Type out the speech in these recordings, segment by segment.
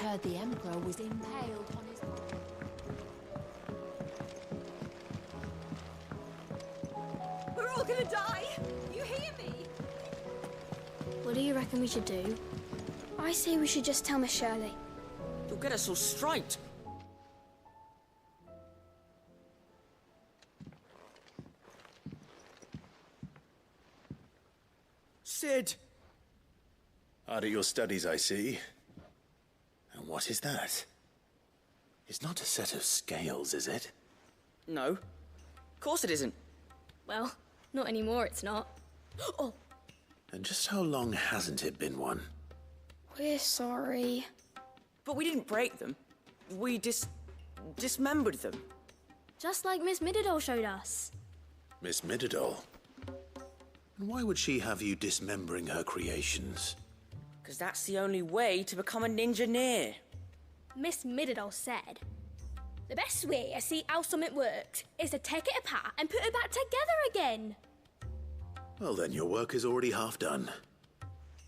heard the Emperor was impaled on his... We're all gonna die! You hear me? What do you reckon we should do? I say we should just tell Miss Shirley. You'll get us all straight. Sid! Hard at your studies, I see. And what is that? It's not a set of scales, is it? No. Of course it isn't. Well, not anymore, it's not. Oh, And just how long hasn't it been one? we're sorry. But we didn't break them. We dismembered them. Just like Miss Middledore showed us. Miss Middledore? And why would she have you dismembering her creations? Because that's the only way to become a ninja-neer. Miss Middledore said, the best way to see how something works is to take it apart and put it back together again. Well then, your work is already half done.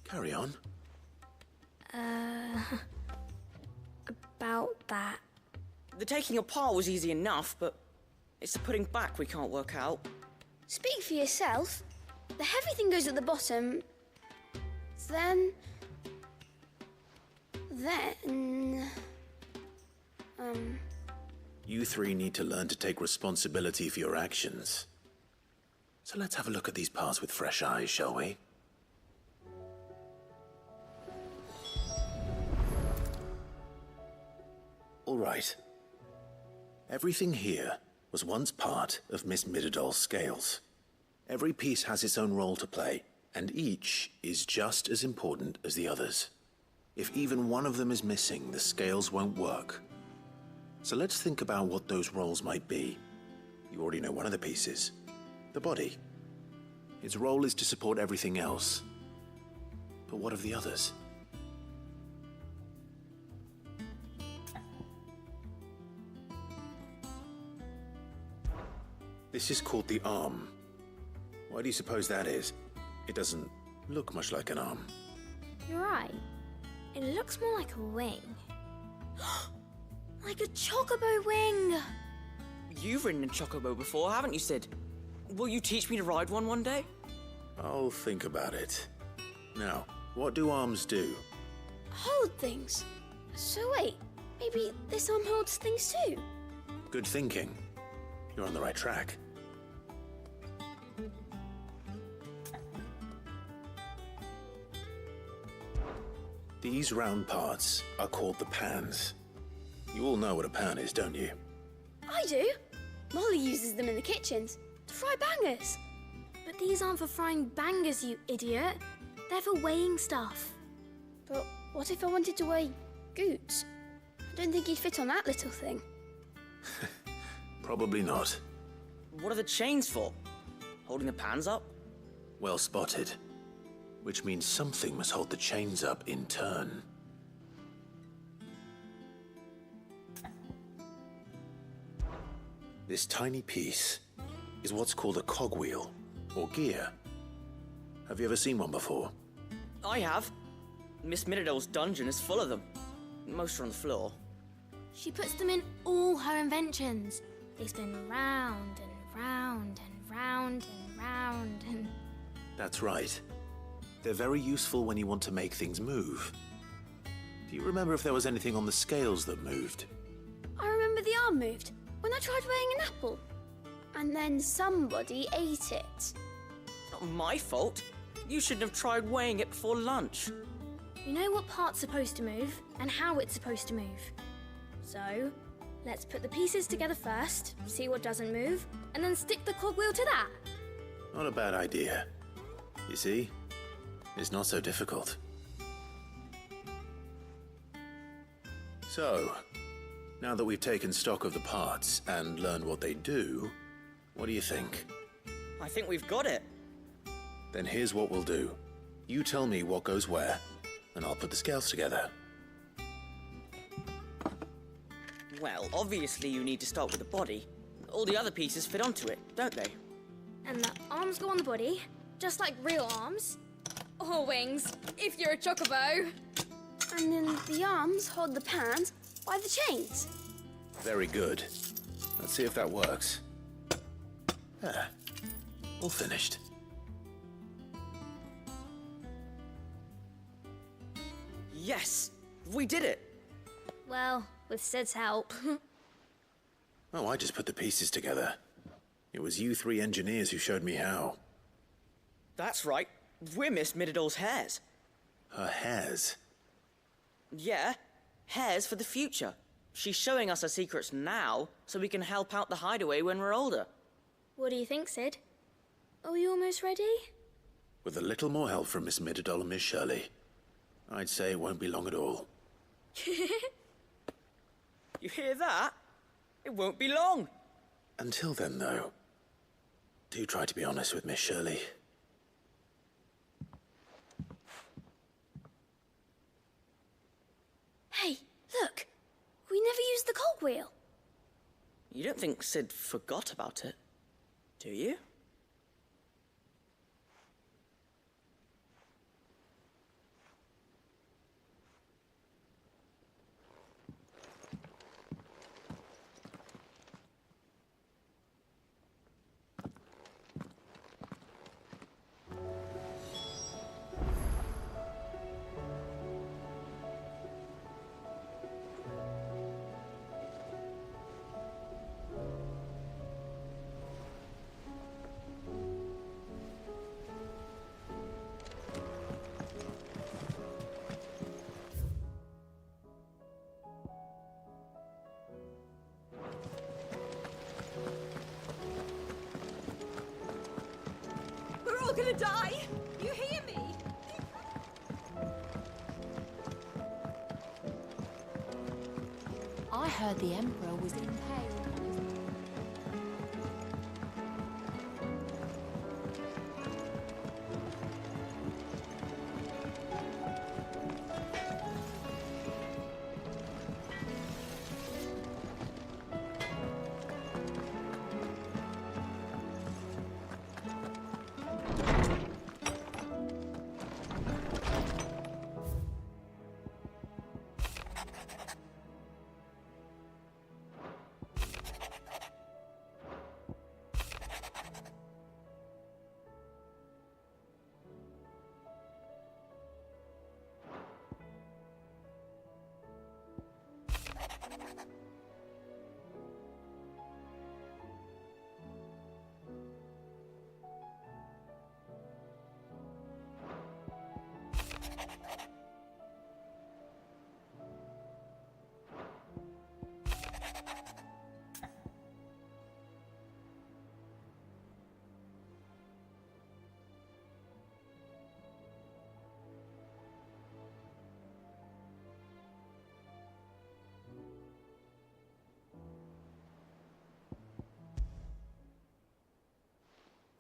Carry on. About that. The taking apart was easy enough, but it's the putting back we can't work out. Speak for yourself. The heavy thing goes at the bottom. Then... You three need to learn to take responsibility for your actions. So let's have a look at these parts with fresh eyes, shall we? All right. Everything here was once part of Miss Middledore's scales. Every piece has its own role to play, and each is just as important as the others. If even one of them is missing, the scales won't work. So let's think about what those roles might be. You already know one of the pieces. The body. Its role is to support everything else. But what of the others? This is called the arm. Why do you suppose that is? It doesn't look much like an arm. You're right. It looks more like a wing. Like a chocobo wing! You've ridden a chocobo before, haven't you, Sid? Will you teach me to ride one day? I'll think about it. Now, what do arms do? Hold things. So wait, maybe this arm holds things too? Good thinking. You're on the right track. These round parts are called the pans. You all know what a pan is, don't you? I do. Molly uses them in the kitchens to fry bangers. But these aren't for frying bangers, you idiot. They're for weighing stuff. But what if I wanted to weigh Goots? I don't think he'd fit on that little thing. Probably not. What are the chains for? Holding the pans up? Well spotted. Which means something must hold the chains up in turn. This tiny piece is what's called a cogwheel, or gear. Have you ever seen one before? I have. Miss Middledore's dungeon is full of them. Most are on the floor. She puts them in all her inventions. They spin round and round and round and round and... That's right. They're very useful when you want to make things move. Do you remember if there was anything on the scales that moved? I remember the arm moved when I tried weighing an apple. And then somebody ate it. It's not my fault. You shouldn't have tried weighing it before lunch. You know what part's supposed to move and how it's supposed to move. So, let's put the pieces together first, see what doesn't move, and then stick the cogwheel to that. Not a bad idea. You see? It's not so difficult. So, now that we've taken stock of the parts and learned what they do, what do you think? I think we've got it. Then here's what we'll do. You tell me what goes where, and I'll put the scales together. Well, obviously you need to start with the body. All the other pieces fit onto it, don't they? And the arms go on the body, just like real arms. Or wings, if you're a chocobo. And then the arms hold the pans by the chains. Very good. Let's see if that works. There. All finished. Yes! We did it! Well, with Sid's help. Oh, I just put the pieces together. It was you three engineers who showed me how. That's right. We're Miss Mididol's hares. Her hairs. Yeah, hares for the future. She's showing us her secrets now, so we can help out the hideaway when we're older. What do you think, Sid? Are we almost ready? With a little more help from Miss Mididol and Miss Shirley, I'd say it won't be long at all. You hear that? It won't be long. Until then, though, do try to be honest with Miss Shirley. Hey, look! We never used the cogwheel. You don't think Sid forgot about it, do you? We're all gonna die! You hear me? I heard the Emperor was impaled on his...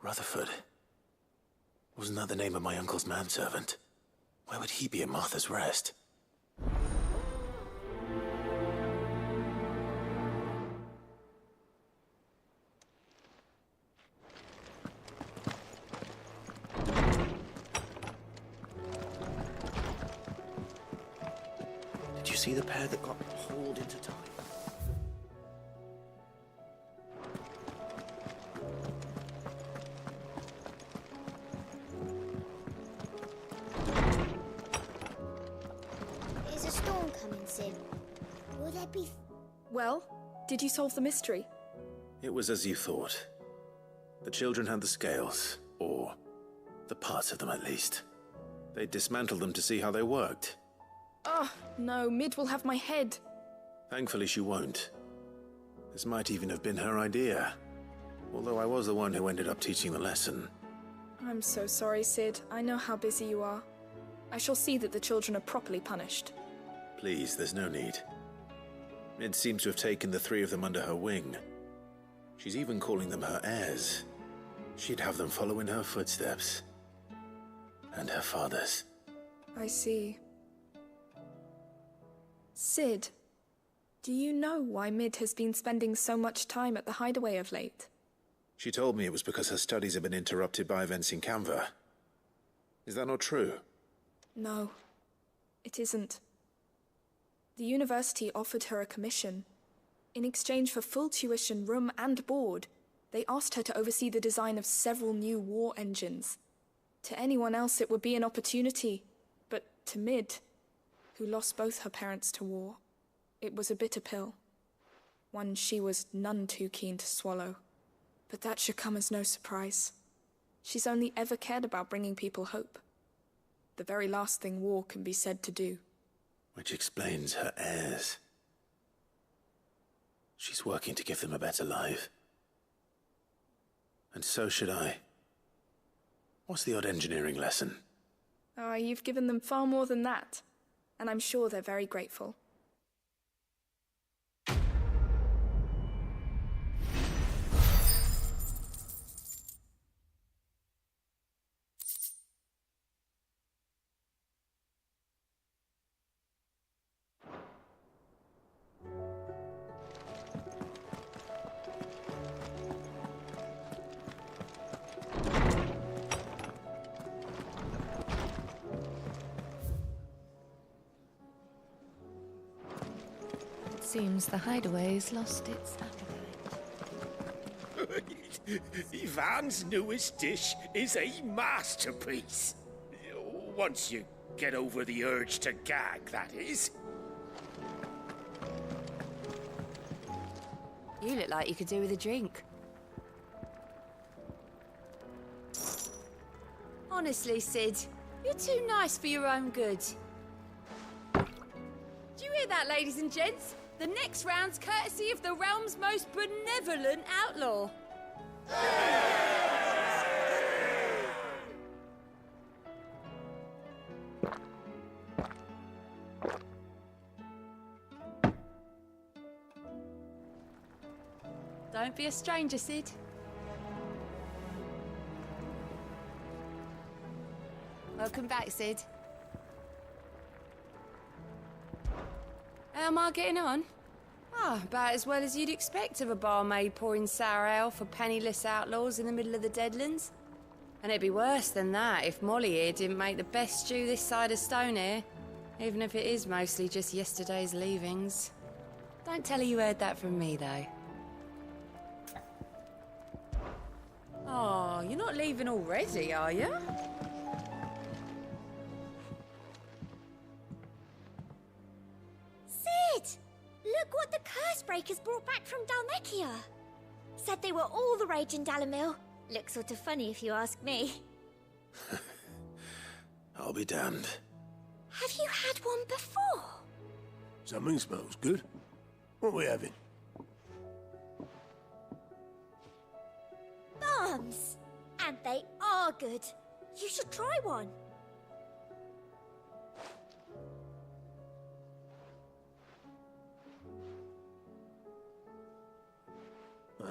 Rutherford. Wasn't that the name of my uncle's manservant? Where would he be at Martha's Rest? Did you see the pair that got hauled into time? Is a storm coming soon? Will there be... Well, did you solve the mystery? It was as you thought. The children had the scales, or the parts of them at least. They dismantled them to see how they worked. Oh, no, Mid will have my head. Thankfully she won't. This might even have been her idea. Although I was the one who ended up teaching the lesson. I'm so sorry, Sid. I know how busy you are. I shall see that the children are properly punished. Please, there's no need. Mid seems to have taken the three of them under her wing. She's even calling them her heirs. She'd have them follow in her footsteps. And her father's. I see. Sid, do you know why Mid has been spending so much time at the hideaway of late? She told me it was because her studies have been interrupted by events in Canva. Is that not true? No, it isn't. The university offered her a commission. In exchange for full tuition, room and board, they asked her to oversee the design of several new war engines. To anyone else it would be an opportunity, but to Mid, who lost both her parents to war, it was a bitter pill. One she was none too keen to swallow. But that should come as no surprise. She's only ever cared about bringing people hope. The very last thing war can be said to do. Which explains her heirs. She's working to give them a better life. And so should I. What's the odd engineering lesson? Ah, you've given them far more than that. And I'm sure they're very grateful. Seems the hideaway's lost its appetite. Ivan's newest dish is a masterpiece. Once you get over the urge to gag, that is. You look like you could do with a drink. Honestly, Sid, you're too nice for your own good. Do you hear that, ladies and gents? The next round's courtesy of the realm's most benevolent outlaw. Don't be a stranger, Sid. Welcome back, Sid. How am I getting on? Ah, about as well as you'd expect of a barmaid pouring sour ale for penniless outlaws in the middle of the Deadlands. And it'd be worse than that if Molly here didn't make the best stew this side of Stone here, even if it is mostly just yesterday's leavings. Don't tell her you heard that from me, though. Oh, you're not leaving already, are you? Sid! Look what the Cursebreakers brought back from Dalmekia. Said they were all the rage in Dalamil. Looks sort of funny if you ask me. I'll be damned. Have you had one before? Something smells good. What are we having? Bombs! And they are good. You should try one.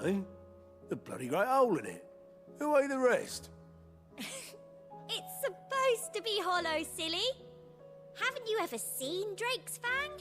Eh? The bloody great hole in it. Who ate the rest? It's supposed to be hollow, silly. Haven't you ever seen Drake's Fang?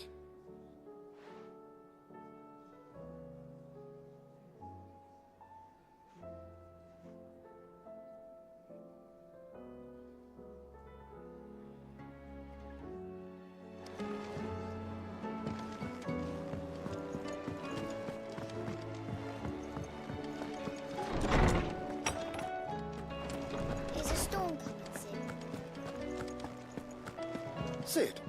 Is a storm coming, Sid? Sid,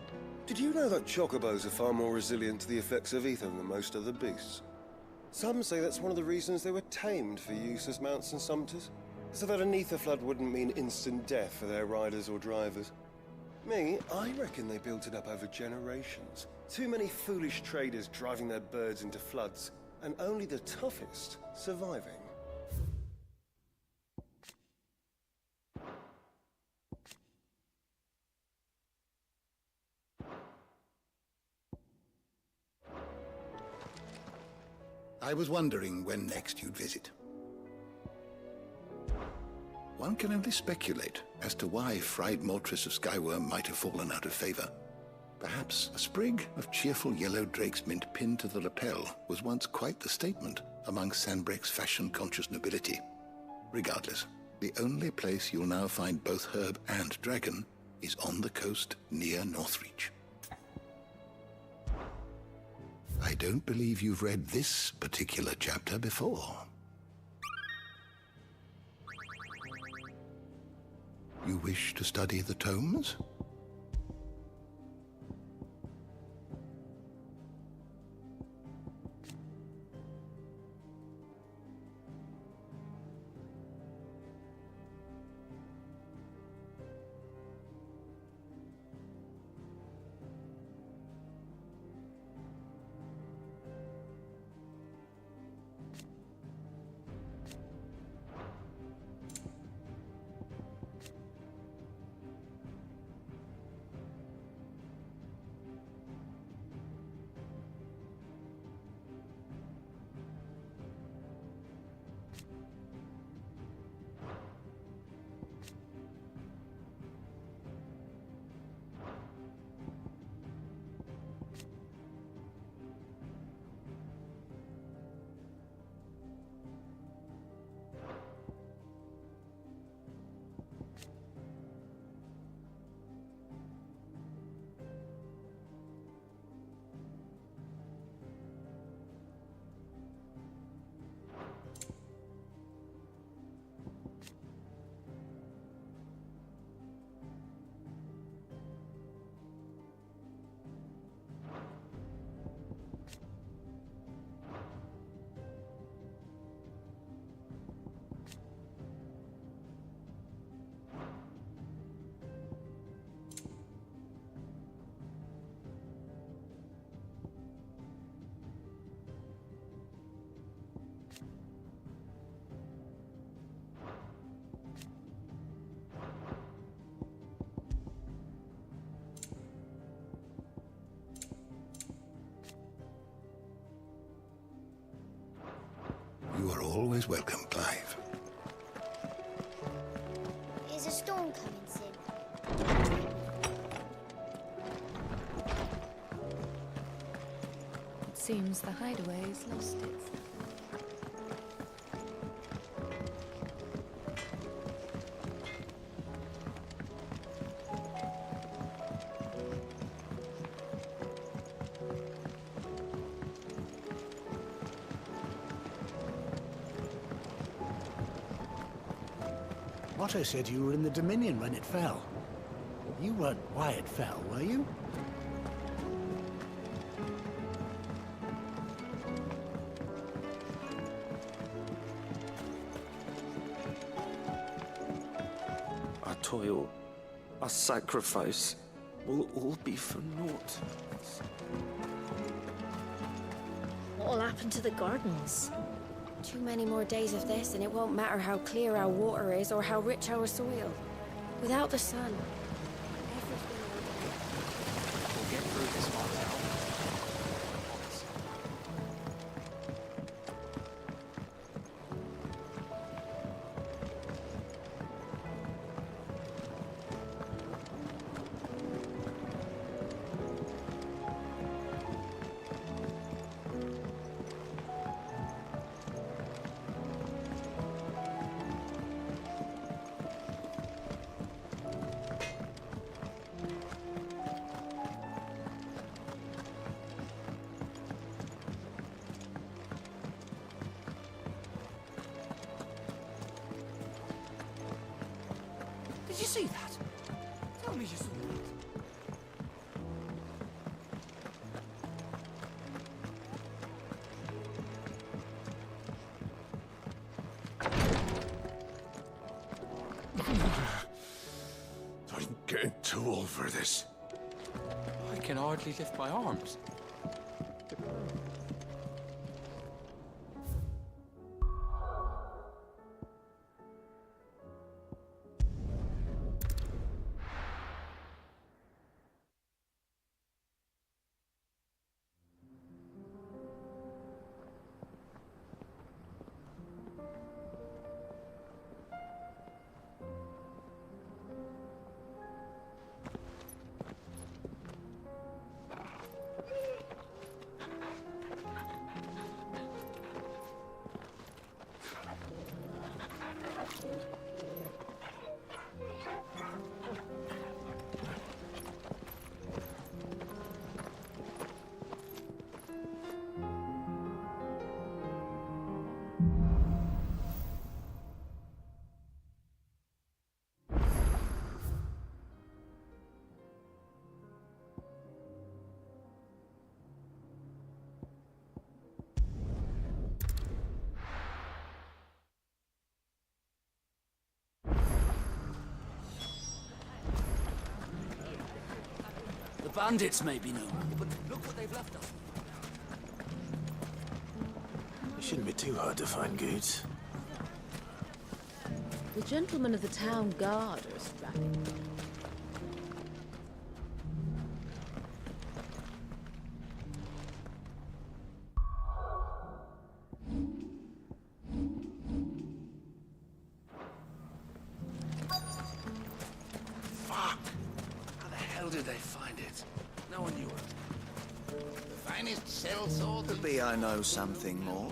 did you know that chocobos are far more resilient to the effects of ether than most other beasts? Some say that's one of the reasons they were tamed for use as mounts and sumpters, so that an ether flood wouldn't mean instant death for their riders or drivers. Me, I reckon they built it up over generations. Too many foolish traders driving their birds into floods, and only the toughest surviving. I was wondering when next you'd visit. One can only speculate as to why Fried Mortress of Skyworm might have fallen out of favor. Perhaps a sprig of cheerful yellow drake's mint pinned to the lapel was once quite the statement among Sanbreque's fashion-conscious nobility. Regardless, the only place you'll now find both herb and dragon is on the coast near Northreach. I don't believe you've read this particular chapter before. You wish to study the tomes? You are always welcome, Clive. Is a storm coming soon? It seems the hideaway's lost its... Otto said you were in the Dominion when it fell. You weren't why it fell, were you? Our toil, our sacrifice, will all be for naught. What'll happen to the gardens? Too many more days of this, and it won't matter how clear our water is or how rich our soil. Without the sun, everything will... We'll get through this one now. Did you see that? Tell me you saw that. I'm getting too old for this. I can hardly lift my arms. bandits, maybe, no. But look what they've left us. It shouldn't be too hard to find goods. The gentlemen of the town guard are strapping. Fuck! How the hell did they find it? No one knew it. The finest cell swords. Could be I know something more.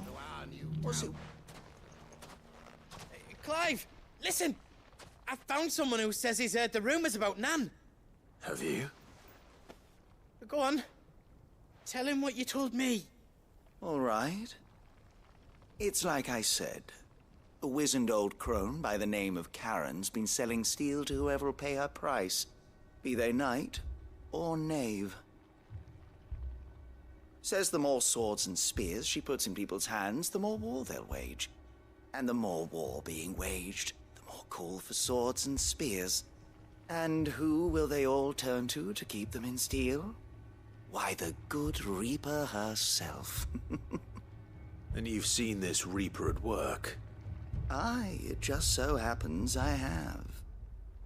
What's it? Clive, listen! I found someone who says he's heard the rumours about Nan. Have you? Go on. Tell him what you told me. All right. It's like I said. A wizened old crone by the name of Karen's been selling steel to whoever will pay her price, be they knight or knave. Says the more swords and spears she puts in people's hands, the more war they'll wage. And the more war being waged, the more call for swords and spears. And who will they all turn to keep them in steel? Why, the good Reaper herself. And you've seen this Reaper at work? Aye, it just so happens I have.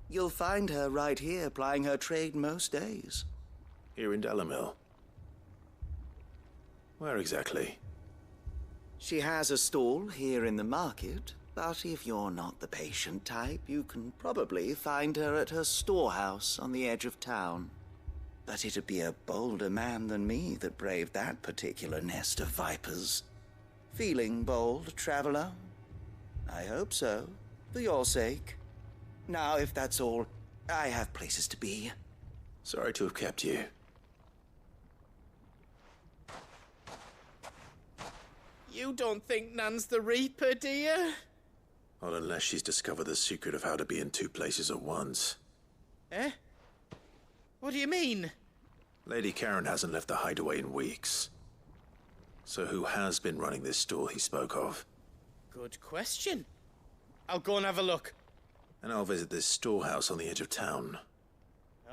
You'll find her right here plying her trade most days. Here in Delamil? Where exactly? She has a stall here in the market, but if you're not the patient type, you can probably find her at her storehouse on the edge of town. But it'd be a bolder man than me that braved that particular nest of vipers. Feeling bold, traveler? I hope so, for your sake. Now, if that's all, I have places to be. Sorry to have kept you. You don't think Nan's the Reaper, do you? Not unless she's discovered the secret of how to be in two places at once. Eh? What do you mean? Lady Karen hasn't left the hideaway in weeks. So who has been running this stall he spoke of? Good question. I'll go and have a look. And I'll visit this storehouse on the edge of town.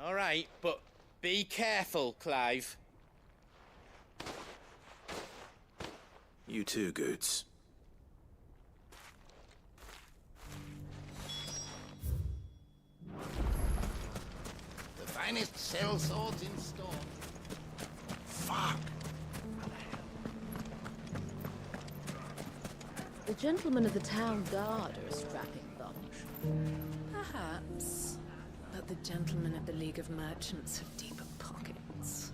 All right, but be careful, Clive. You too, Goods. The finest cell swords in store. Fuck! The gentlemen of the town guard are a strapping bunch. Perhaps. But the gentlemen of the League of Merchants have deeper pockets.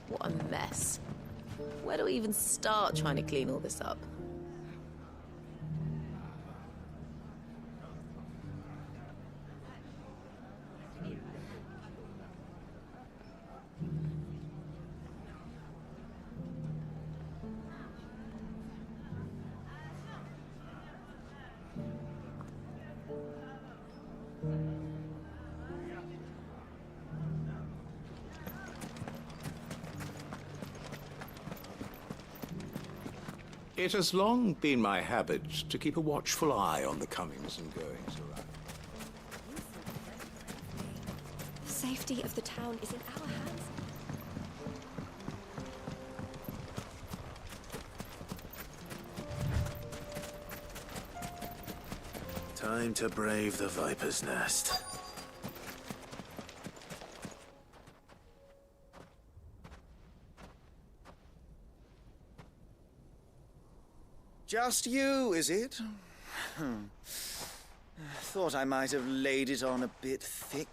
What a mess. Where do we even start trying to clean all this up? It has long been my habit to keep a watchful eye on the comings and goings around. The safety of the town is in our hands. Time to brave the Viper's Nest. Just you, is it? Thought I might have laid it on a bit thick.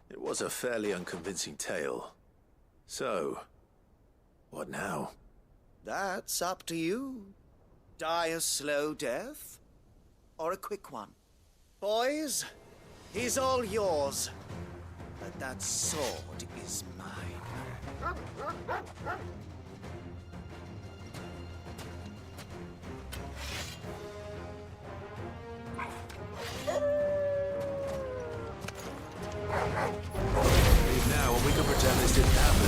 It was a fairly unconvincing tale. So, what now? That's up to you. Die a slow death, or a quick one. Boys, he's all yours. But that sword is mine. Leave now and we can pretend this didn't happen.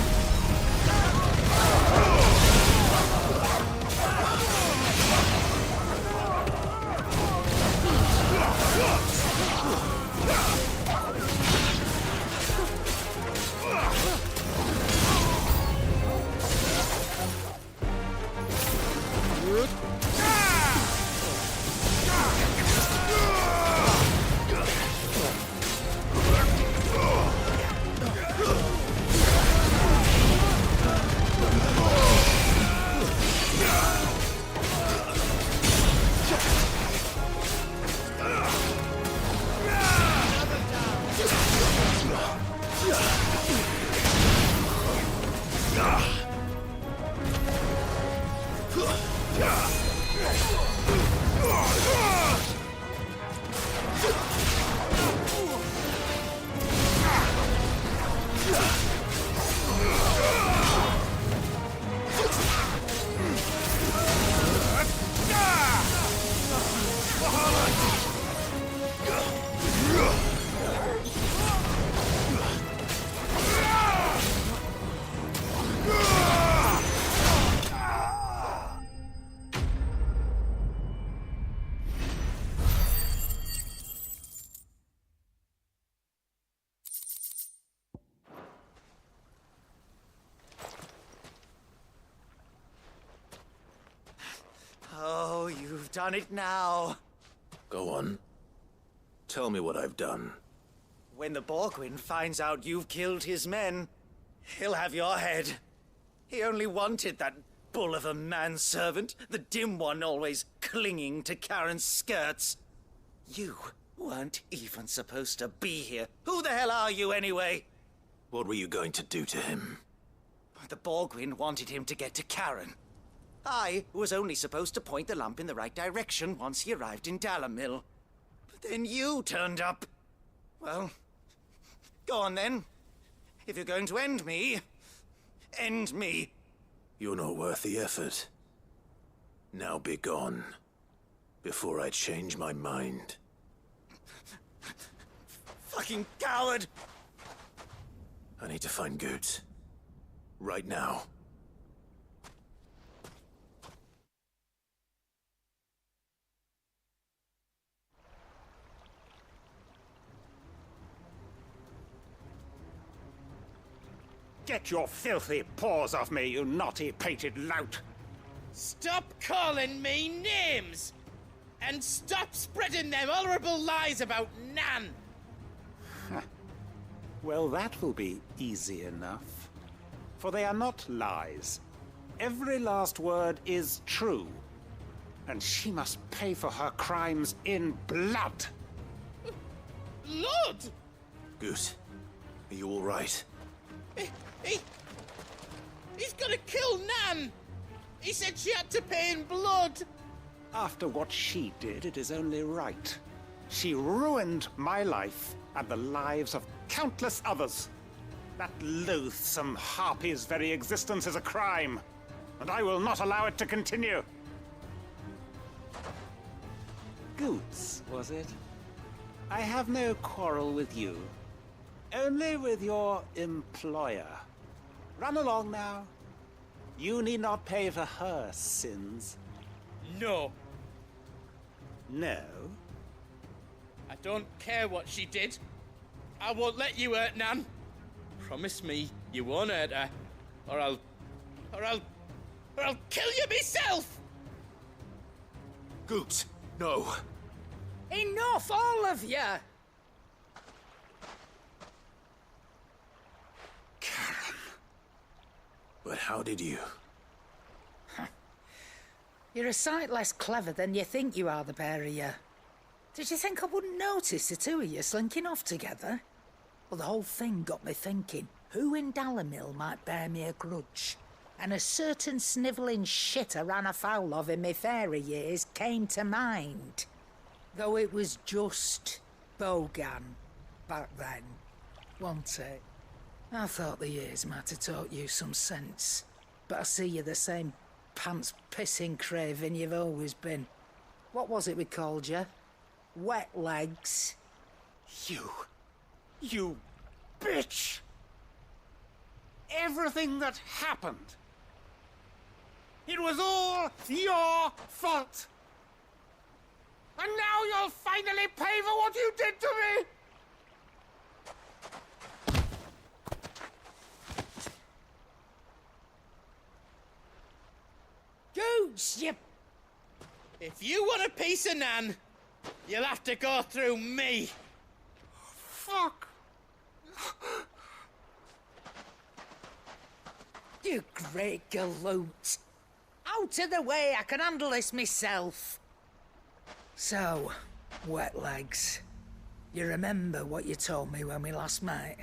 Oh, you've done it now. Go on. Tell me what I've done. When the Borgwyn finds out you've killed his men, he'll have your head. He only wanted that bull of a manservant, the dim one always clinging to Karen's skirts. You weren't even supposed to be here. Who the hell are you anyway? What were you going to do to him? The Borgwyn wanted him to get to Karen. I was only supposed to point the lamp in the right direction once he arrived in Dalamil. But then you turned up. Well, go on then. If you're going to end me, end me. You're not worth the effort. Now be gone, before I change my mind. Fucking coward! I need to find Goots. Right now. Get your filthy paws off me, you naughty-pated lout! Stop calling me names! And stop spreading them horrible lies about Nan! Well, that will be easy enough. For they are not lies. Every last word is true. And she must pay for her crimes in blood. Blood? Goose, are you all right? He's gonna kill Nan! He said she had to pay in blood! After what she did, it is only right. She ruined my life and the lives of countless others. That loathsome harpy's very existence is a crime, and I will not allow it to continue. Goots, was it? I have no quarrel with you. Only with your employer. Run along now. You need not pay for her sins. No. No? I don't care what she did. I won't let you hurt Nan. Promise me you won't hurt her, or I'll kill you myself! Goot, no. Enough, all of you! Karen. But how did you? You're a sight less clever than you think you are, the pair of you. Did you think I wouldn't notice the two of you slinking off together? Well, the whole thing got me thinking, who in Dalimil might bear me a grudge? And a certain snivelling shit I ran afoul of in my fairy years came to mind. Though it was just Bahagian back then, wasn't it? I thought the years might have taught you some sense, but I see you're the same pants-pissing craven you've always been. What was it we called you? Wet legs? You bitch! Everything that happened, it was all your fault! And now you'll finally pay for what you did to me! Goose, you... If you want a piece of Nan, you'll have to go through me. Fuck! You great galoot. Out of the way, I can handle this myself. So, wet legs, you remember what you told me when we last met?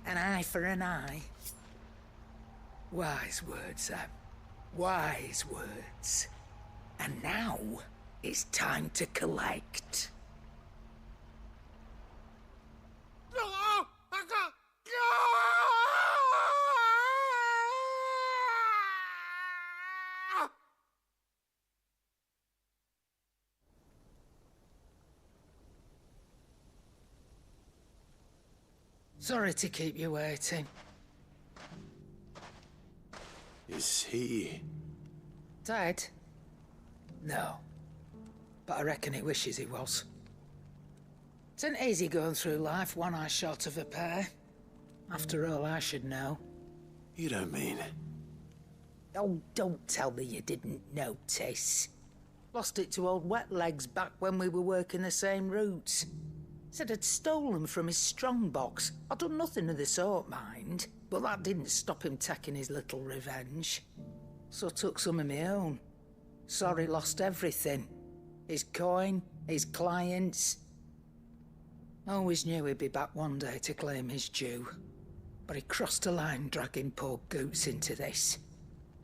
An eye for an eye. Wise words, Sam. Wise words. And now, it's time to collect. Sorry to keep you waiting. Is he... Dead? No. But I reckon he wishes he was. It isn't easy going through life one eye short of a pair. After all, I should know. You don't mean... Oh, don't tell me you didn't notice. Lost it to old Wet Legs back when we were working the same routes. Said I'd stolen from his strongbox. I'd done nothing of the sort, mind. But that didn't stop him taking his little revenge. So took some of my own. Sorry lost everything. His coin, his clients. Always knew he'd be back one day to claim his due. But he crossed a line dragging poor Goots into this.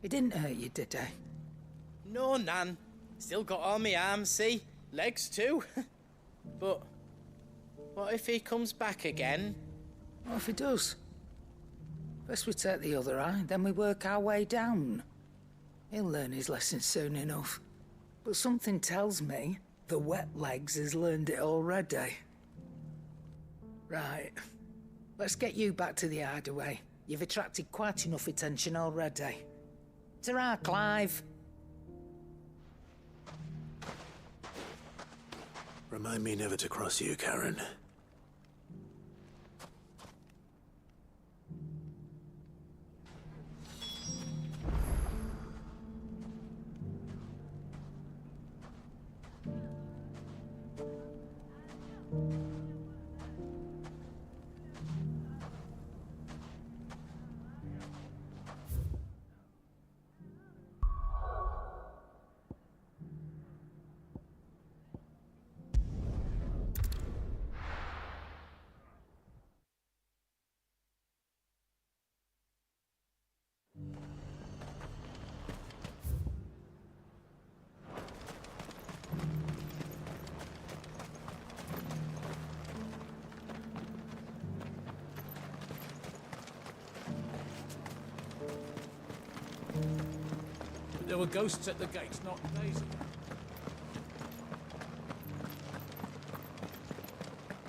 He didn't hurt you, did he? No, Nan. Still got all my arms, see? Legs too. But what if he comes back again? What if he does? First we take the other eye, then we work our way down. He'll learn his lesson soon enough. But something tells me the Wet Legs has learned it already. Right. Let's get you back to the hideaway. You've attracted quite enough attention already. Ta-ra, Clive. Remind me never to cross you, Karen. There were ghosts at the gates not days ago.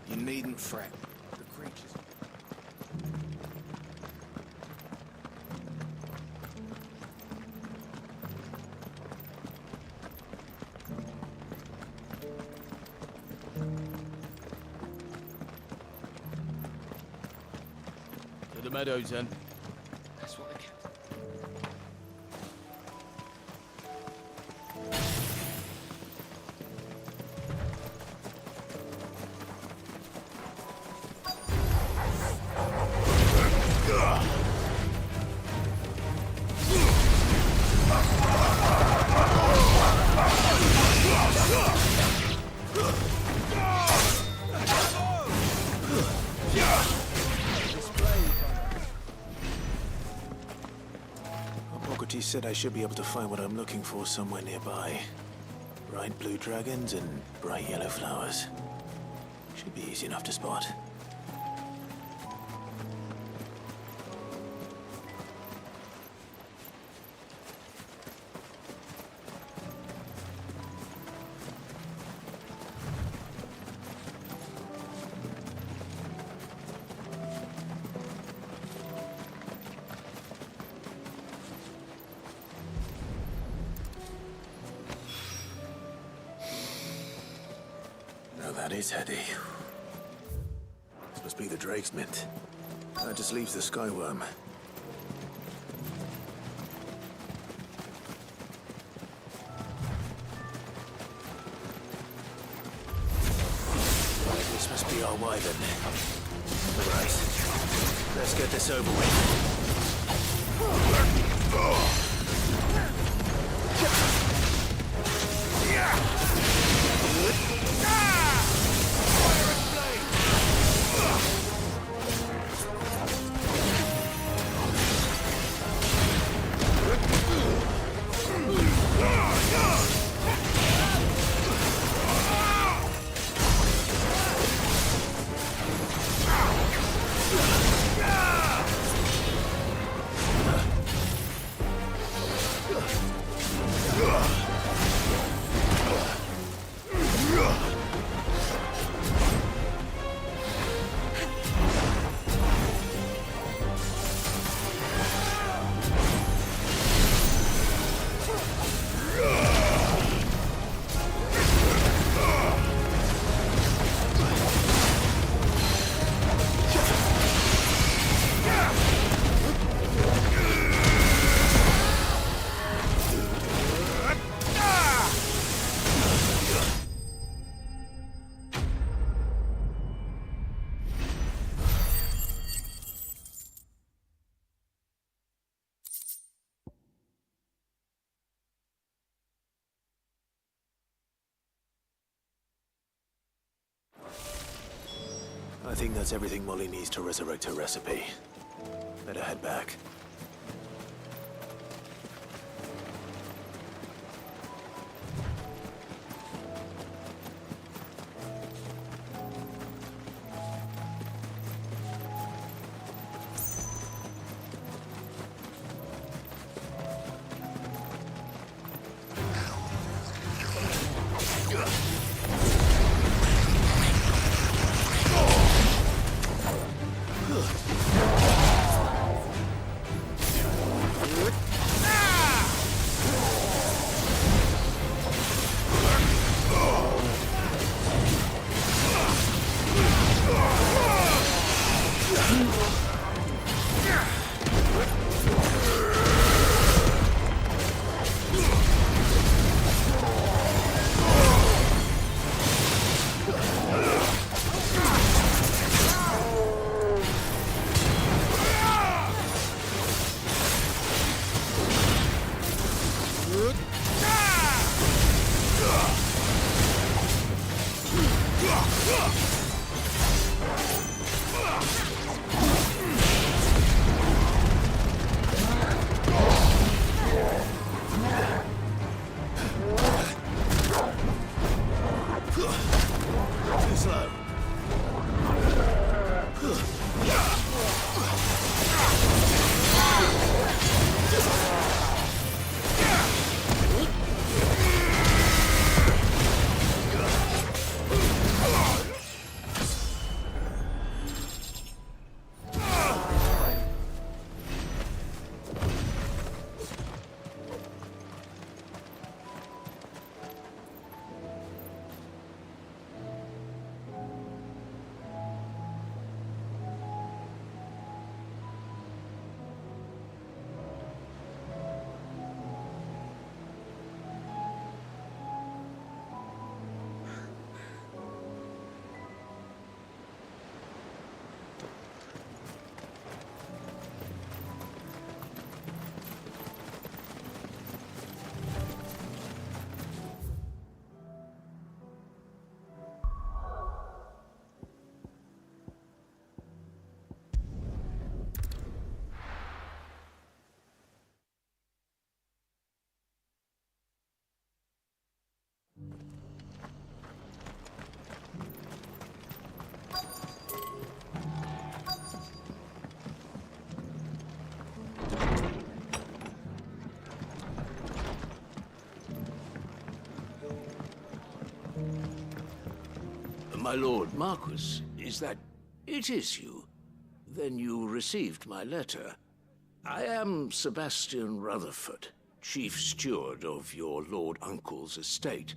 You needn't fret. The creatures... the meadows then. That's what they kept. He said I should be able to find what I'm looking for somewhere nearby. Bright blue dragons and bright yellow flowers. Should be easy enough to spot. That is heady. This must be the Drake's Mint. That just leaves the Skyworm. This must be our wyvern. Right. Let's get this over with. I think that's everything Molly needs to resurrect her recipe. Better head back. My lord Marquis, is that... it is you? Then you received my letter. I am Sebastian Rutherford, Chief Steward of your Lord Uncle's estate.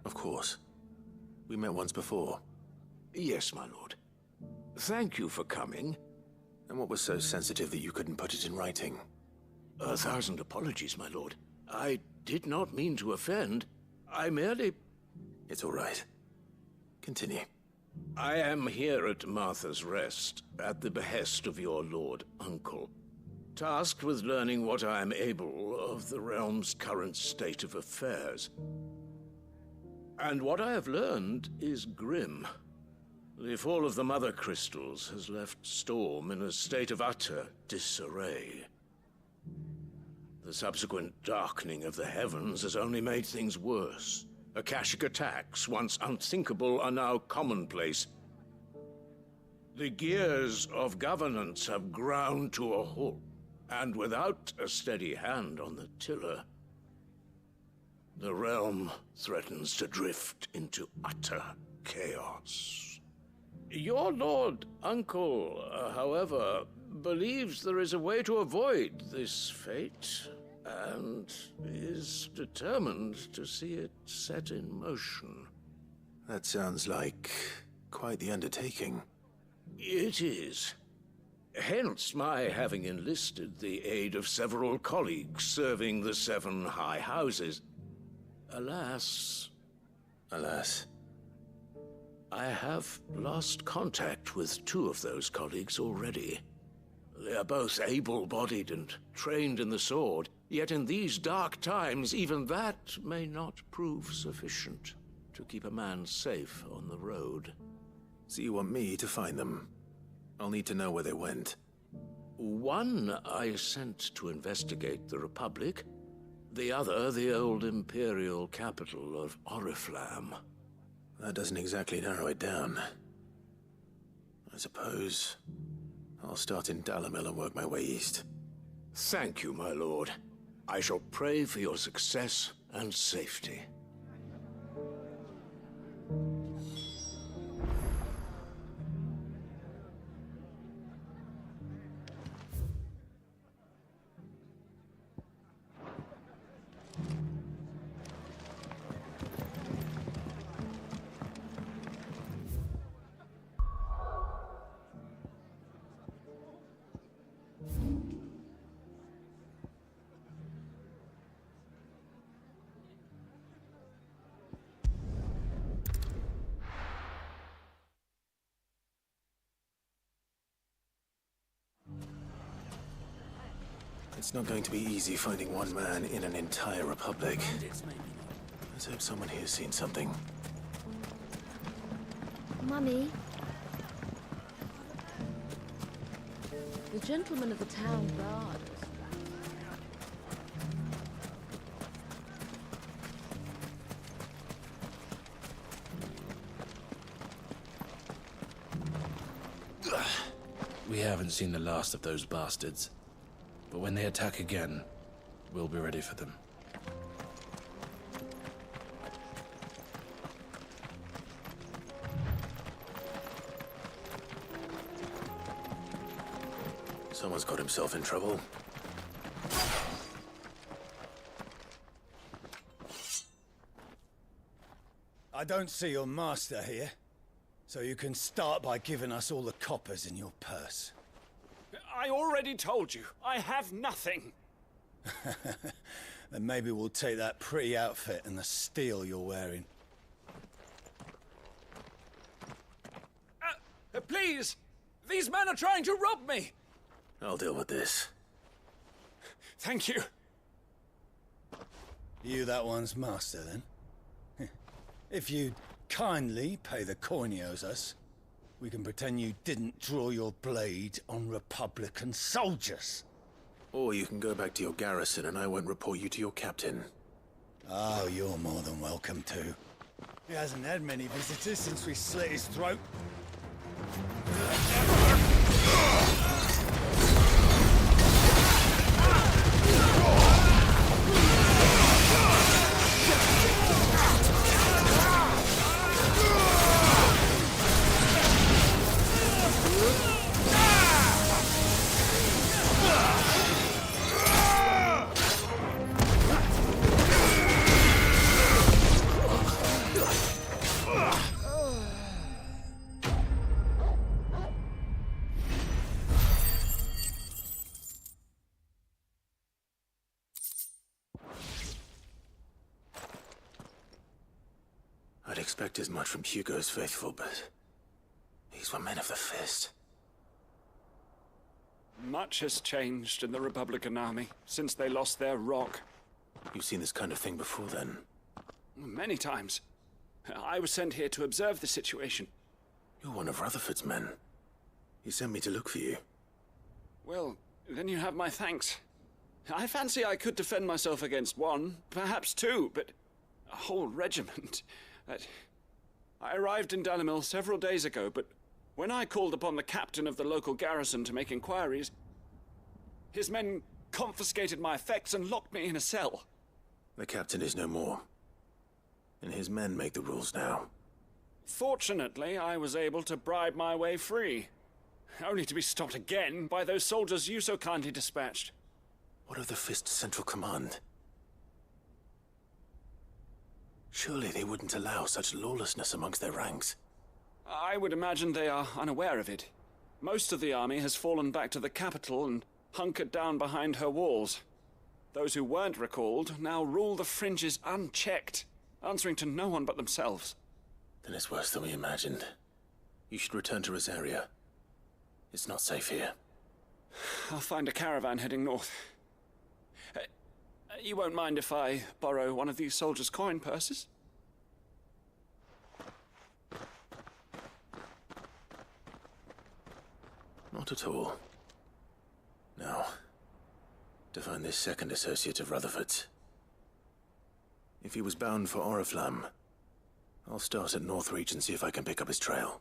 Of course. We met once before. Yes, my lord. Thank you for coming. And what was so sensitive that you couldn't put it in writing? 1,000 apologies, my lord. I did not mean to offend. I merely... It's all right. Continue. I am here at Martha's Rest, at the behest of your Lord Uncle, tasked with learning what I am able of the realm's current state of affairs. And what I have learned is grim. The fall of the Mother Crystals has left Storm in a state of utter disarray. The subsequent darkening of the heavens has only made things worse. Akashic attacks, once unthinkable, are now commonplace. The gears of governance have ground to a halt, and without a steady hand on the tiller, the realm threatens to drift into utter chaos. Your Lord Uncle, however, believes there is a way to avoid this fate, and is determined to see it set in motion. That sounds like quite the undertaking. It is. Hence my having enlisted the aid of several colleagues serving the 7 high houses. Alas... Alas? I have lost contact with 2 of those colleagues already. They are both able-bodied and trained in the sword, yet in these dark times, even that may not prove sufficient to keep a man safe on the road. So you want me to find them? I'll need to know where they went. One I sent to investigate the Republic, the other the old Imperial capital of Oriflamme. That doesn't exactly narrow it down. I suppose I'll start in Dalamil and work my way east. Thank you, my lord. I shall pray for your success and safety. It's not going to be easy finding one man in an entire republic. Let's hope someone here's seen something. Mummy, The gentleman of the town guard. We haven't seen the last of those bastards. But when they attack again, we'll be ready for them. Someone's got himself in trouble. I don't see your master here, so you can start by giving us all the coppers in your purse. I already told you, I have nothing. Then maybe we'll take that pretty outfit and the steel you're wearing. Please! These men are trying to rob me! I'll deal with this. Thank you. You that one's master, then? If you'd kindly pay the coin he owes us, we can pretend you didn't draw your blade on Republican soldiers. Or you can go back to your garrison and I won't report you to your captain. Oh, you're more than welcome to. He hasn't had many visitors since we slit his throat. I'd expect as much from Hugo's faithful, but these were men of the fist. Much has changed in the Republican army since they lost their rock. You've seen this kind of thing before, then? Many times. I was sent here to observe the situation. You're one of Rutherford's men. He sent me to look for you. Well, then you have my thanks. I fancy I could defend myself against one, perhaps two, but a whole regiment. I arrived in Dalimil several days ago, but when I called upon the captain of the local garrison to make inquiries, his men confiscated my effects and locked me in a cell. The captain is no more, and his men make the rules now. Fortunately, I was able to bribe my way free, only to be stopped again by those soldiers you so kindly dispatched. What of the Fist's Central Command? Surely they wouldn't allow such lawlessness amongst their ranks. I would imagine they are unaware of it. Most of the army has fallen back to the capital and hunkered down behind her walls. Those who weren't recalled now rule the fringes unchecked, answering to no one but themselves. Then it's worse than we imagined. You should return to Rosaria. It's not safe here. I'll find a caravan heading north. You won't mind if I borrow one of these soldiers' coin purses? Not at all. Now, to find this second associate of Rutherford's. If he was bound for Oriflamme, I'll start at Northreach and see if I can pick up his trail.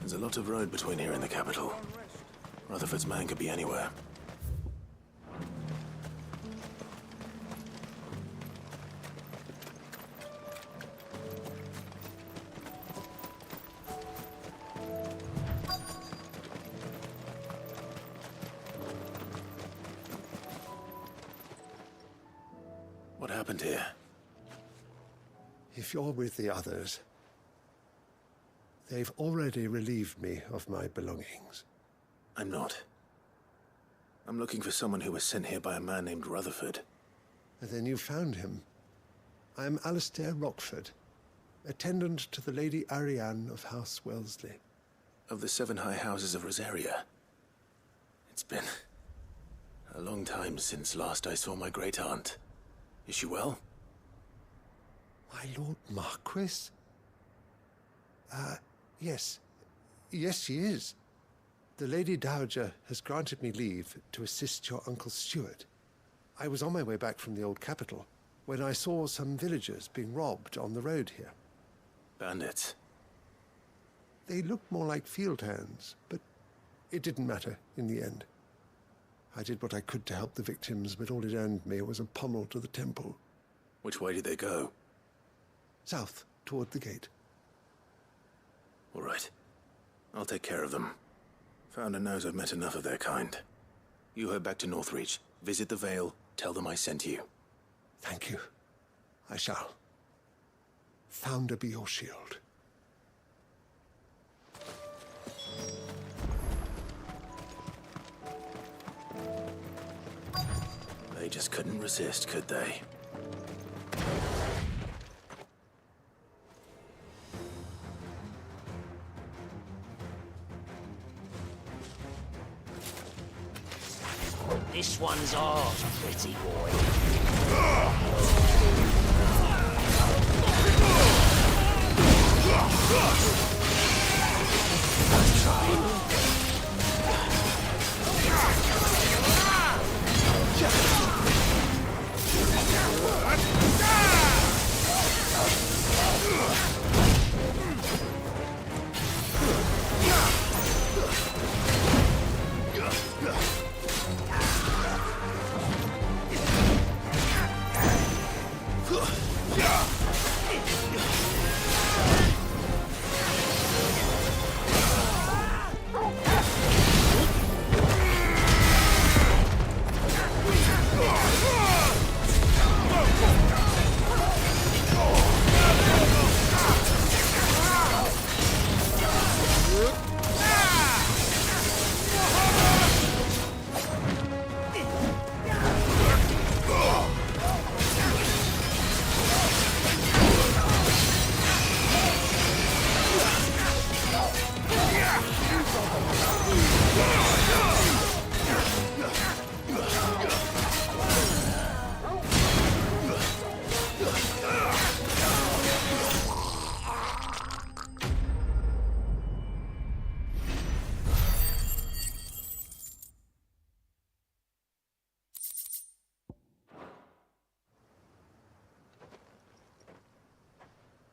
There's a lot of road between here and the capital. Rutherford's man could be anywhere. What happened here? If you're with the others, they've already relieved me of my belongings. I'm not. I'm looking for someone who was sent here by a man named Rutherford. And then you found him. I'm Alistair Rockford, attendant to the Lady Ariane of House Wellesley. Of the 7 high houses of Rosaria. It's been a long time since last I saw my great-aunt. Is she well? My Lord Marquis? Yes. Yes, she is. The Lady Dowager has granted me leave to assist your Uncle Stuart. I was on my way back from the old capital when I saw some villagers being robbed on the road here. Bandits? They looked more like field hands, but it didn't matter in the end. I did what I could to help the victims, but all it earned me was a pommel to the temple. Which way did they go? South, toward the gate. All right. I'll take care of them. Founder knows I've met enough of their kind. You head back to Northreach, visit the Vale, tell them I sent you. Thank you. I shall. Founder be your shield. They just couldn't resist, could they? This one's ours, pretty boy.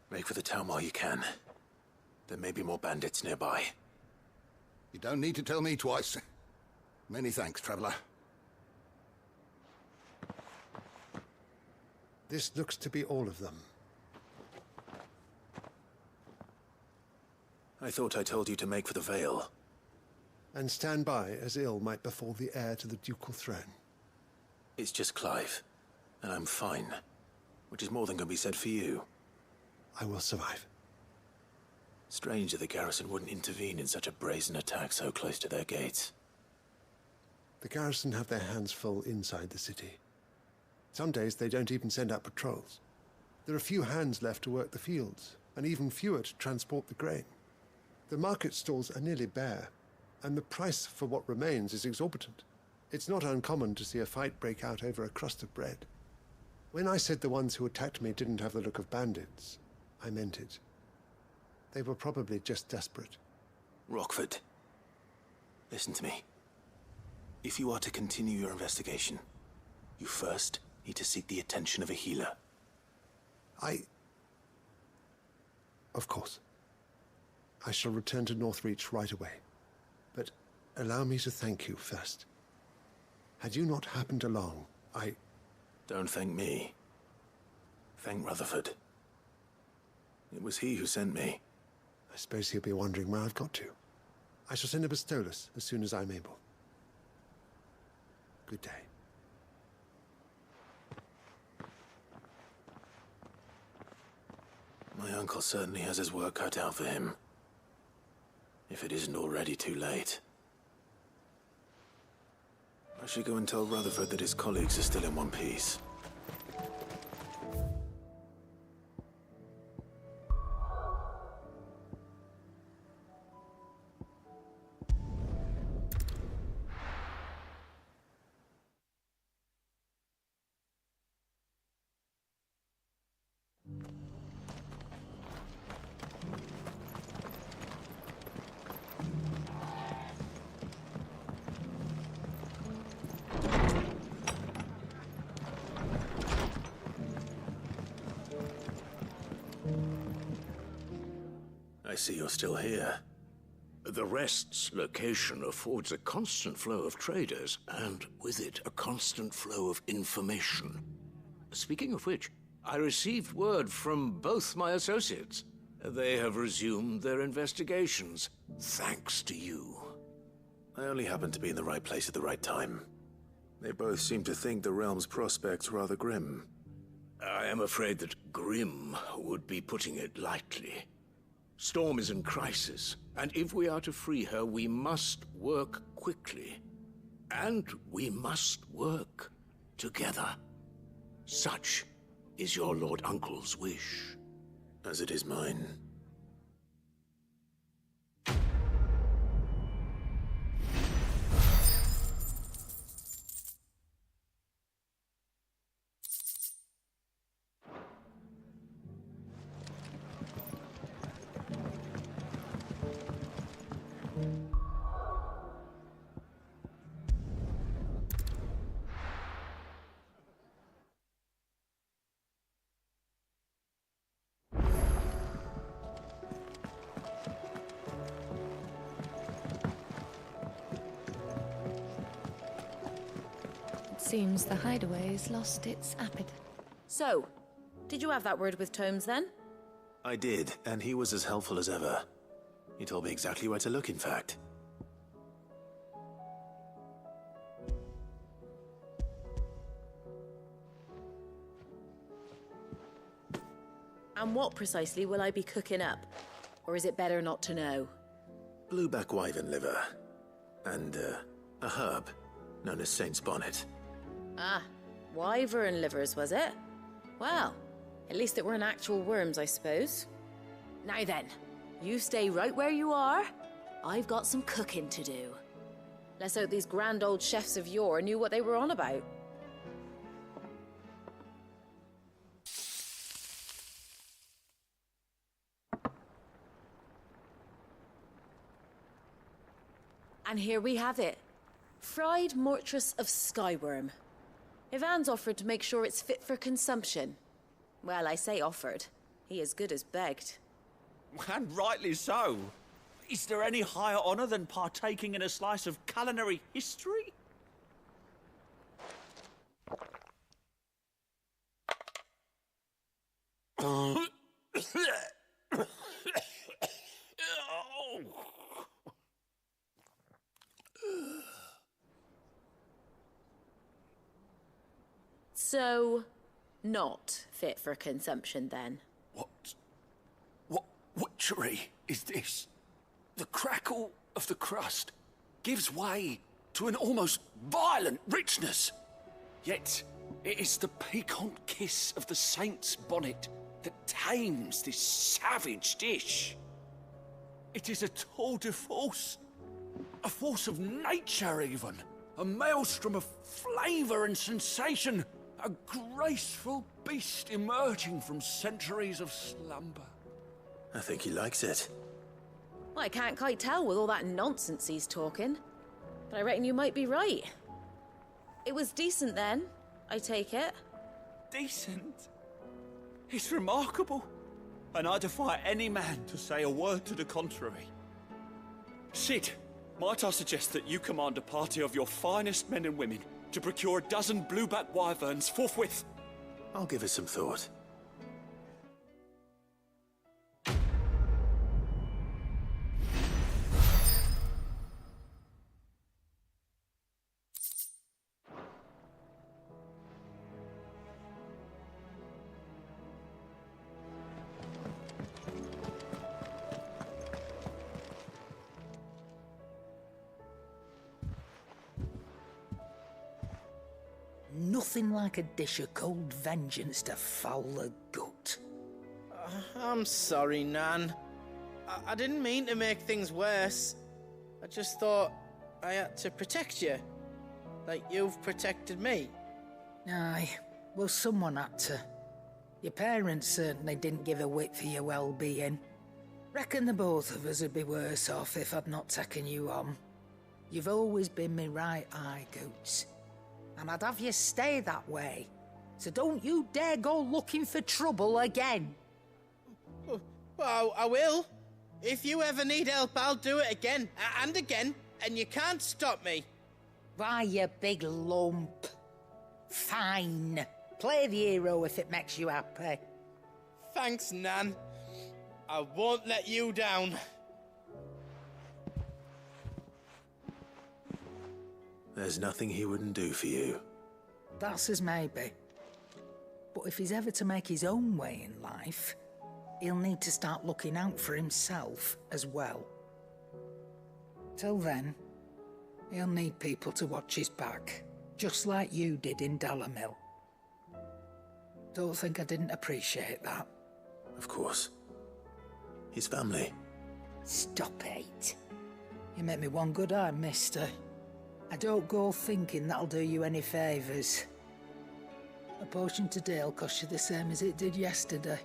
Make for the town while you can. There may be more bandits nearby. You don't need to tell me twice. Many thanks, traveler. This looks to be all of them. I thought I told you to make for the Vale. And stand by, as ill might befall the heir to the ducal throne. It's just Clive, and I'm fine. Which is more than can be said for you. I will survive. Strange that the garrison wouldn't intervene in such a brazen attack so close to their gates. The garrison have their hands full inside the city. Some days they don't even send out patrols. There are few hands left to work the fields, and even fewer to transport the grain. The market stalls are nearly bare, and the price for what remains is exorbitant. It's not uncommon to see a fight break out over a crust of bread. When I said the ones who attacked me didn't have the look of bandits, I meant it. They were probably just desperate. Rockford, listen to me. If you are to continue your investigation, you first need to seek the attention of a healer. Of course. I shall return to Northreach right away. But allow me to thank you first. Had you not happened along, Don't thank me. Thank Rutherford. It was he who sent me. I suppose he'll be wondering where I've got to. I shall send a Bastolus as soon as I'm able. Good day. My uncle certainly has his work cut out for him. If it isn't already too late. I should go and tell Rutherford that his colleagues are still in one piece. I see you're still here. The Rest's location affords a constant flow of traders, and with it, a constant flow of information. Speaking of which, I received word from both my associates. They have resumed their investigations, thanks to you. I only happened to be in the right place at the right time. They both seem to think the realm's prospects rather grim. I am afraid that grim would be putting it lightly. Storm is in crisis, and if we are to free her, we must work quickly. And we must work together. Such is your Lord Uncle's wish. As it is mine. Seems the hideaway's lost its appetite. So, did you have that word with Tomes then? I did, and he was as helpful as ever. He told me exactly where to look, in fact. And what precisely will I be cooking up? Or is it better not to know? Blueback wyvern liver. And, a herb known as Saint's Bonnet. Ah, wyvern livers, was it? Well, at least it weren't actual worms, I suppose. Now then, you stay right where you are. I've got some cooking to do. Let's hope these grand old chefs of yore knew what they were on about. And here we have it. Fried mortress of skyworm. Ivan's offered to make sure it's fit for consumption. Well, I say offered. He as good as begged. And rightly so. Is there any higher honour than partaking in a slice of culinary history? So, not fit for consumption then? What witchery is this? The crackle of the crust gives way to an almost violent richness. Yet, it is the piquant kiss of the saint's bonnet that tames this savage dish. It is a tour de force, a force of nature even, a maelstrom of flavour and sensation, a graceful beast emerging from centuries of slumber. I think he likes it. Well, I can't quite tell with all that nonsense he's talking, but I reckon you might be right. It was decent then, I take it. Decent? It's remarkable, and I defy any man to say a word to the contrary. Sid, might I suggest that you command a party of your finest men and women to procure a dozen blueback wyverns forthwith? I'll give it some thought. Nothing like a dish of cold vengeance to foul the gut. I'm sorry, Nan. I didn't mean to make things worse. I just thought I had to protect you. Like you've protected me. Aye, well, someone had to. Your parents certainly didn't give a whit for your well-being. Reckon the both of us would be worse off if I'd not taken you on. You've always been me right eye, Goots. And I'd have you stay that way. So don't you dare go looking for trouble again. Well, I will. If you ever need help, I'll do it again and again, and you can't stop me. Why, you big lump. Fine. Play the hero if it makes you happy. Thanks, Nan. I won't let you down. There's nothing he wouldn't do for you. That's as maybe. But if he's ever to make his own way in life, he'll need to start looking out for himself as well. Till then, he'll need people to watch his back, just like you did in Dalamil. Don't think I didn't appreciate that. Of course. His family. Stop it. You make me one good eye, mister. I don't go thinking that'll do you any favours. A potion today'll cost you the same as it did yesterday.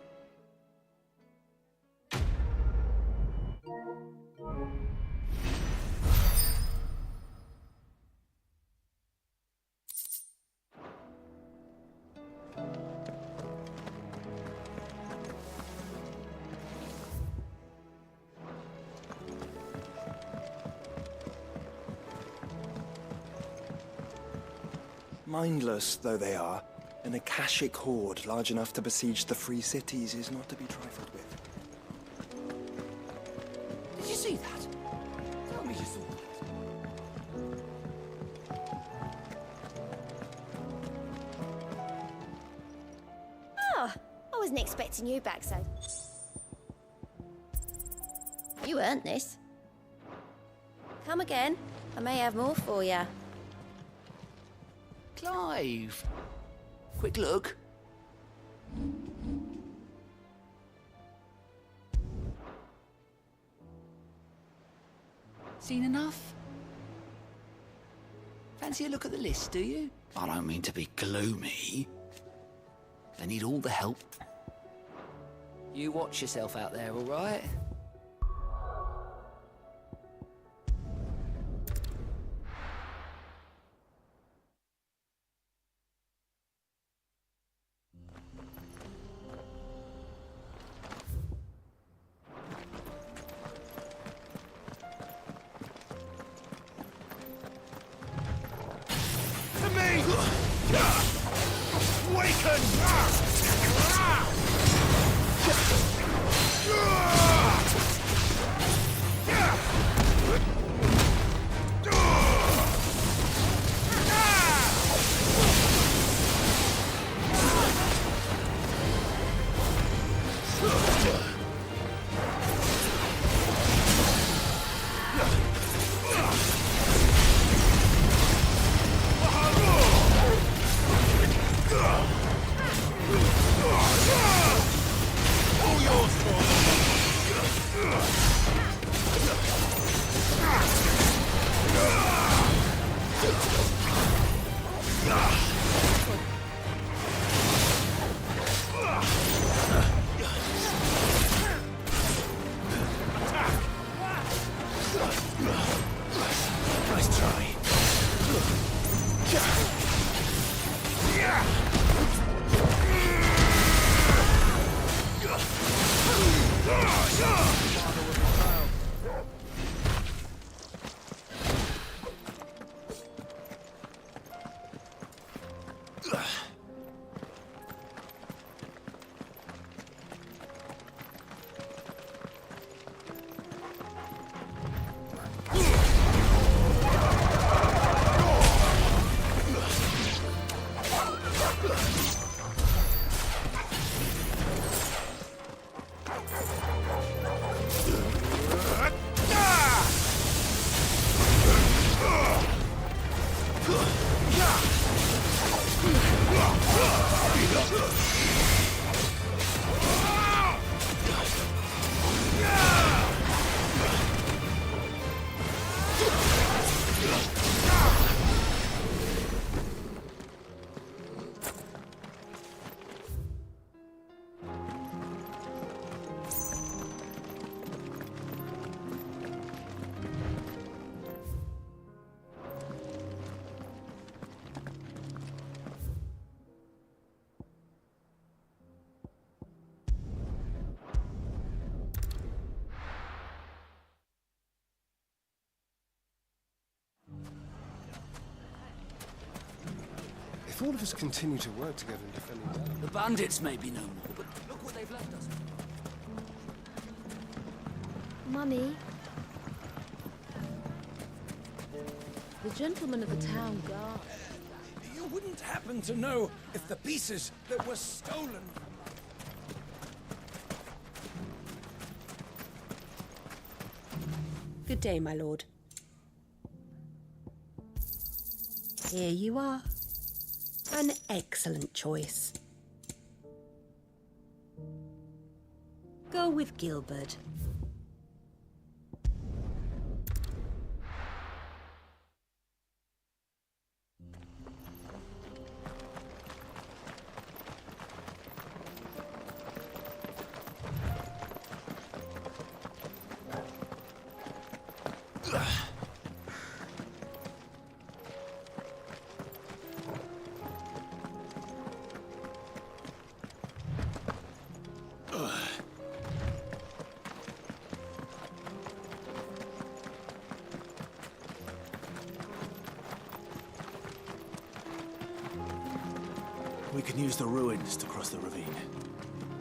Mindless though they are, an Akashic horde large enough to besiege the free cities is not to be trifled with. Did you see that? Tell me you saw that. Oh, I wasn't expecting you back so. You earned this. Come again. I may have more for you. Clive! Quick look. Seen enough? Fancy a look at the list, do you? I don't mean to be gloomy. They need all the help. You watch yourself out there, all right? If all of us continue to work together in defending that... The bandits may be no more, but look what they've left us. Mummy, The gentleman of the town guard. You wouldn't happen to know if the pieces that were stolen... Good day, my lord. Here you are. An excellent choice. Go with Gilbert. We can use the ruins to cross the ravine.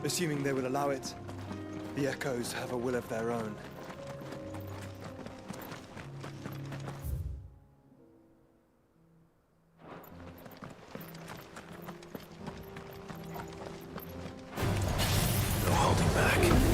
Assuming they will allow it. The Echoes have a will of their own. No holding back.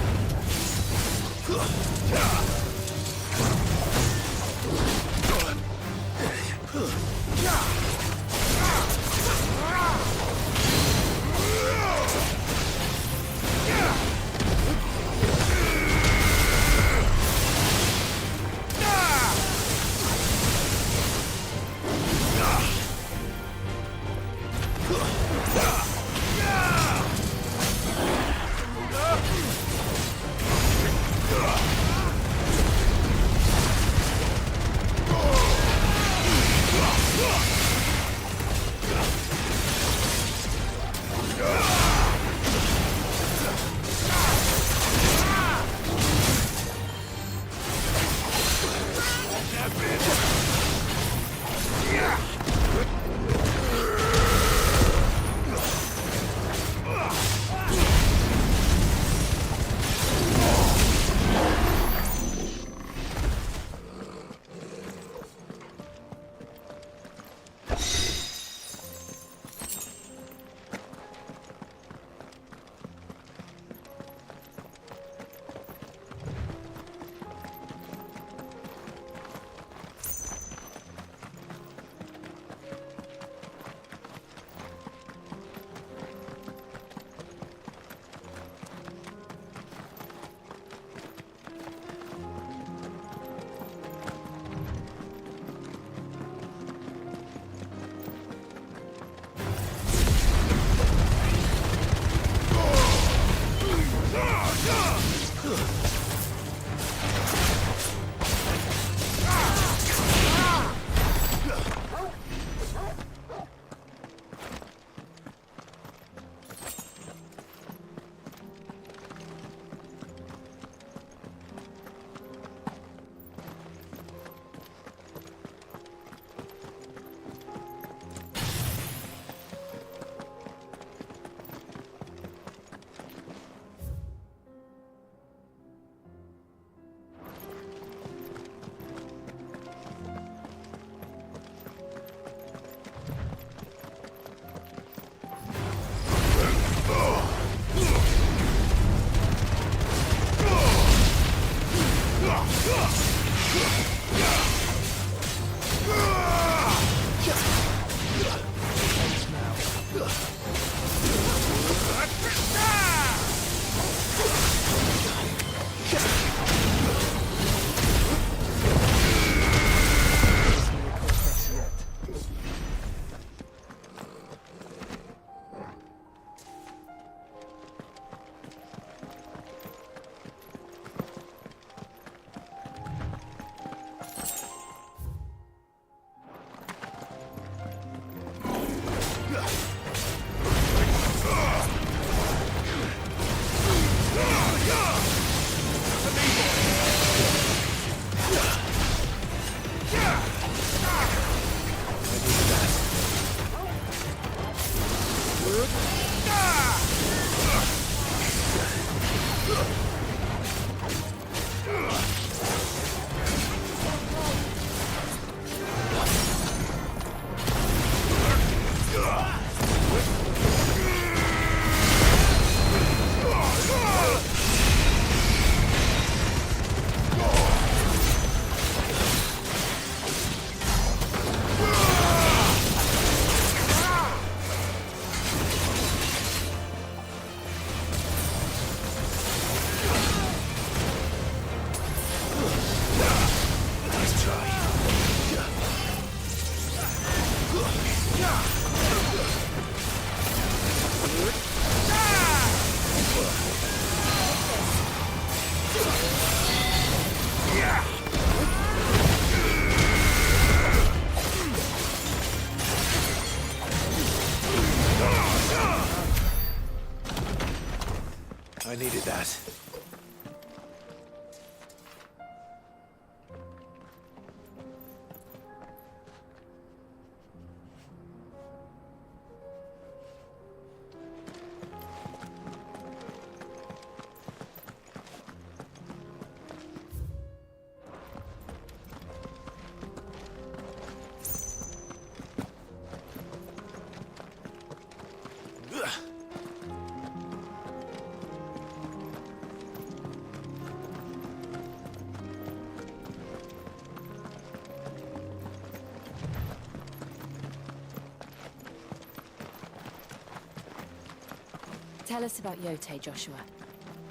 Tell us about Yote, Joshua.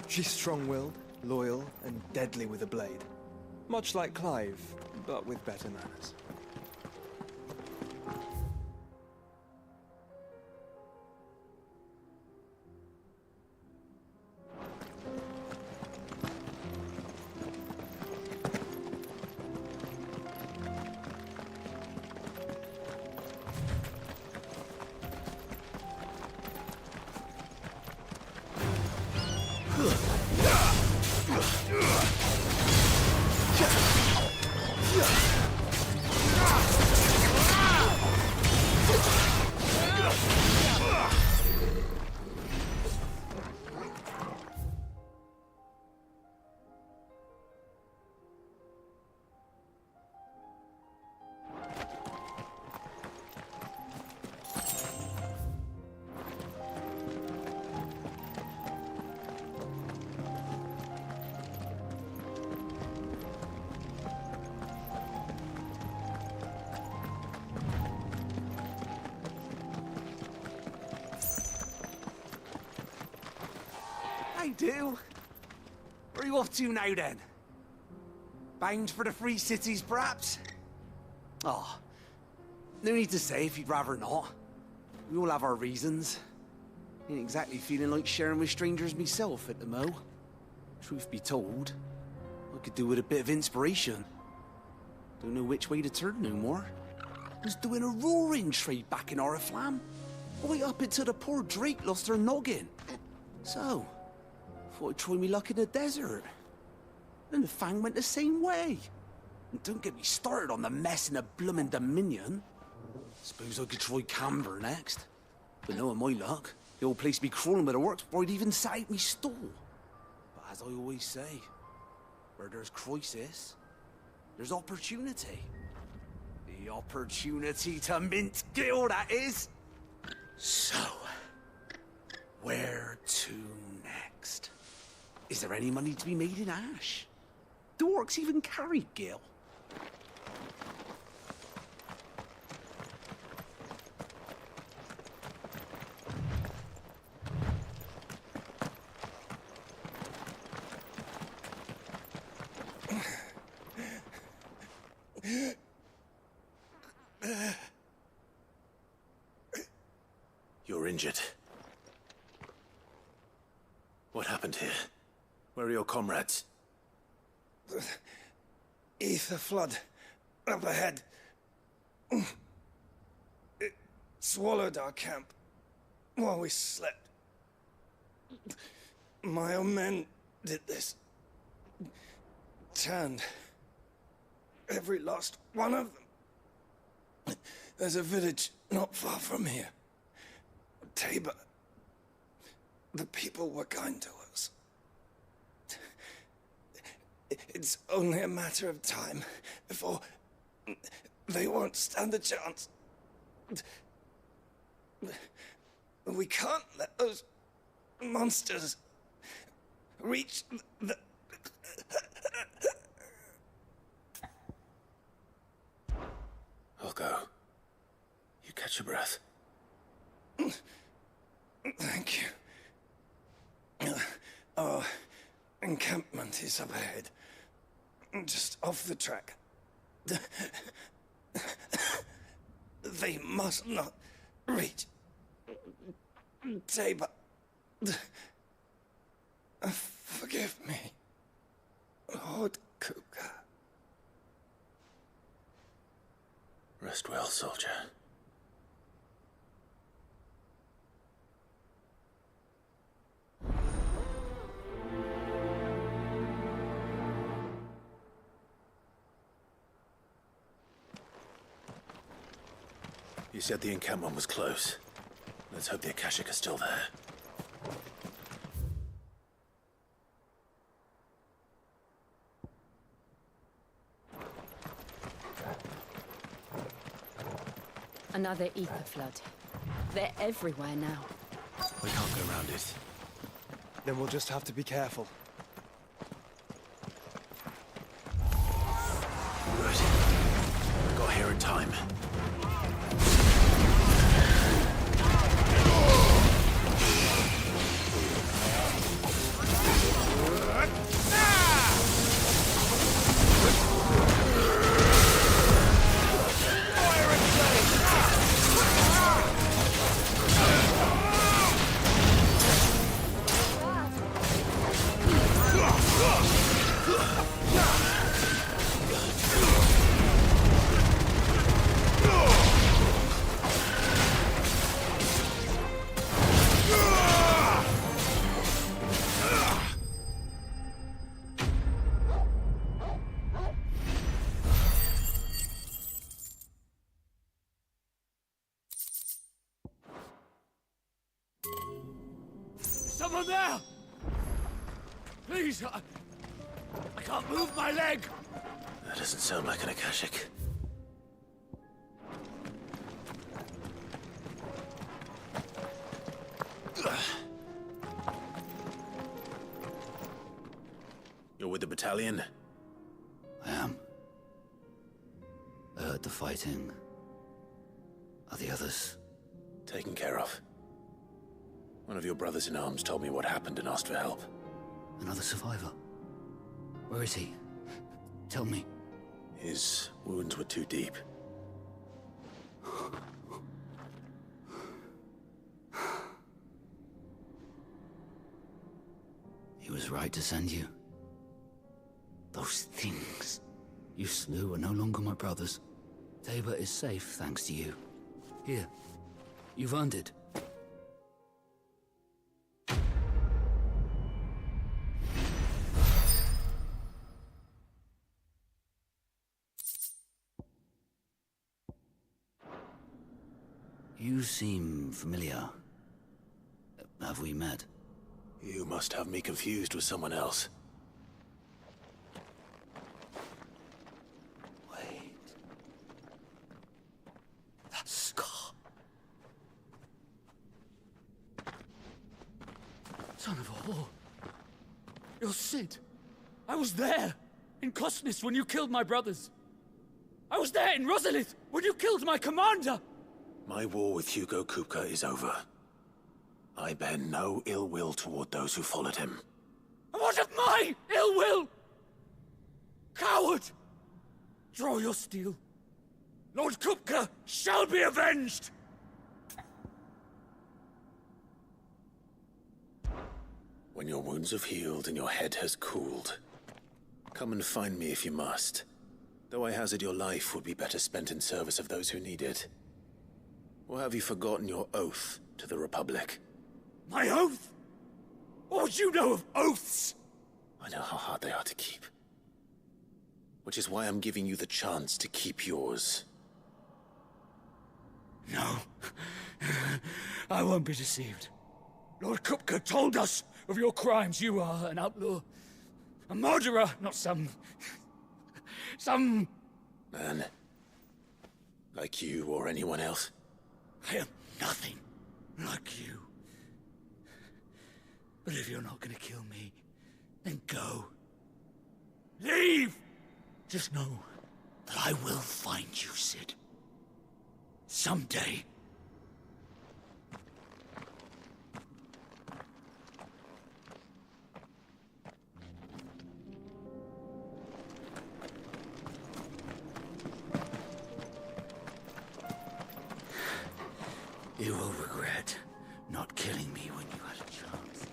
She's strong-willed, loyal, and deadly with a blade. Much like Clive, but with better manners. Do? Where are you off to now, then? Bound for the Free Cities, perhaps? Oh, no need to say if you'd rather not. We all have our reasons. Ain't exactly feeling like sharing with strangers myself at the mo. Truth be told, I could do with a bit of inspiration. Don't know which way to turn no more. Was doing a roaring trade back in Oriflamme. Right up until the poor Drake lost her noggin. So, thought I'd try me luck in the desert. Then the Fang went the same way. And don't get me started on the mess in the bloomin' Dominion. Suppose I could try Camber next. But knowing my luck, the old place be crawling with the works before I'd even set out me stall. But as I always say, where there's crisis, there's opportunity. The opportunity to mint Gil, that is. So, where to next? Is there any money to be made in Ash? Do orcs even carry Gil? You're injured. What happened here? Where are your comrades? The ether flood up ahead. It swallowed our camp while we slept. My own men did this. Turned every last one of them. There's a village not far from here. Tabor. The people were kind to us. It's only a matter of time before they won't stand a chance. We can't let those monsters reach the... I'll go. You catch your breath. Thank you. Our encampment is up ahead. Just off the track. They must not reach Tabor. Forgive me, Lord Kuka. Rest well, soldier. You said the encampment was close. Let's hope the Akashic are still there. Another ether flood. They're everywhere now. We can't go around it. Then we'll just have to be careful. Good. Got here in time. Someone there! Please, I can't move my leg! That doesn't sound like an Akashic. You're with the battalion? I am. I heard the fighting. Are the others? Taken care of. One of your brothers in arms told me what happened and asked for help. Another survivor? Where is he? Tell me. His wounds were too deep. He was right to send you. Those things you slew are no longer my brothers. Tabor is safe thanks to you. Here, you've earned it. You seem familiar. Have we met? You must have me confused with someone else. Wait. That scar. Son of a whore. You're Sid. I was there, in Cosnis, when you killed my brothers. I was there in Rosalith, when you killed my commander! My war with Hugo Kupka is over. I bear no ill will toward those who followed him. And what of my ill will? Coward! Draw your steel. Lord Kupka shall be avenged! When your wounds have healed and your head has cooled, come and find me if you must. Though I hazard your life would be better spent in service of those who need it. Or have you forgotten your oath to the Republic? My oath? What would you know of oaths? I know how hard they are to keep. Which is why I'm giving you the chance to keep yours. No. I won't be deceived. Lord Kupka told us of your crimes. You are an outlaw. A murderer, not some man. Like you or anyone else. I am nothing like you. But if you're not gonna kill me, then go. Leave! Just know that I will find you, Sid. Someday. You will regret not killing me when you had a chance.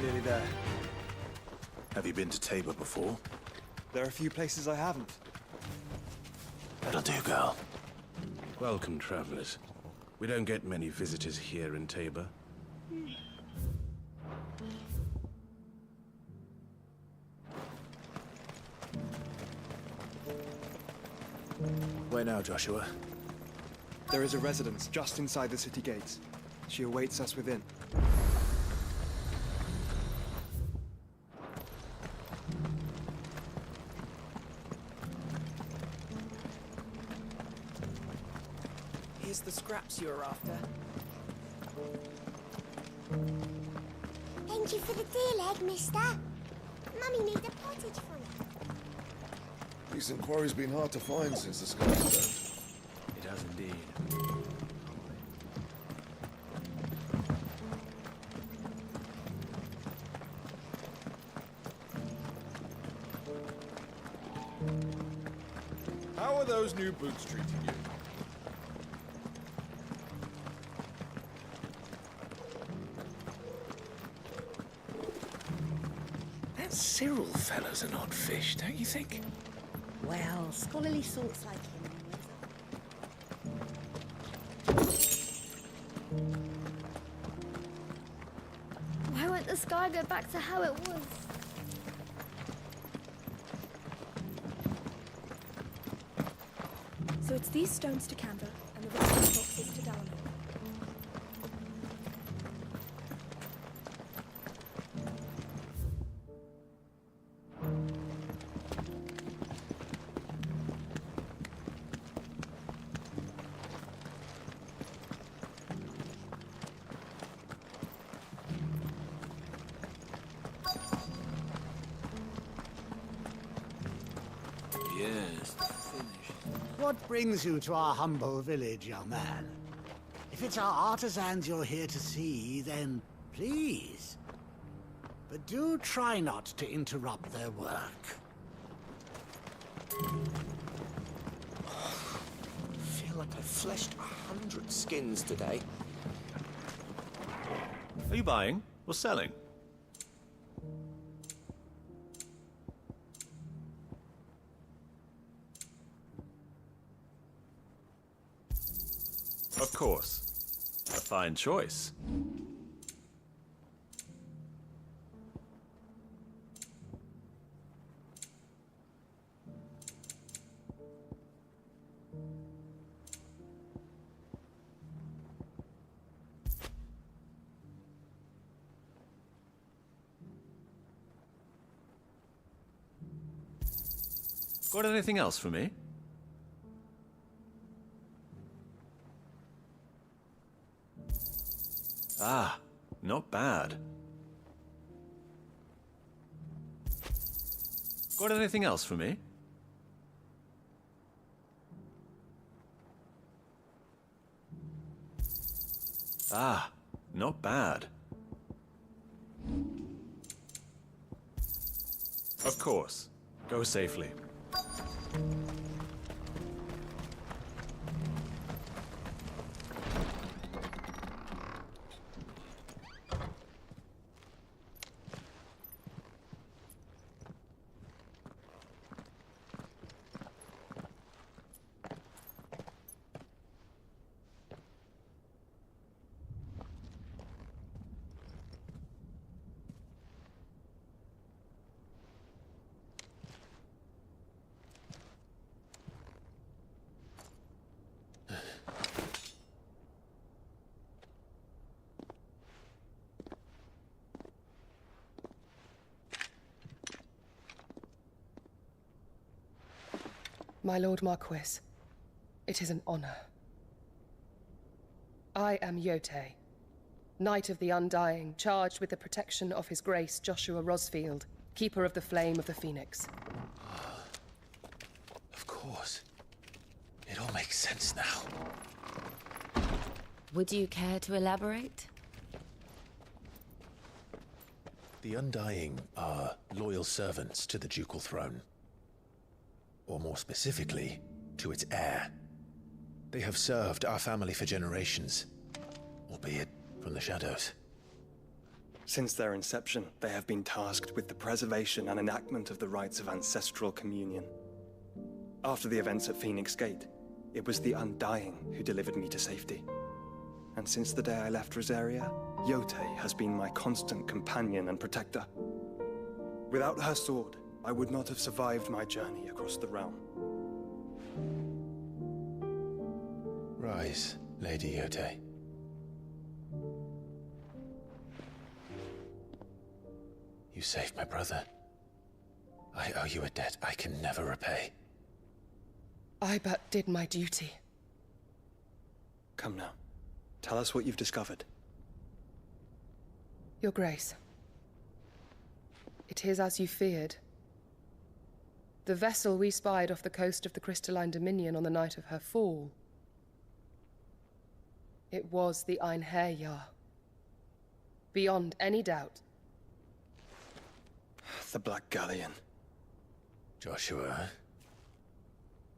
we're nearly there. Have you been to Tabor before? There are a few places I haven't. That'll do, girl. Welcome, travelers. We don't get many visitors here in Tabor. Where now, Joshua? There is a residence just inside the city gates. She awaits us within. Here's the scraps you're after. Thank you for the deal, egg, mister. Mummy needs a pottage from it. Decent quarry's been hard to find since the sky's down. It has indeed. How are those new boots treating you? That Cyril fellow's an odd fish, don't you think? Well, scholarly sorts like him. Why won't the sky go back to how it was? So it's these stones to Canva and the rest of the boxes to Dalamir. Yes, finished. What brings you to our humble village, young man? If it's our artisans you're here to see, then please. But do try not to interrupt their work. I feel like I fleshed 100 skins today. Are you buying or selling? Of course. A fine choice. Got anything else for me? Ah, not bad. Got anything else for me? Ah, not bad. Of course. Go safely. My Lord Marquis, it is an honor. I am Yote, Knight of the Undying, charged with the protection of His Grace Joshua Rosfield, Keeper of the Flame of the Phoenix. Of course. It all makes sense now. Would you care to elaborate? The Undying are loyal servants to the ducal throne. Or more specifically, to its heir. They have served our family for generations, albeit from the shadows. Since their inception, they have been tasked with the preservation and enactment of the rites of ancestral communion. After the events at Phoenix Gate, it was the Undying who delivered me to safety. And since the day I left Rosaria, Yotei has been my constant companion and protector. Without her sword, I would not have survived my journey across the realm. Rise, Lady Yotei. You saved my brother. I owe you a debt I can never repay. I but did my duty. Come now. Tell us what you've discovered. Your Grace. It is as you feared. The vessel we spied off the coast of the Crystalline Dominion on the night of her fall. It was the Einherjar. Beyond any doubt. The Black Galleon. Joshua,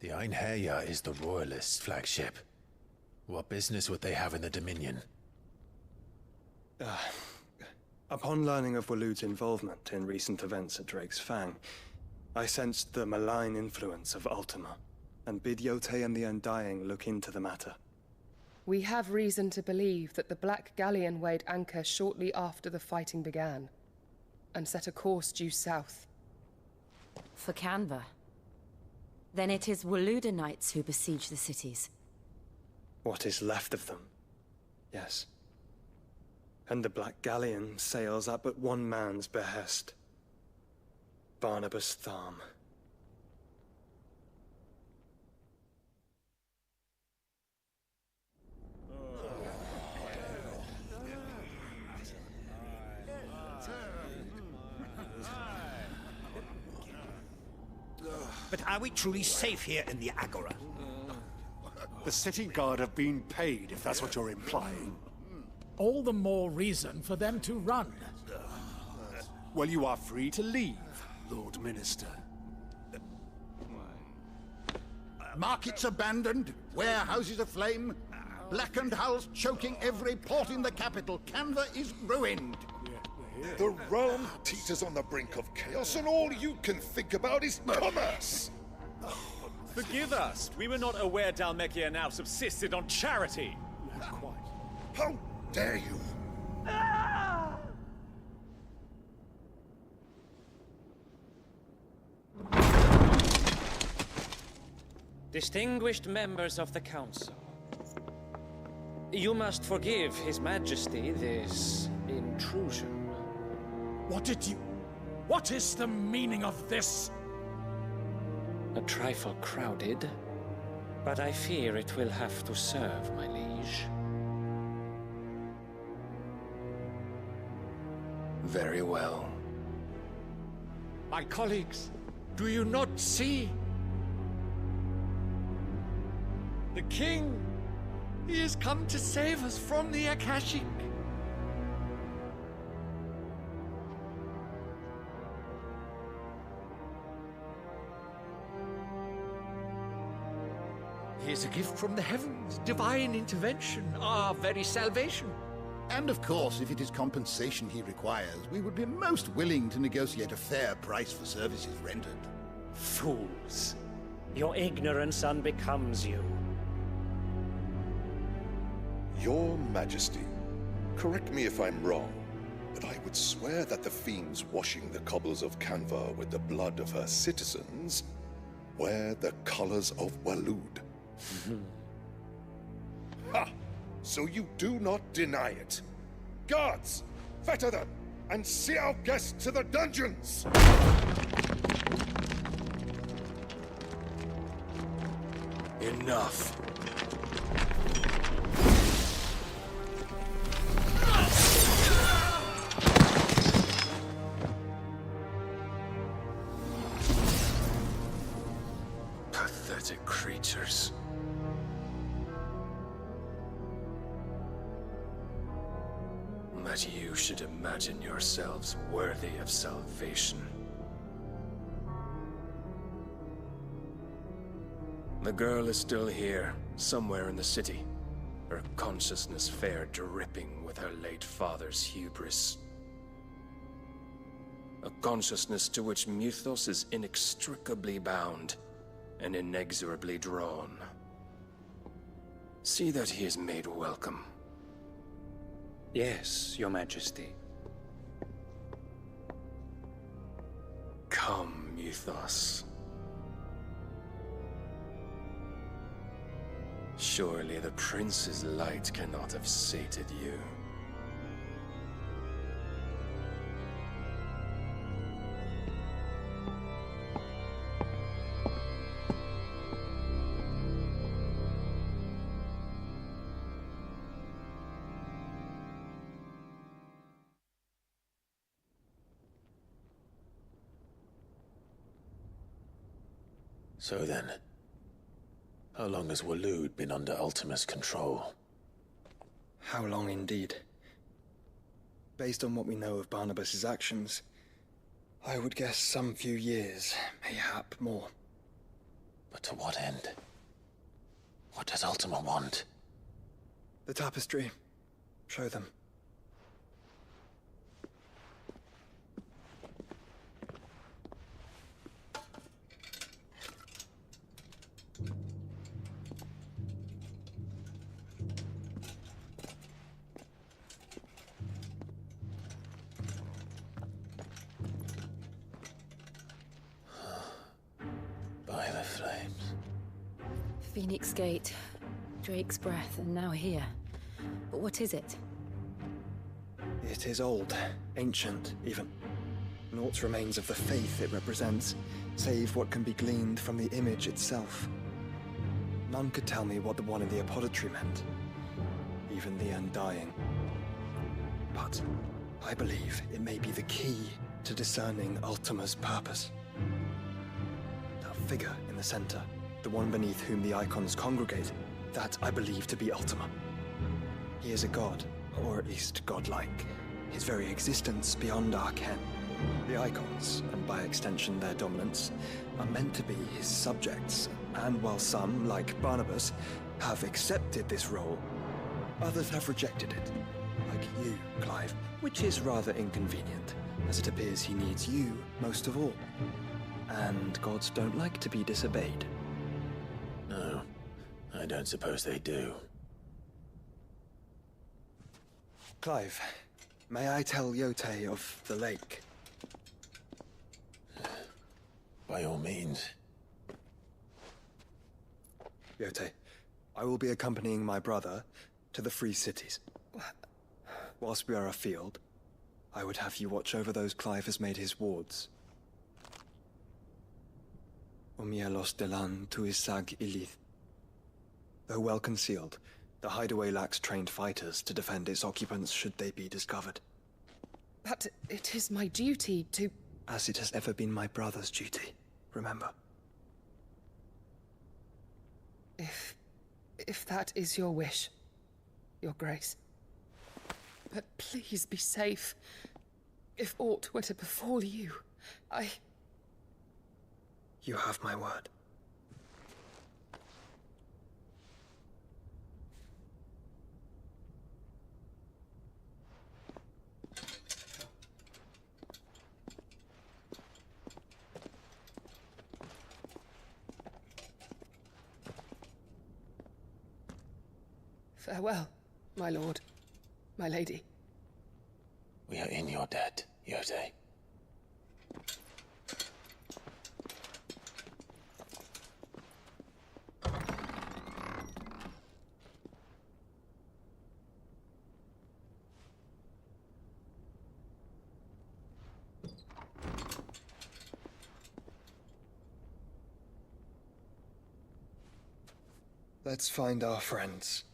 the Einherjar is the Royalists' flagship. What business would they have in the Dominion? Upon learning of Waloed's involvement in recent events at Drake's Fang, I sensed the malign influence of Ultima, and bid Yotei and the Undying look into the matter. We have reason to believe that the Black Galleon weighed anchor shortly after the fighting began, and set a course due south. For Canva. Then it is Waloed knights who besiege the cities. What is left of them, yes. And the Black Galleon sails at but one man's behest. Barnabas Tharm. But are we truly safe here in the Agora? The city guard have been paid, if that's what you're implying. All the more reason for them to run. Well, you are free to leave, Lord Minister. Markets abandoned, warehouses aflame, blackened hulls choking every port in the capital. Canva is ruined. The realm teeters on the brink of chaos, and all you can think about is commerce! Forgive us. We were not aware Dhalmekia now subsisted on charity. How dare you? Distinguished members of the Council, you must forgive His Majesty this intrusion. What is the meaning of this? A trifle crowded, but I fear it will have to serve, my liege. Very well. My colleagues, do you not see? The King! He has come to save us from the Akashic! He is a gift from the heavens, divine intervention, our very salvation. And of course, if it is compensation he requires, we would be most willing to negotiate a fair price for services rendered. Fools! Your ignorance unbecomes you. Your Majesty, correct me if I'm wrong, but I would swear that the fiends washing the cobbles of Canva with the blood of her citizens wear the colors of Waloed. Ha! So you do not deny it. Guards, fetter them, and see our guests to the dungeons! Enough. Pathetic creatures. That you should imagine yourselves worthy of salvation. The girl is still here, somewhere in the city. Her consciousness fair dripping with her late father's hubris. A consciousness to which Mythos is inextricably bound and inexorably drawn. See that he is made welcome. Yes, Your Majesty. Come, Mythos. Surely the prince's light cannot have sated you. So then, how long has Waloed been under Ultima's control? How long indeed? Based on what we know of Barnabas's actions, I would guess some few years, mayhap more. But to what end? What does Ultima want? The tapestry. Show them. By the flames. Phoenix Gate, Drake's Breath, and now here. But what is it? It is old, ancient, even. Naught remains of the faith it represents, save what can be gleaned from the image itself. None could tell me what the one in the apothecary meant, even the Undying. But I believe it may be the key to discerning Ultima's purpose. That figure in the center, the one beneath whom the icons congregate, that I believe to be Ultima. He is a god, or at least godlike, his very existence beyond our ken. The icons, and by extension their dominance, are meant to be his subjects, and while some, like Barnabas, have accepted this role, others have rejected it, like you, Clive, which is rather inconvenient, as it appears he needs you most of all. And gods don't like to be disobeyed. No, I don't suppose they do. Clive, may I tell Yote of the lake? By all means. Yote, I will be accompanying my brother to the Free Cities. Whilst we are afield, I would have you watch over those Clive has made his wards. Omielos delan tuisag ilith. Though well concealed, the hideaway lacks trained fighters to defend its occupants should they be discovered. But it is my duty to... As it has ever been my brother's duty, remember. If that is your wish, Your Grace. But please be safe. If aught were to befall you, You have my word. Farewell, my lord, my lady. We are in your debt, Yote. Let's find our friends.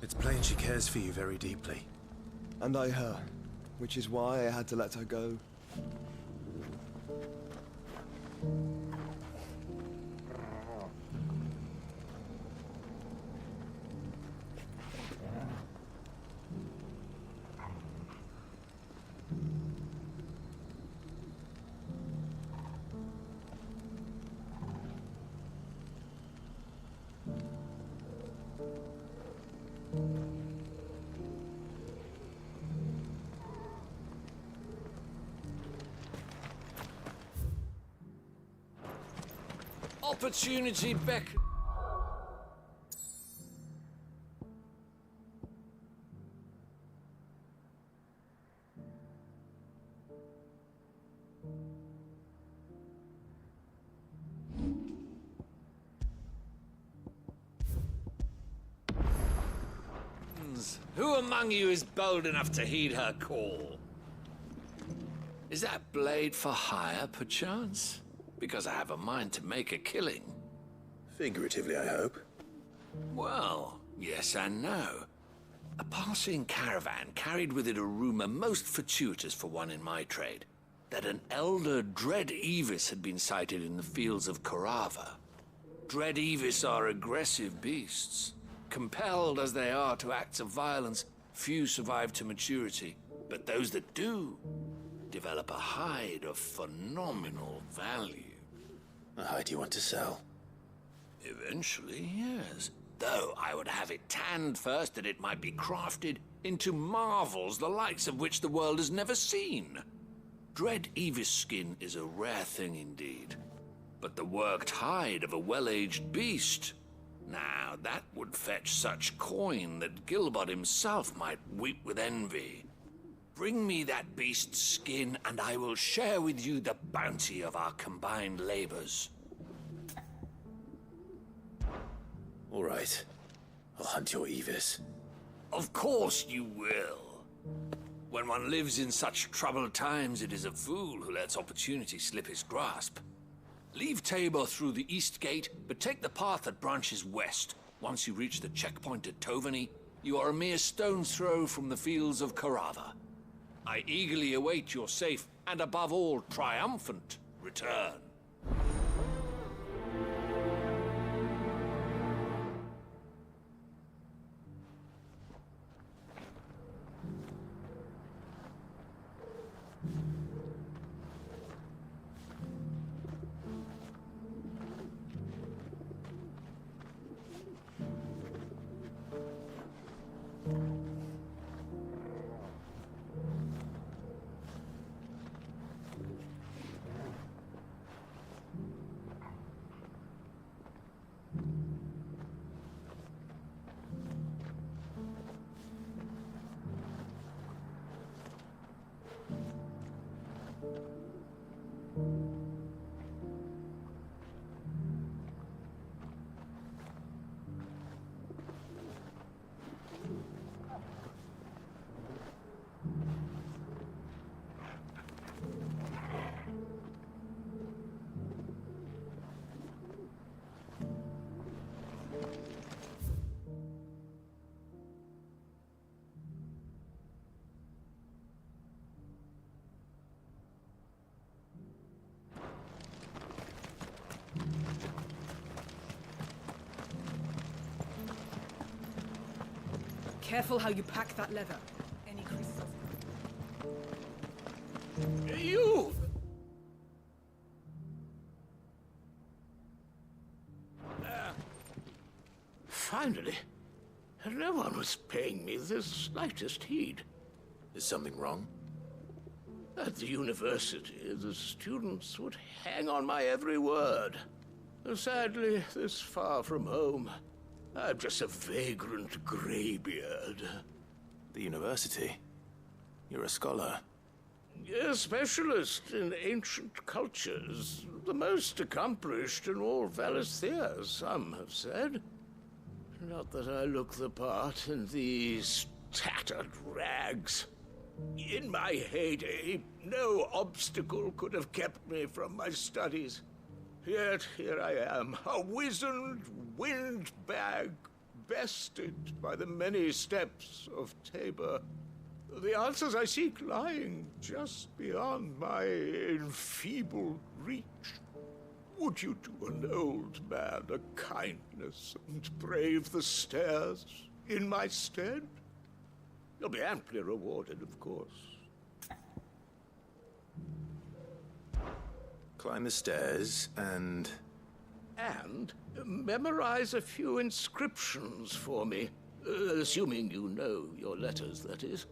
It's plain she cares for you very deeply. And I her. which is why I had to let her go. Opportunity beck. Who among you is bold enough to heed her call? Is that blade for hire, perchance? Because I have a mind to make a killing. Figuratively, I hope. Well, yes and no. A passing caravan carried with it a rumor most fortuitous for one in my trade, that an elder Dread Evis had been sighted in the fields of Carava. Dread Evis are aggressive beasts. Compelled as they are to acts of violence, few survive to maturity, but those that do develop a hide of phenomenal value. A hide you want to sell? Eventually, yes. Though I would have it tanned first that it might be crafted into marvels the likes of which the world has never seen. Dread Evis skin is a rare thing indeed. But the worked hide of a well-aged beast, now that would fetch such coin that Gilbert himself might weep with envy. Bring me that beast's skin, and I will share with you the bounty of our combined labors. All right. I'll hunt your Evis. Of course you will. When one lives in such troubled times, it is a fool who lets opportunity slip his grasp. Leave Tabor through the east gate, but take the path that branches west. Once you reach the checkpoint at Tovany, you are a mere stone's throw from the fields of Carava. I eagerly await your safe, and above all, triumphant return. Careful how you pack that leather. Any crystals? You! Finally. No one was paying me the slightest heed. Is something wrong? At the university, the students would hang on my every word. Sadly, this far from home, I'm just a vagrant greybeard. The university? You're a scholar. A specialist in ancient cultures. The most accomplished in all Valisthea, some have said. Not that I look the part in these tattered rags. In my heyday, no obstacle could have kept me from my studies. Yet here I am, a wizened windbag, bested by the many steps of Tabor. The answers I seek lying just beyond my enfeebled reach. Would you do an old man a kindness and brave the stairs in my stead? You'll be amply rewarded, of course. Climb the stairs and... And memorize a few inscriptions for me. Assuming you know your letters, that is.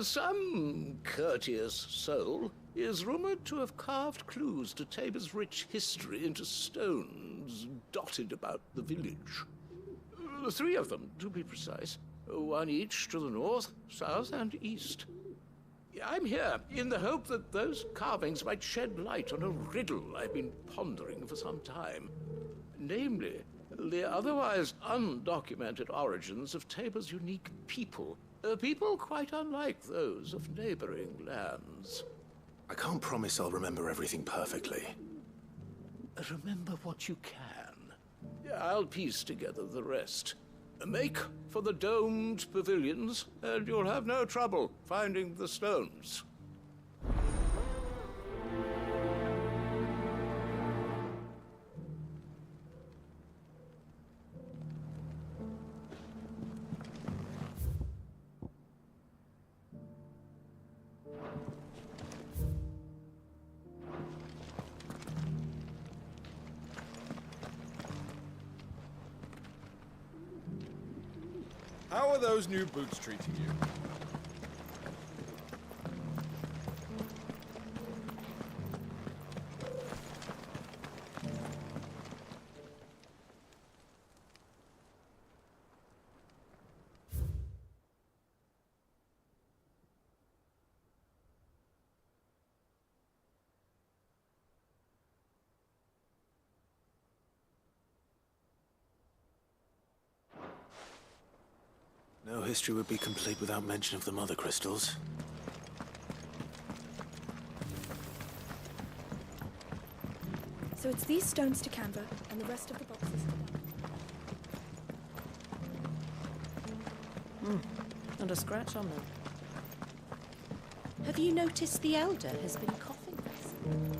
Some courteous soul is rumored to have carved clues to Tabor's rich history into stones dotted about the village. 3 of them, to be precise. 1 each to the north, south, and east. I'm here in the hope that those carvings might shed light on a riddle I've been pondering for some time. Namely, the otherwise undocumented origins of Tabor's unique people. People quite unlike those of neighboring lands. I can't promise I'll remember everything perfectly. Remember what you can. I'll piece together the rest. Make for the domed pavilions, and you'll have no trouble finding the stones. How are those new boots treating you? No history would be complete without mention of the mother crystals. So it's these stones to Canva, and the rest of the boxes to Dallin. Not a scratch on them. Have you noticed the Elder has been coughing recently?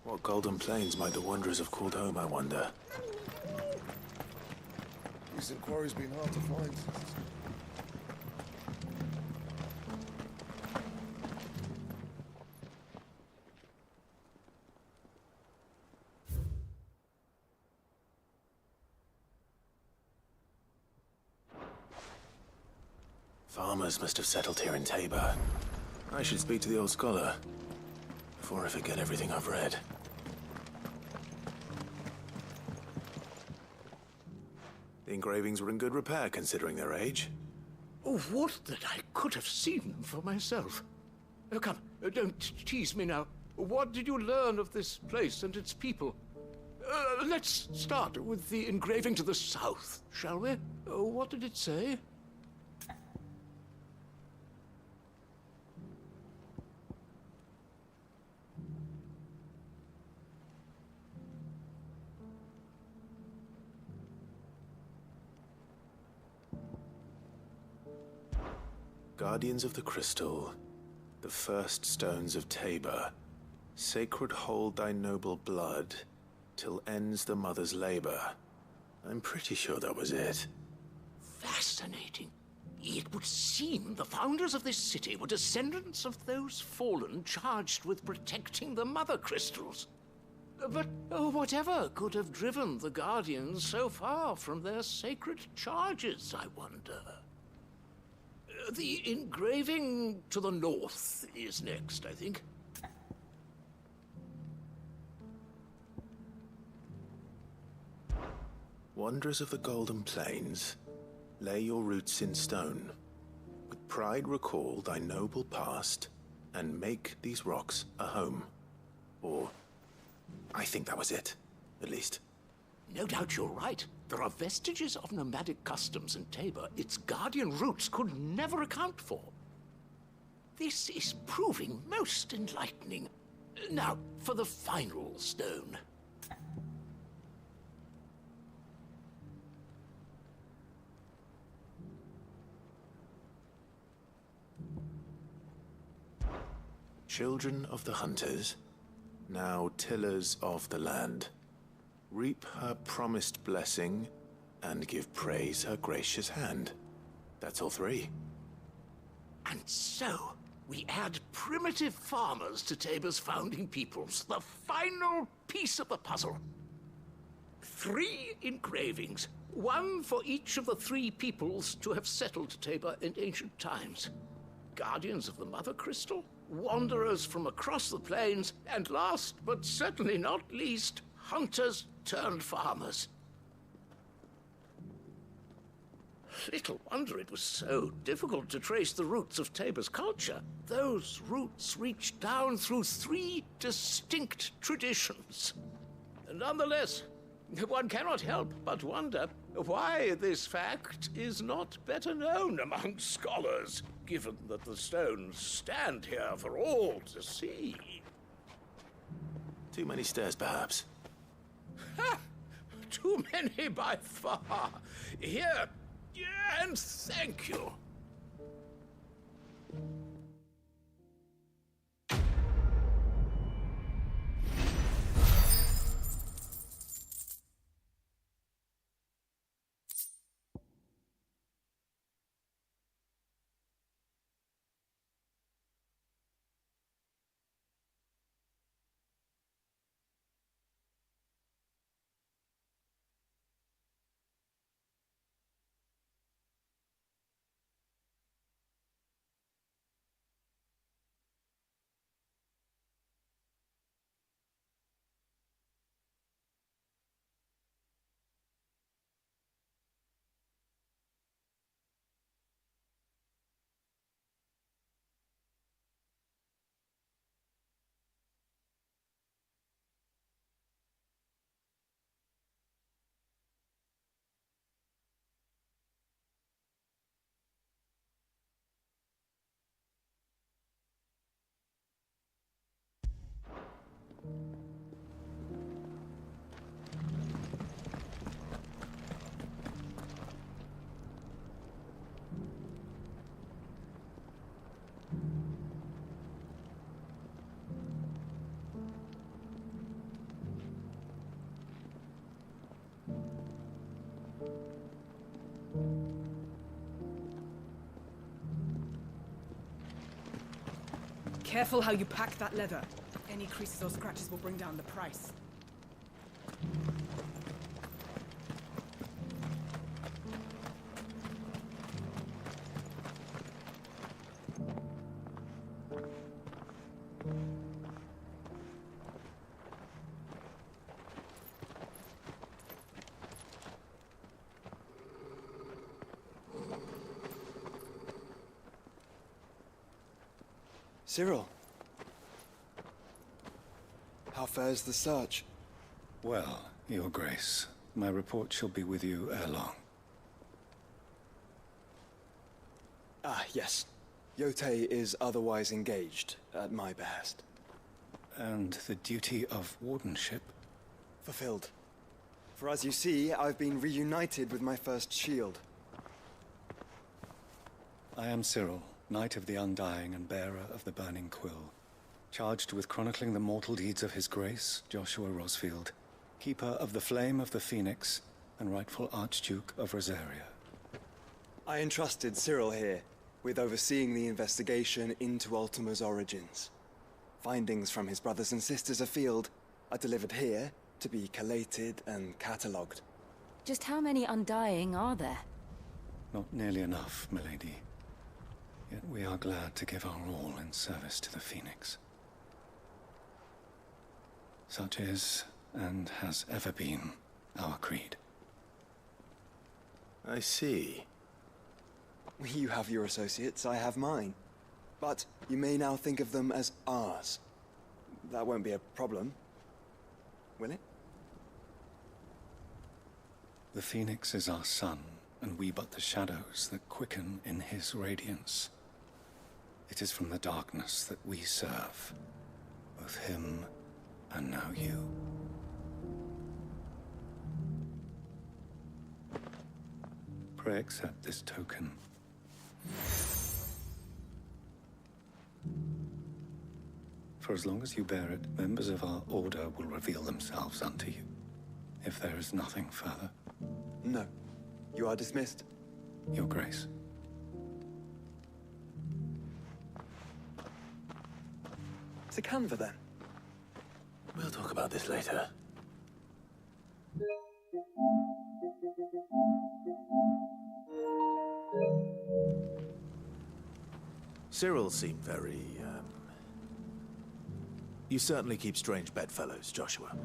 What golden plains might the wanderers have called home, I wonder? Recent quarry's been hard to find. Farmers must have settled here in Tabor. I should speak to the old scholar before I forget everything I've read. The engravings were in good repair, considering their age. Oh, would that I could have seen them for myself. Come, don't tease me now. What did you learn of this place and its people? Let's start with the engraving to the south, shall we? What did it say? Guardians of the Crystal, the first stones of Tabor, sacred hold thy noble blood, till ends the mother's labor. I'm pretty sure that was it. Fascinating. It would seem the founders of this city were descendants of those fallen charged with protecting the mother crystals. But whatever could have driven the Guardians so far from their sacred charges, I wonder? The engraving to the north is next, I think. Wanderers of the Golden Plains, lay your roots in stone. With pride recall thy noble past, and make these rocks a home. Or, I think that was it, at least. No doubt you're right. There are vestiges of nomadic customs in Tabor its guardian roots could never account for. This is proving most enlightening. Now, for the final stone. Children of the hunters, now tillers of the land, reap her promised blessing and give praise her gracious hand. That's all three. And so, we add primitive farmers to Tabor's founding peoples, the final piece of the puzzle. 3 engravings, one for each of the 3 peoples to have settled Tabor in ancient times. Guardians of the Mother Crystal, wanderers from across the plains, and last but certainly not least, hunters turned farmers. Little wonder it was so difficult to trace the roots of Tabor's culture. Those roots reach down through 3 distinct traditions. Nonetheless, one cannot help but wonder why this fact is not better known among scholars, given that the stones stand here for all to see. Too many stairs, perhaps. Ha! Too many by far. Here, and thank you. Careful how you pack that leather. Any creases or scratches will bring down the price. Cyril. How fares the search? Well, Your Grace, my report shall be with you ere long. Ah, yes. Yotei is otherwise engaged, at my behest. And the duty of wardenship? Fulfilled. For as you see, I've been reunited with my first shield. I am Cyril, Knight of the Undying and bearer of the Burning Quill, charged with chronicling the mortal deeds of His Grace, Joshua Rosfield, Keeper of the Flame of the Phoenix and rightful Archduke of Rosaria. I entrusted Cyril here with overseeing the investigation into Ultima's origins. Findings from his brothers and sisters afield are delivered here to be collated and catalogued. Just how many Undying are there? Not nearly enough, milady. Yet we are glad to give our all in service to the Phoenix. Such is, and has ever been, our creed. I see. You have your associates, I have mine. But you may now think of them as ours. That won't be a problem, will it? The Phoenix is our sun, and we but the shadows that quicken in his radiance. It is from the darkness that we serve, both him and now you. Pray accept this token. For as long as you bear it, members of our order will reveal themselves unto you. If there is nothing further. No. You are dismissed. Your Grace. To Canva, then. We'll talk about this later. Cyril seemed very, You certainly keep strange bedfellows, Joshua.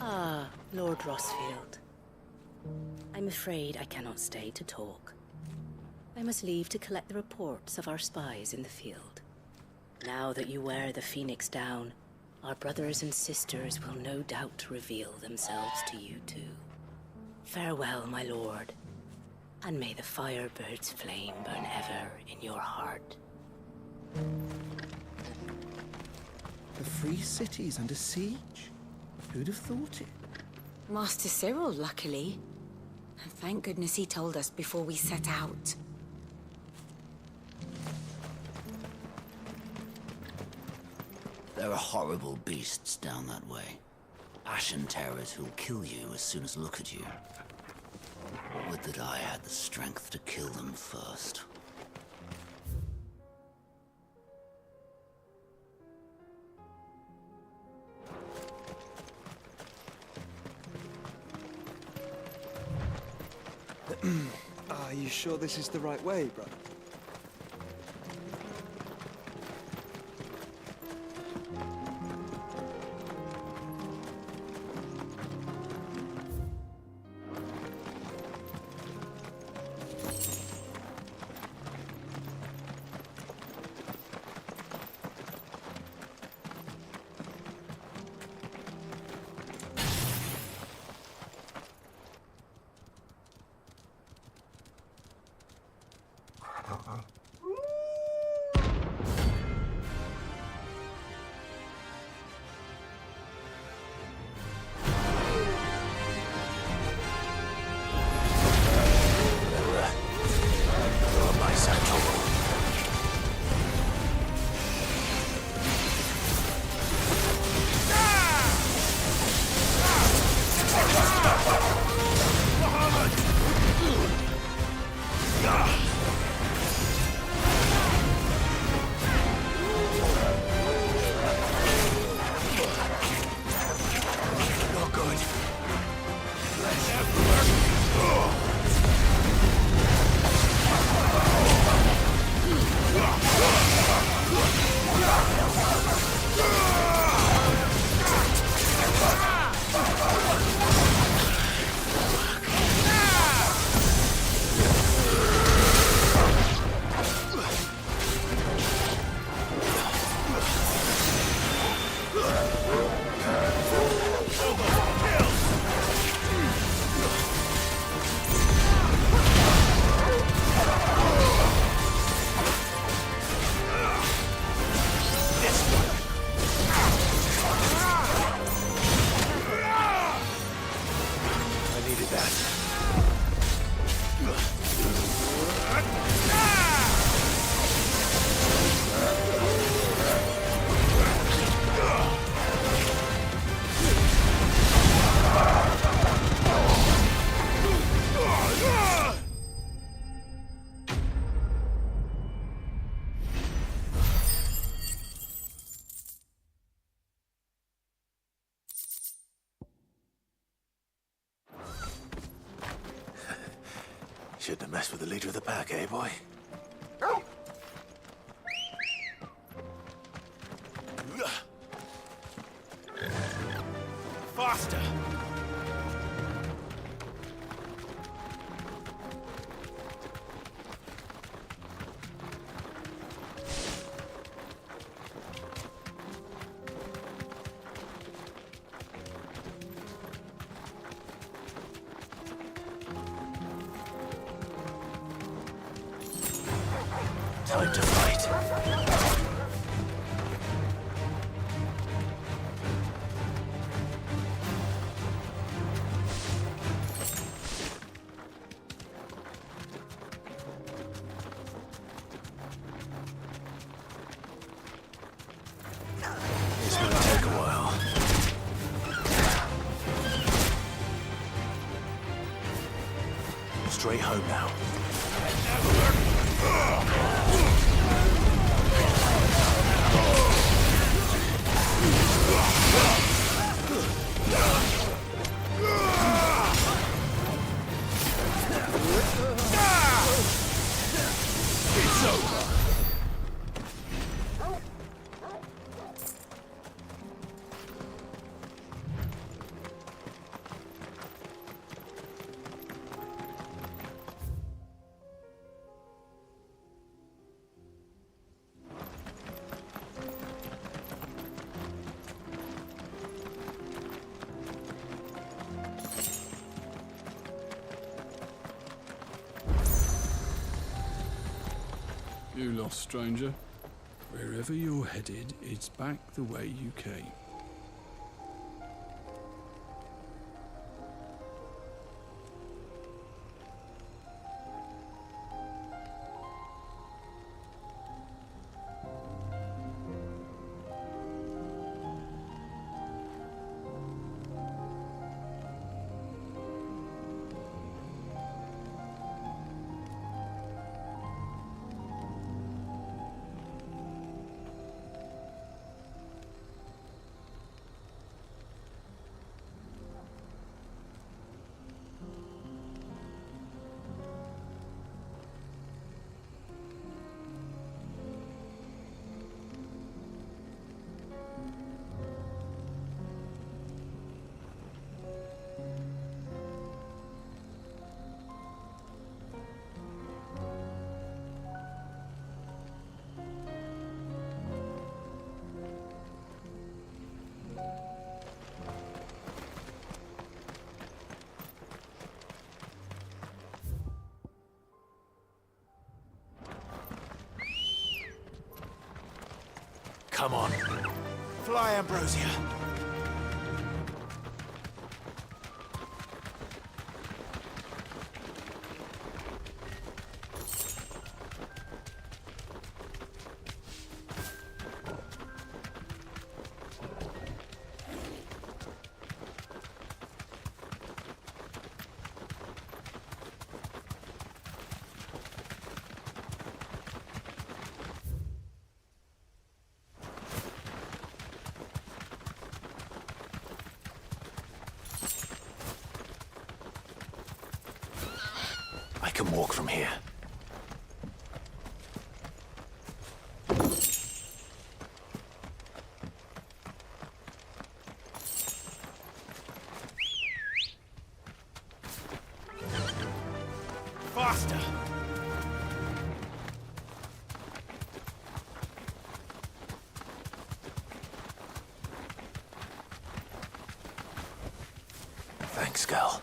Ah, Lord Rosfield. I'm afraid I cannot stay to talk. I must leave to collect the reports of our spies in the field. Now that you wear the Phoenix down, our brothers and sisters will no doubt reveal themselves to you too. Farewell, my lord, and may the Firebird's flame burn ever in your heart. The free city's under siege? Who'd have thought it? Master Cyril, luckily. And thank goodness he told us before we set out. There are horrible beasts down that way. Ashen terrors who'll kill you as soon as look at you. Would that I had the strength to kill them first. Are you sure this is the right way, brother? Shouldn't have messed with the leader of the pack, eh, boy? Faster! Time to fight. It's gonna take a while. Straight home now. It's over! You lost, stranger. Wherever you're headed, it's back the way you came. Come on. Fly, Ambrosia. I can walk from here. Faster! Thanks, Gal.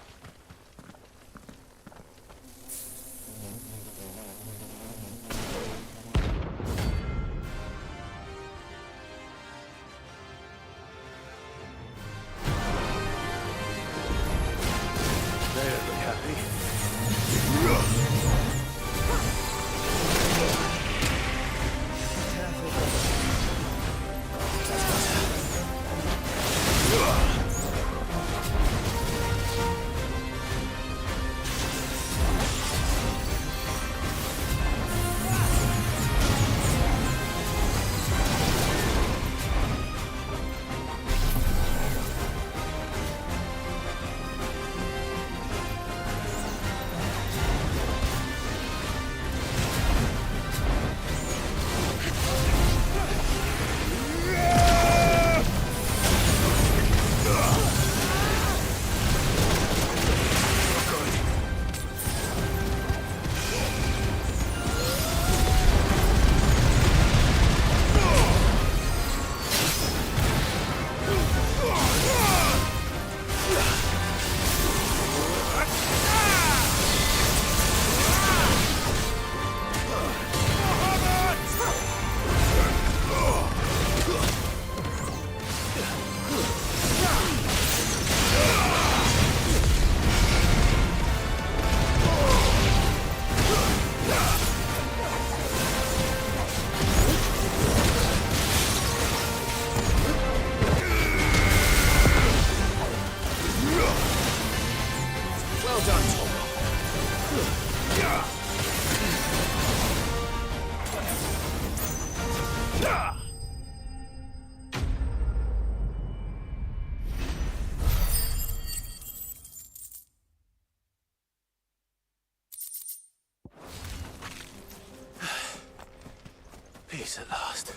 Peace at last.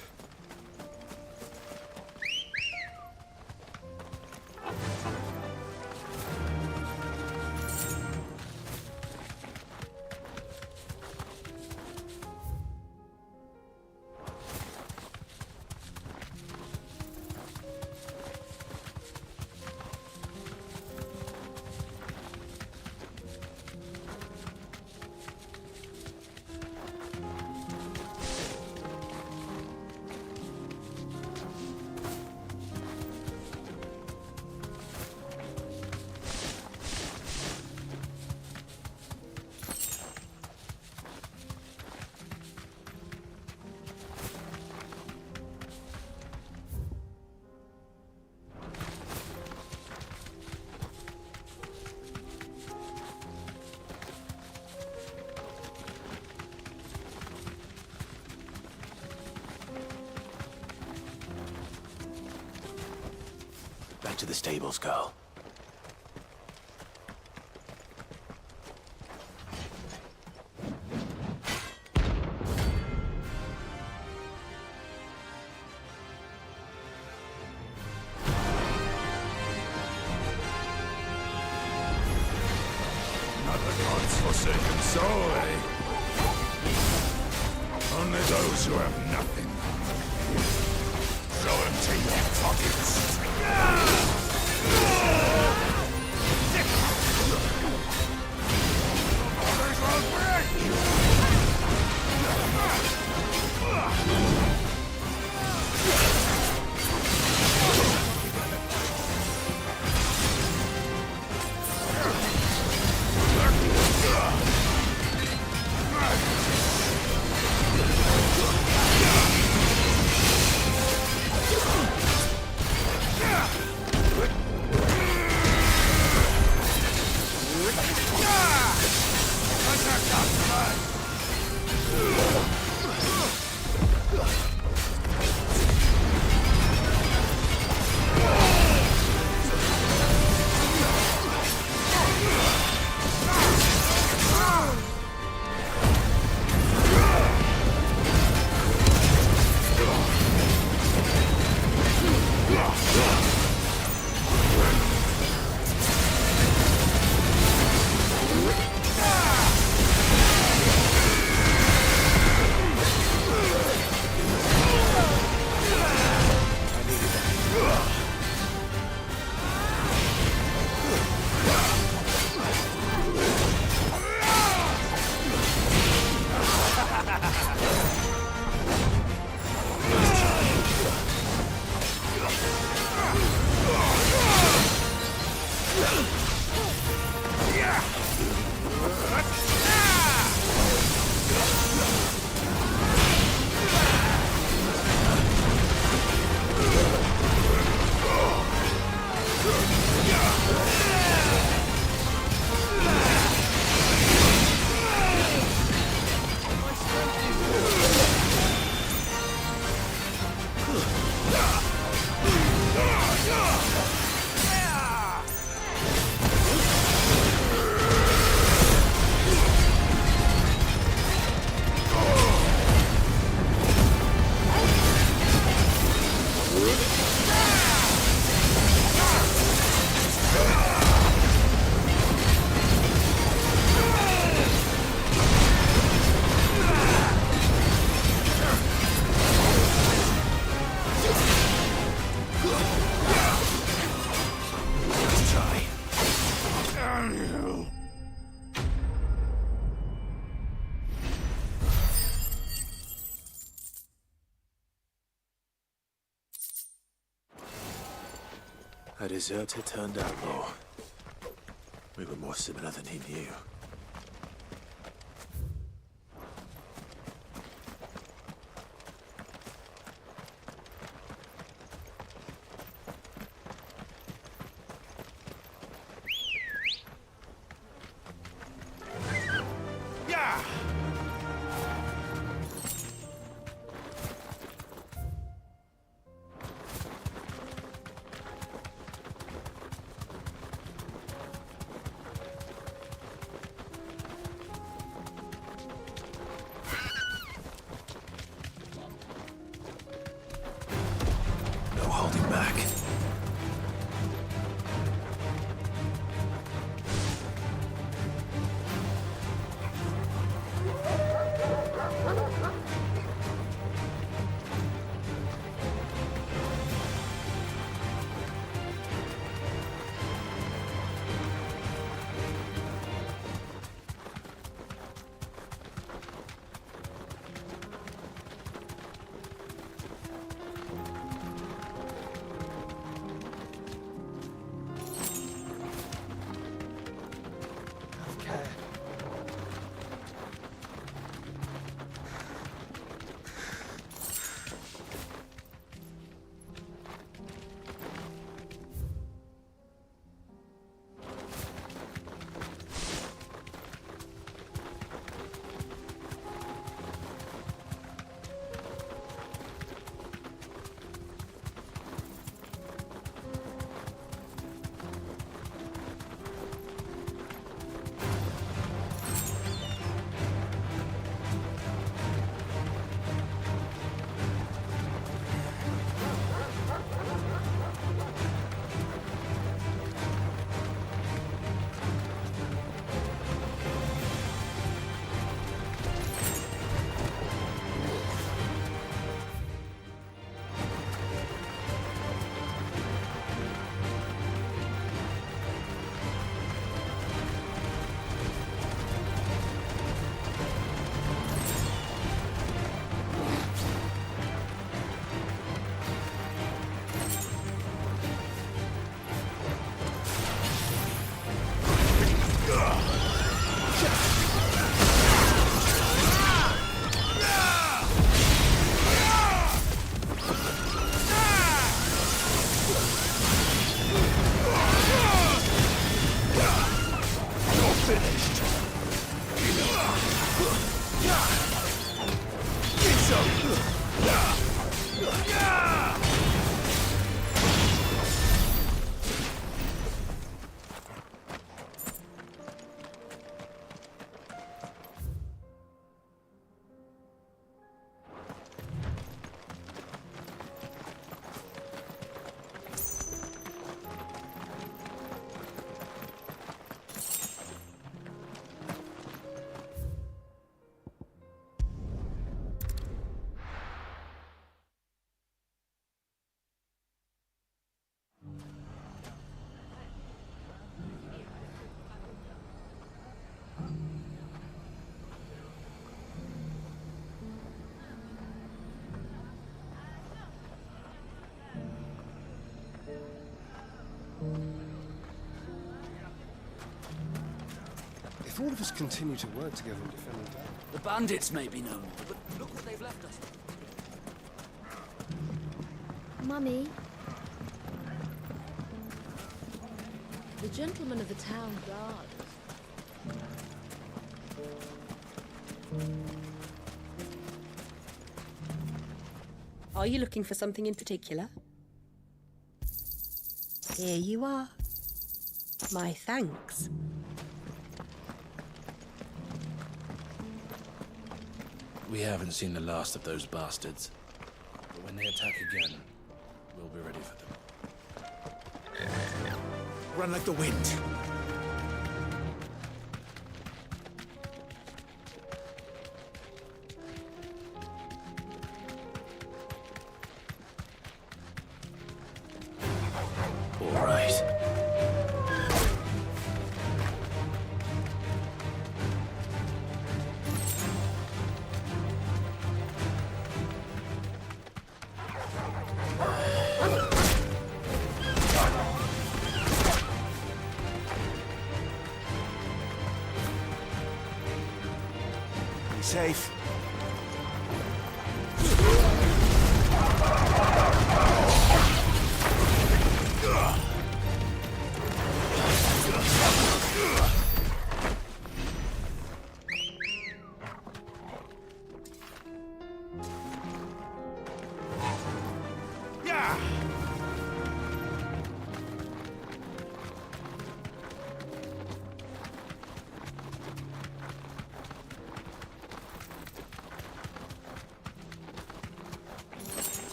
Back to the stables, girl. Another god's forsaken soul, eh? Only those who have nothing. So empty your pockets. A deserter turned outlaw. We were more similar than he knew. If all of us continue to work together and defend the town... The bandits may be no more, but look what they've left us. Mummy, The gentleman of the town guard. Are you looking for something in particular? Here you are. My thanks. We haven't seen the last of those bastards. But when they attack again, we'll be ready for them. Run like the wind! All right. Be safe.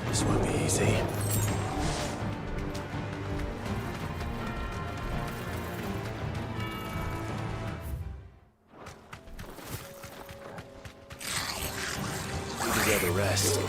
This won't be easy. You deserve a rest.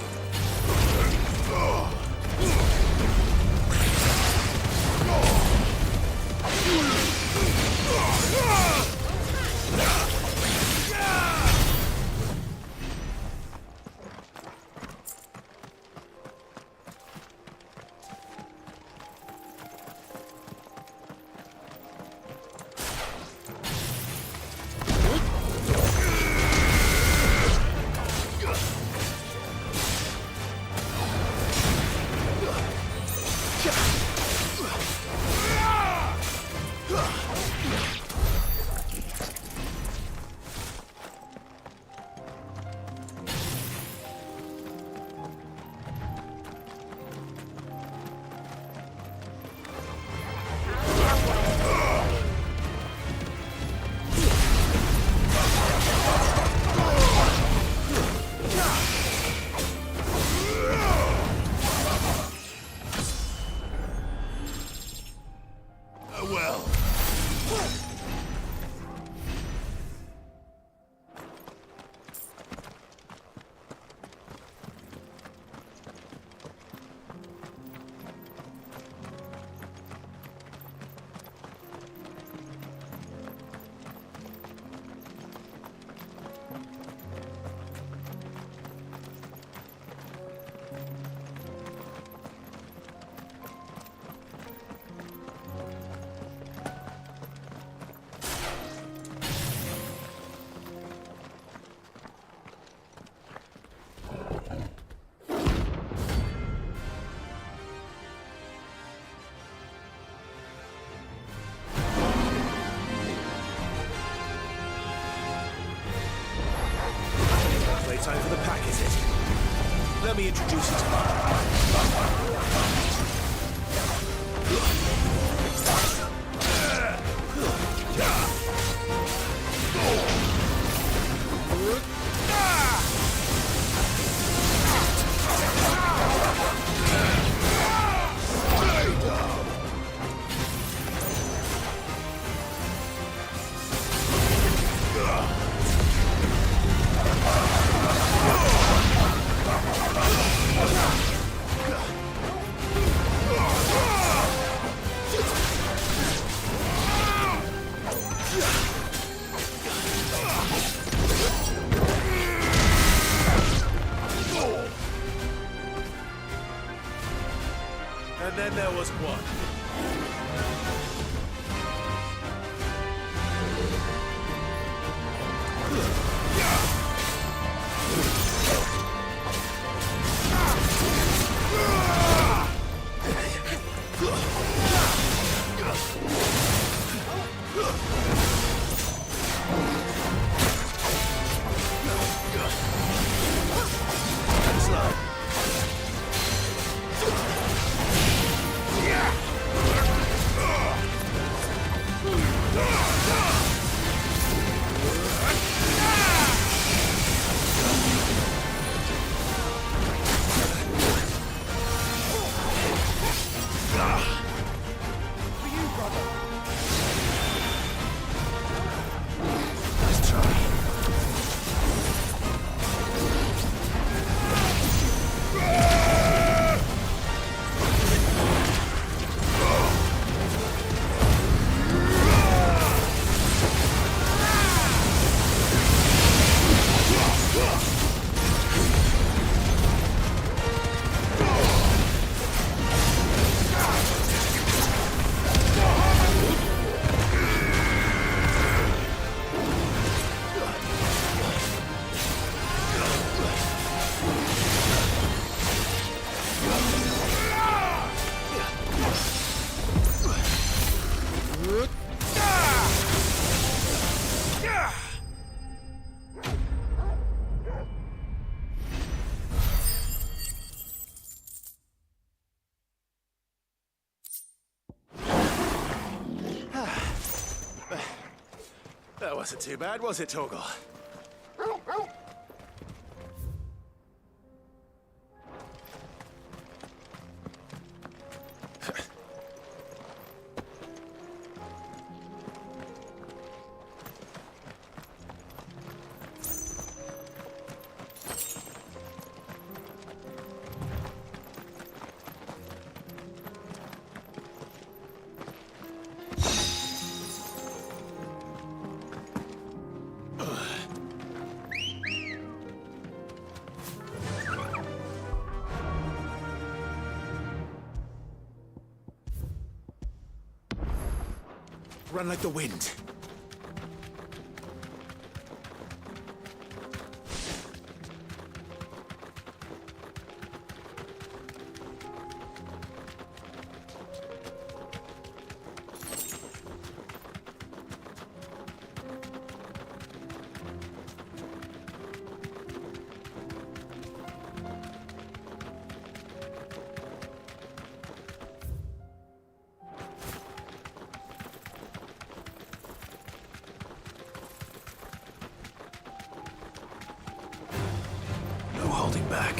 Well. Time for the pack, is it? Let me introduce you to And then there was one. That wasn't too bad, was it, Torgal? Run like the wind. Holding back.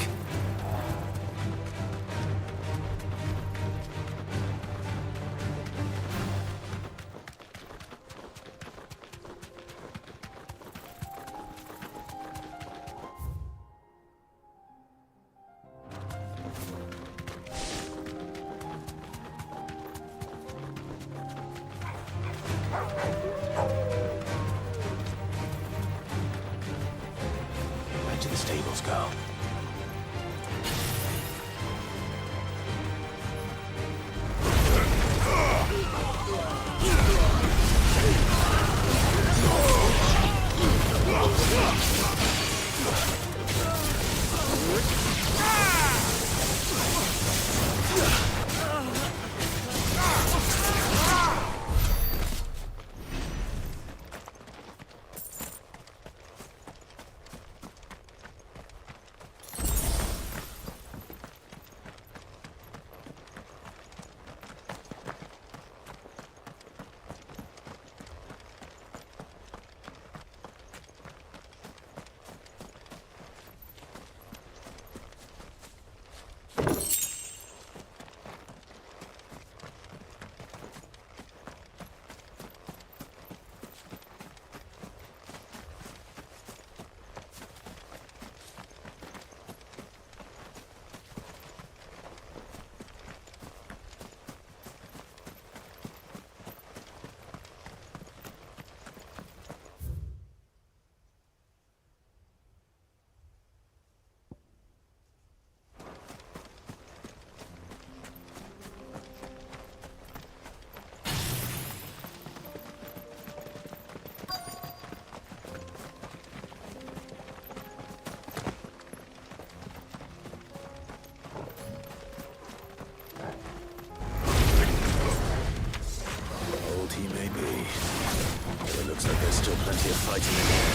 Back to the stables, girl. Plenty of fighting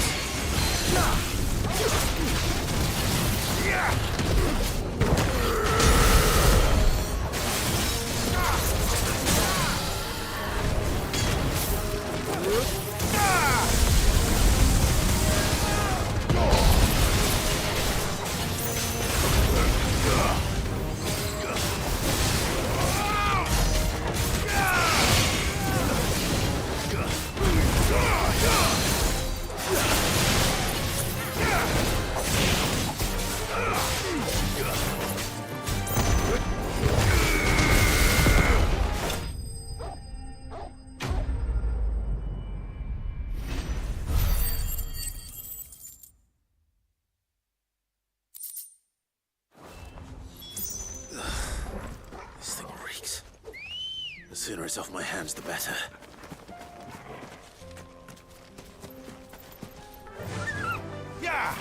The sooner it's off my hands, the better. Yeah!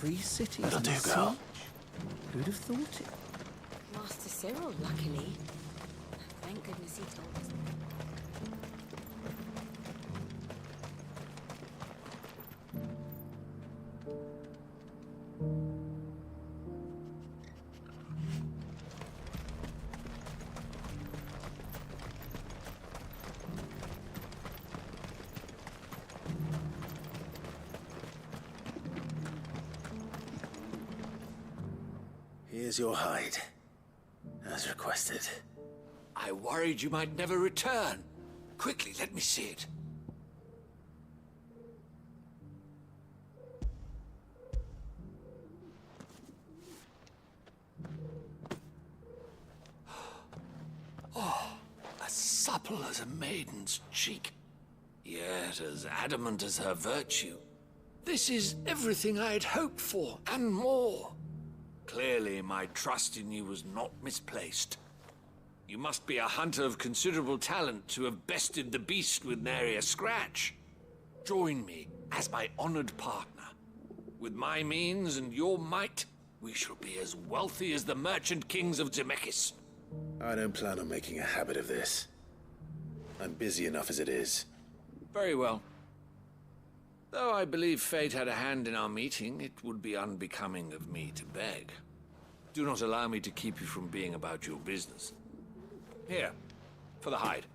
Free cities That'll and do, siege? girl. Who'd have thought it? Master Cyril, luckily. Thank goodness he told us. Here's your hide, as requested. I worried you might never return. Quickly, let me see it. Oh, as supple as a maiden's cheek, yet as adamant as her virtue. This is everything I had hoped for, and more. Clearly, my trust in you was not misplaced. You must be a hunter of considerable talent to have bested the beast with nary a scratch. Join me as my honored partner. With my means and your might, we shall be as wealthy as the merchant kings of Zemeckis. I don't plan on making a habit of this. I'm busy enough as it is. Very well. Though I believe fate had a hand in our meeting, it would be unbecoming of me to beg. Do not allow me to keep you from being about your business. Here, for the hide.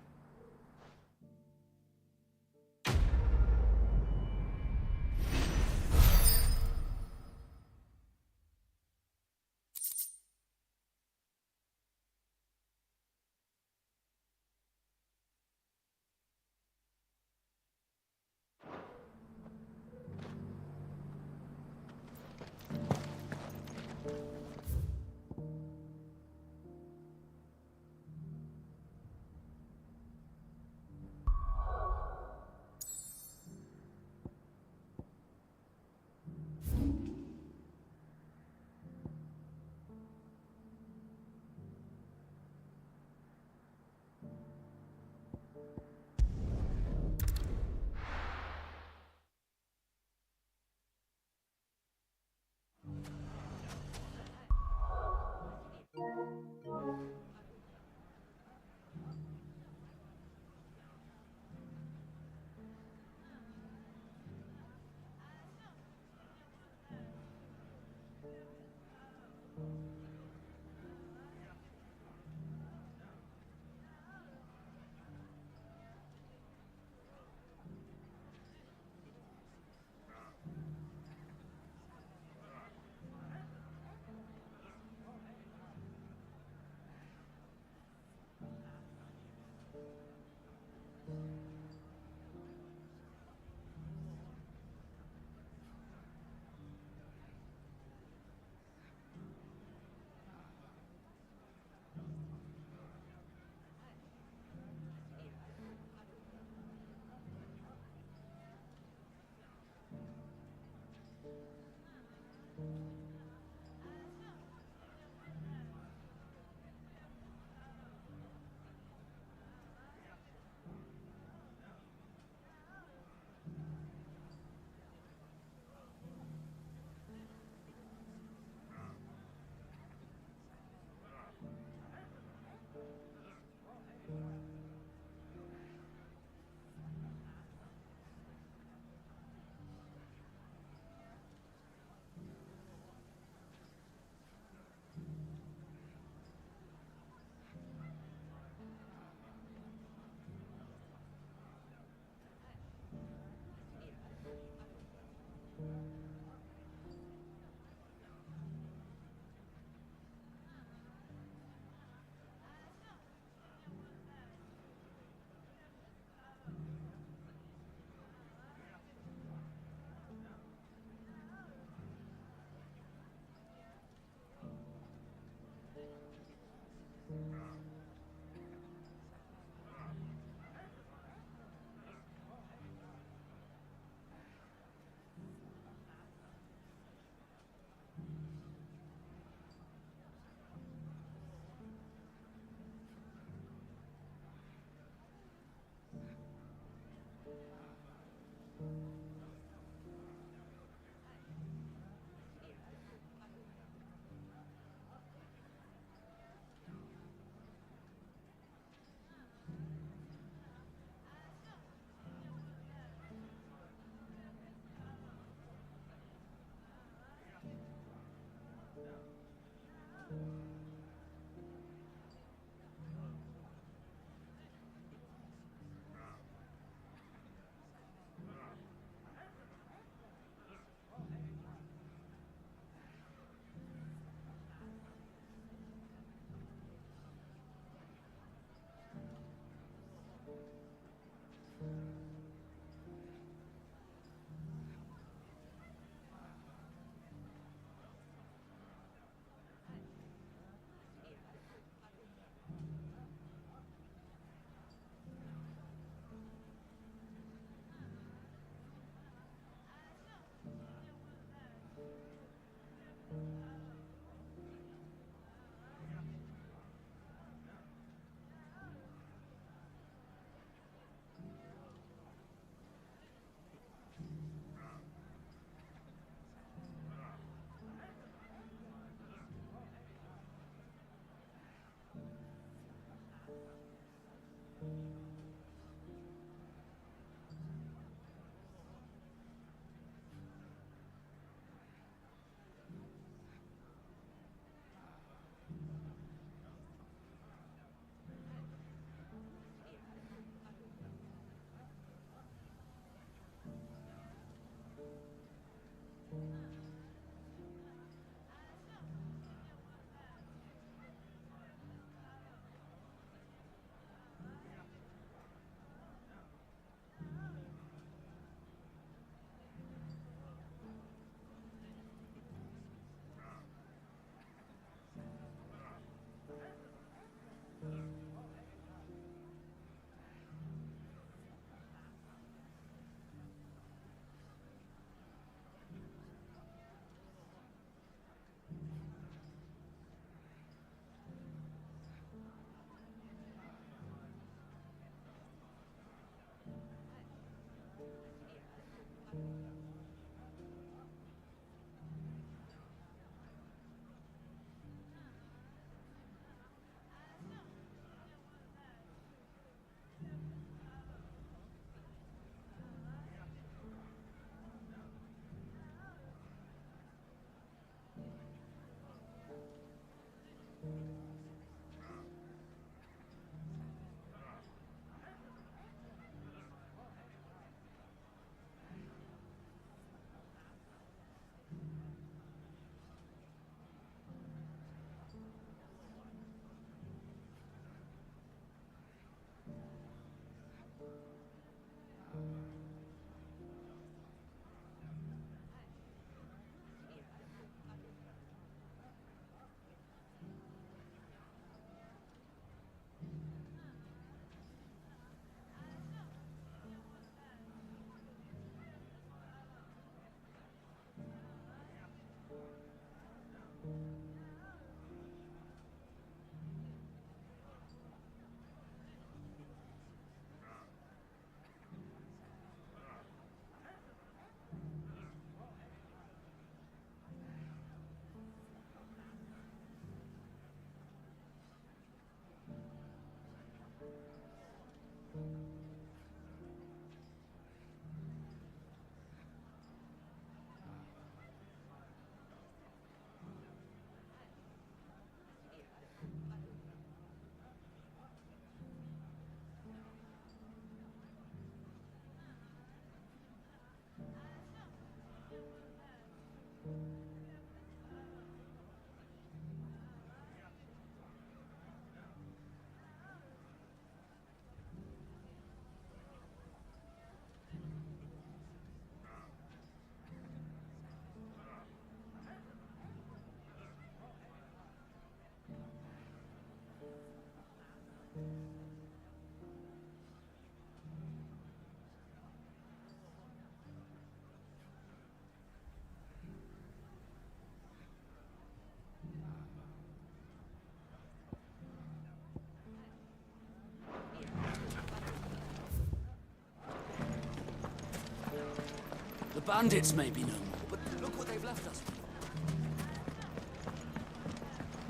The bandits may be no more, but look what they've left us.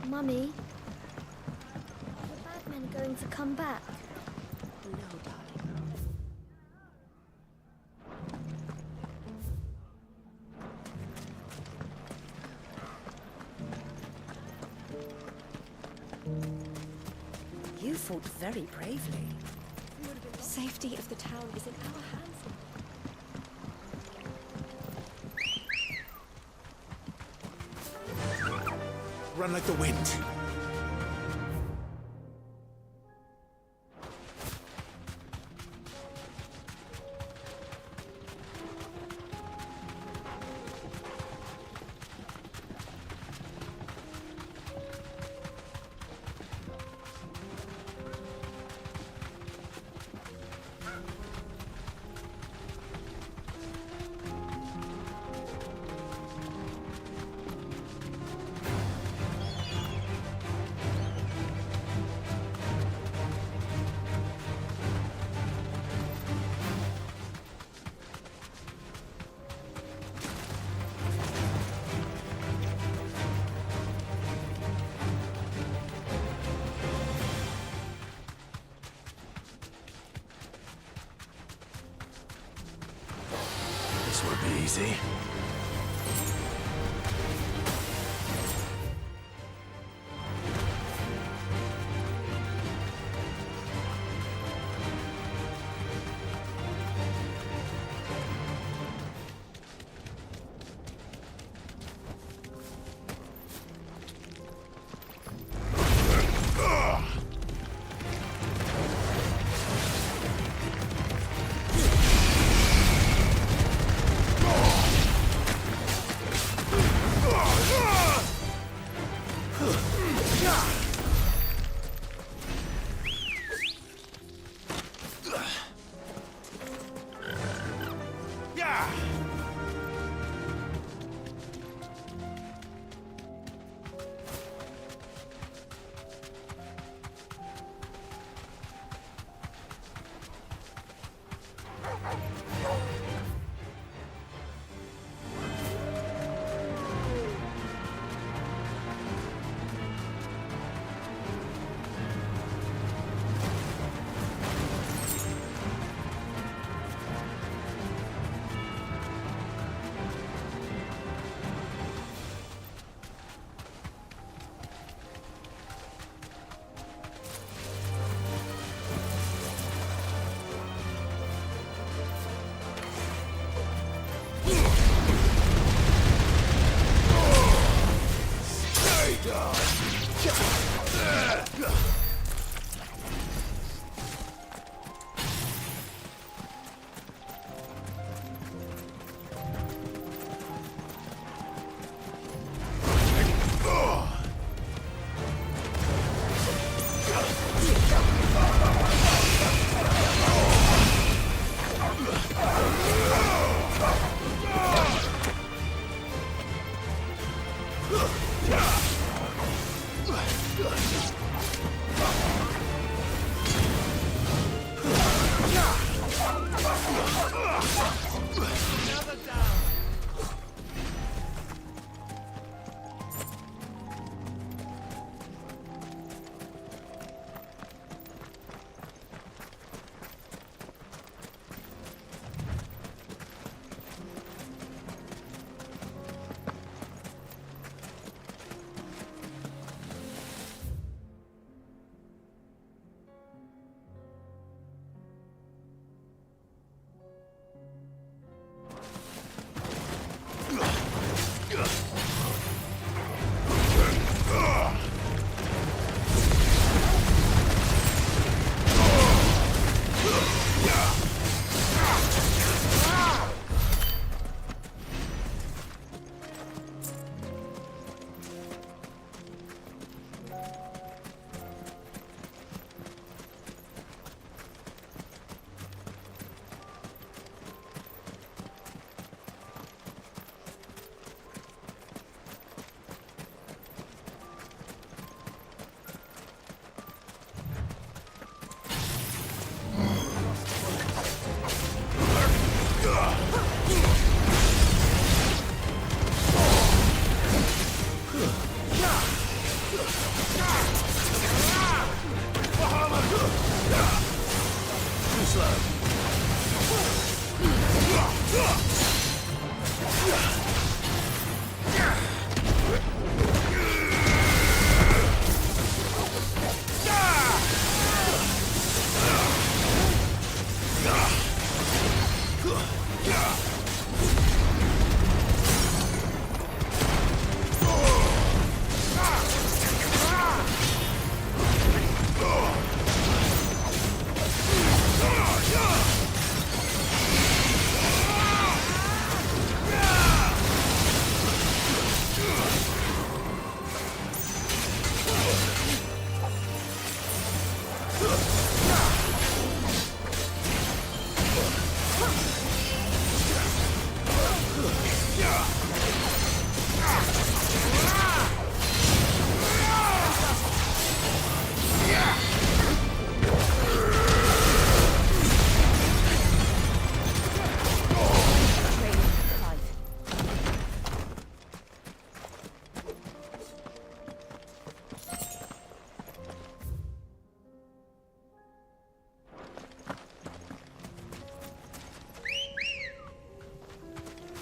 Mummy, are the bad men going to come back? No, darling. You fought very bravely. The safety of the town is in our hands. Run like the wind. This won't be easy.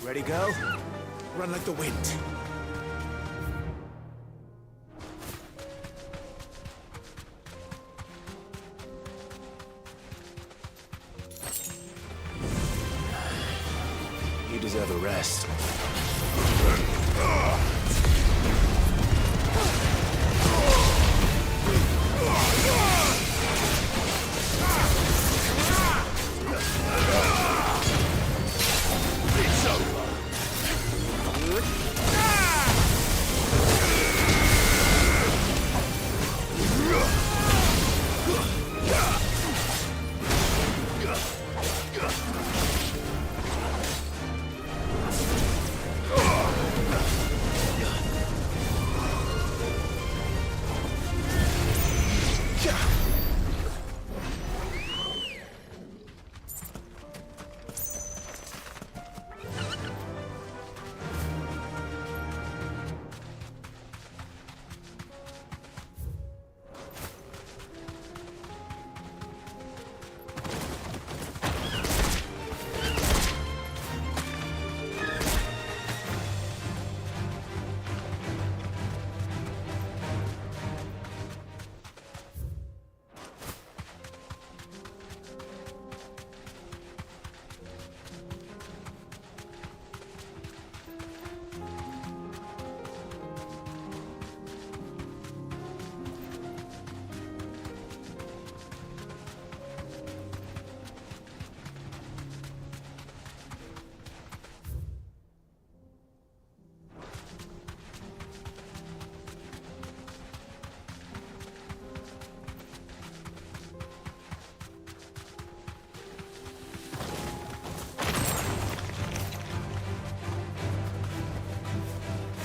Ready, go? Run like the wind. You deserve a rest. It's over.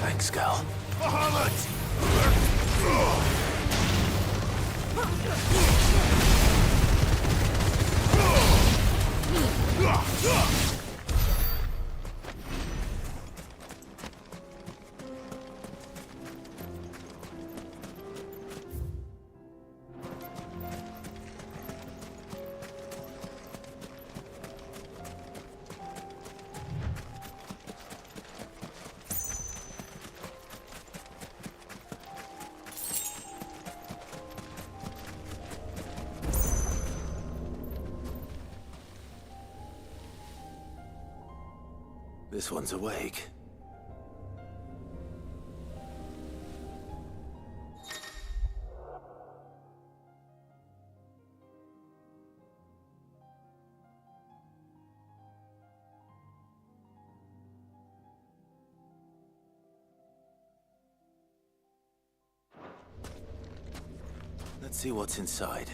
Thanks, girl. This one's awake. Let's see what's inside.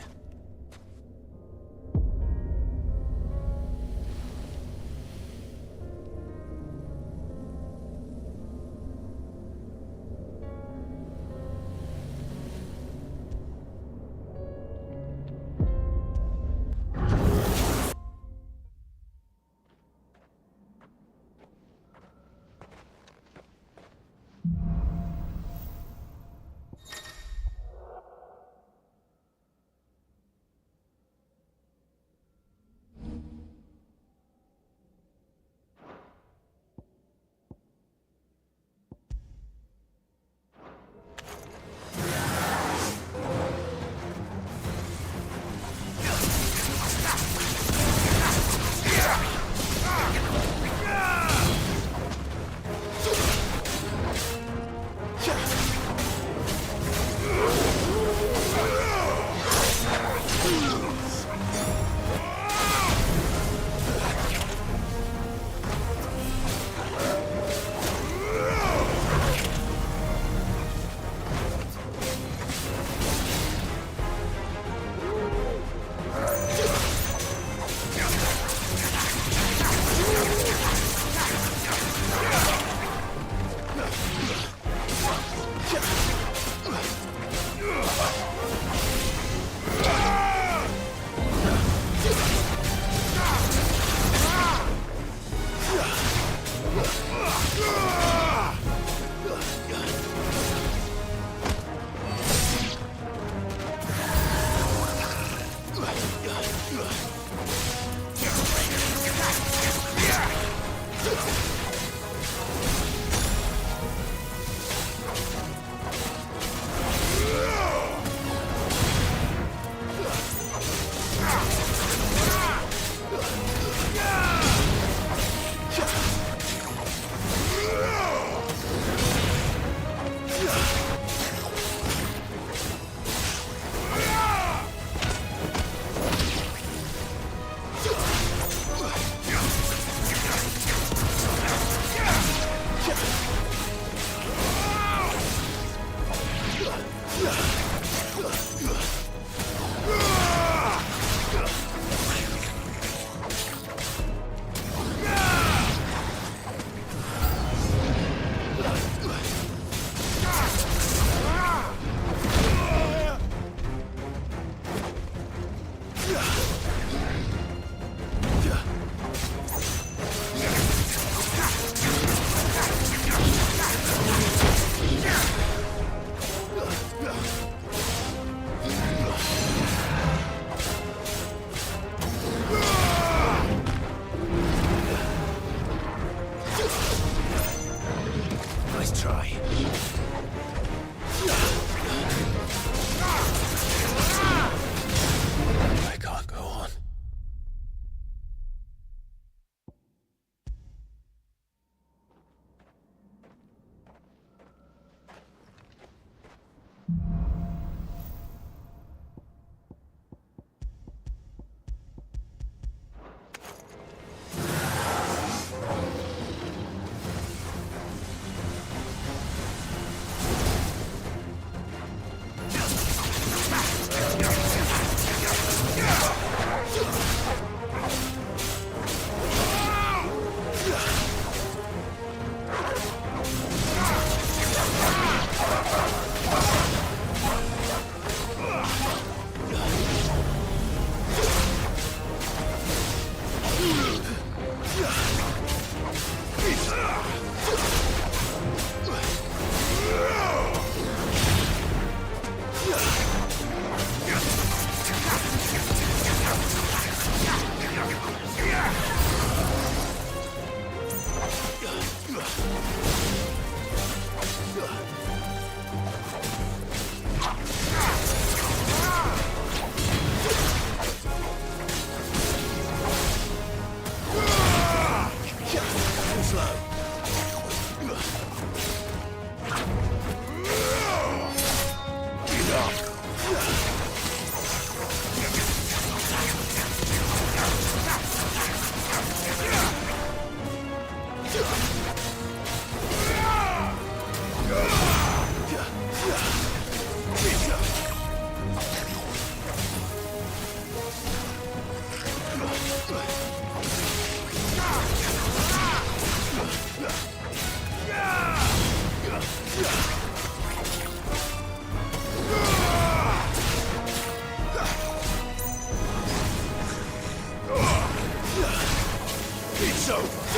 It's over.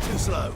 Too slow.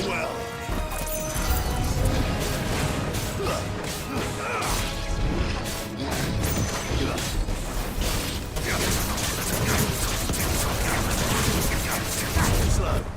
well. Slow.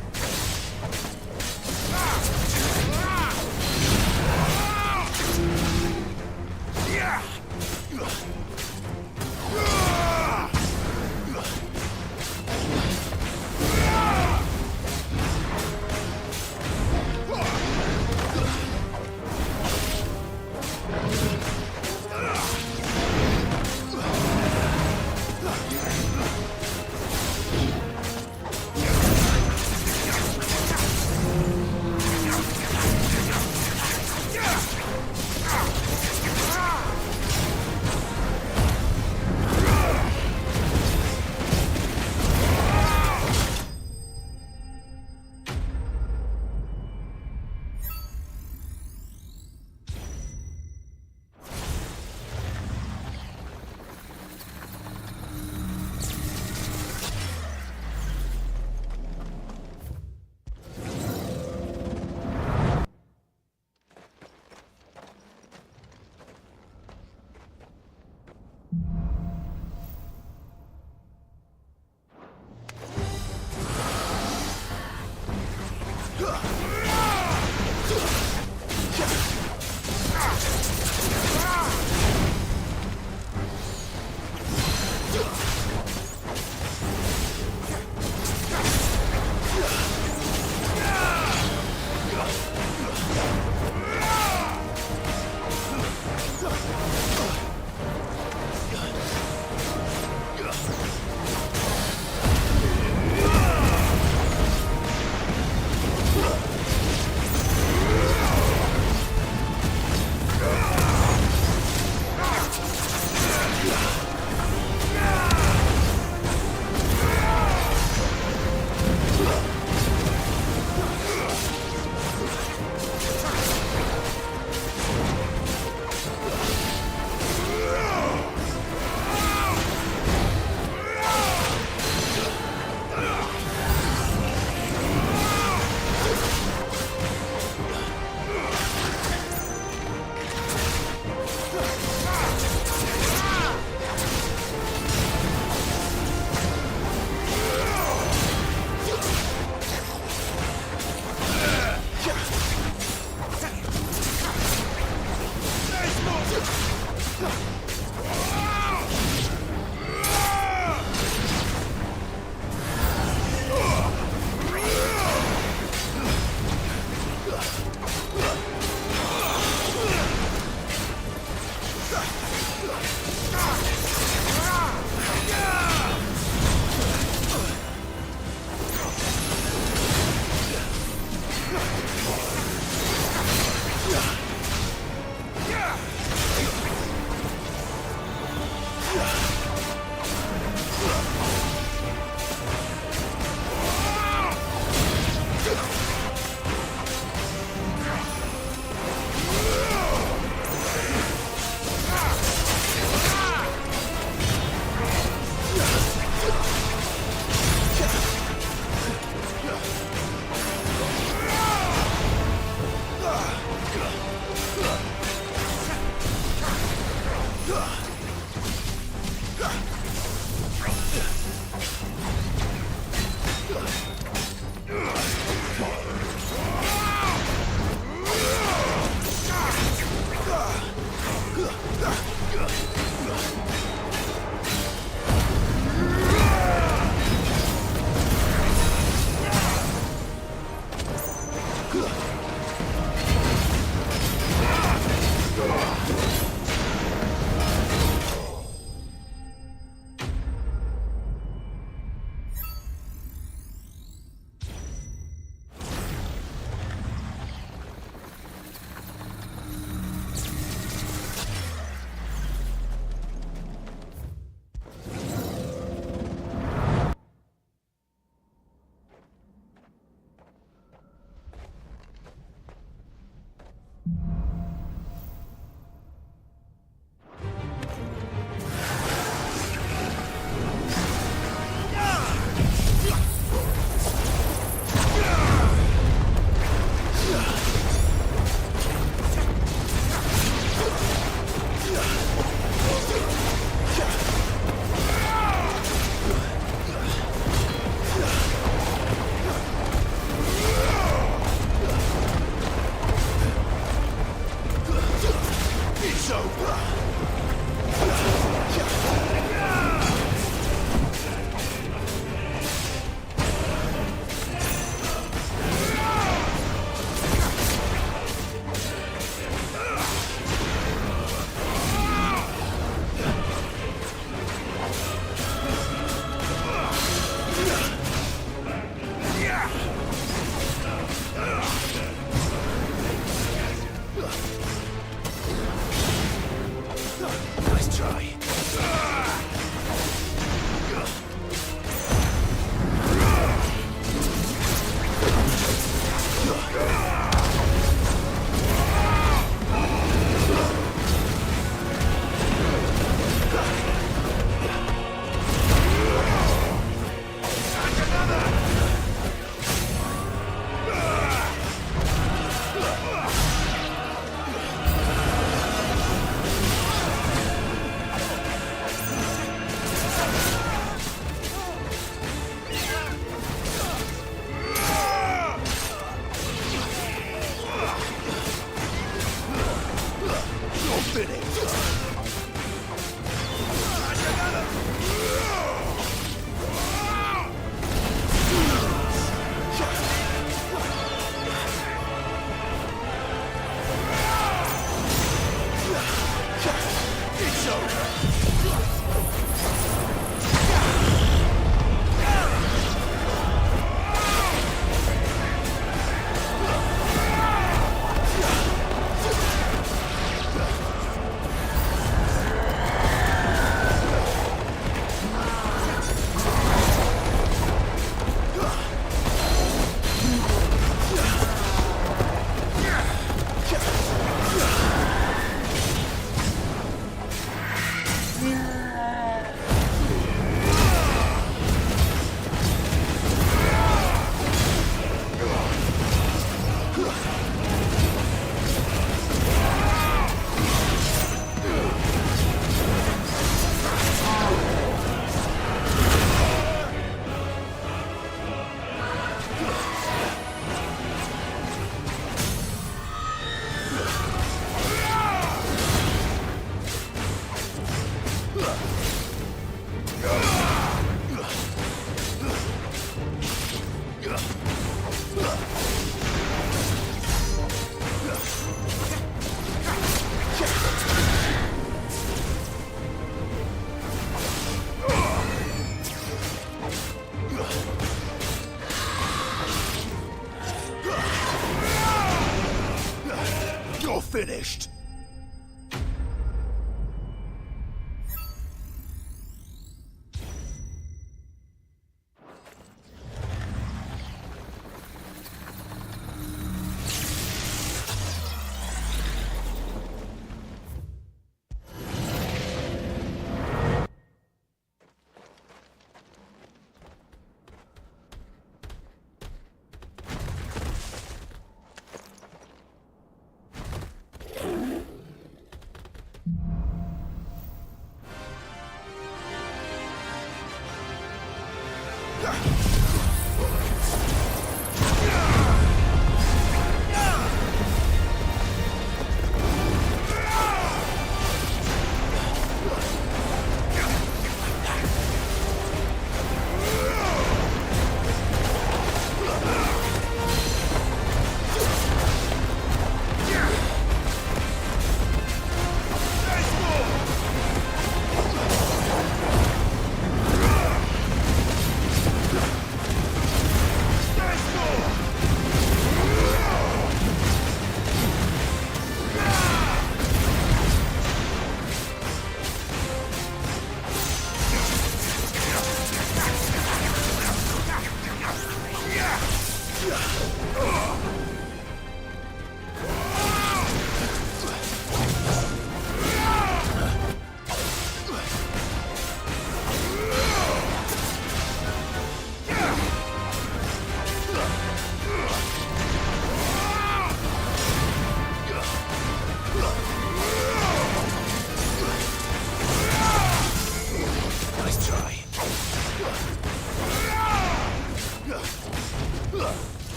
finished.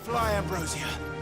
Fly, Ambrosia.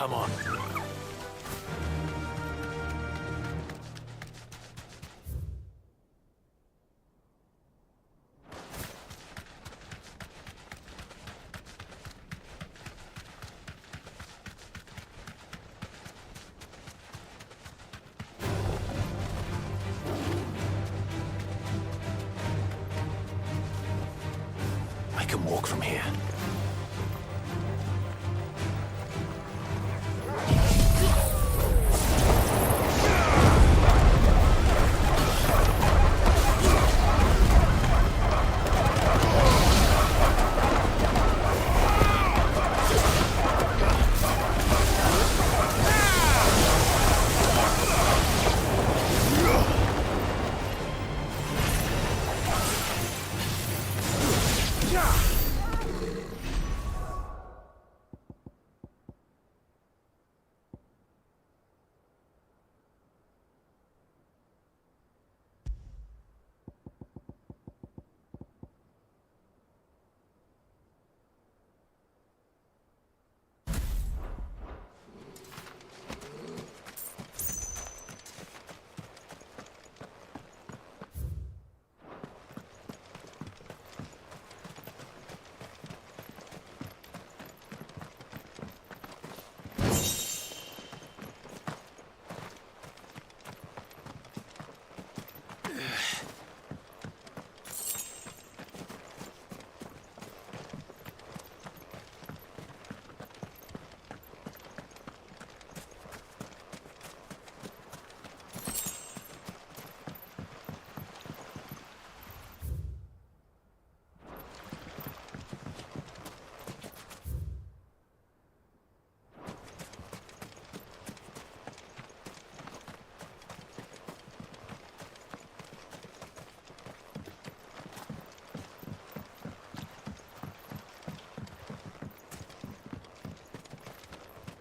Come on. I can walk from here.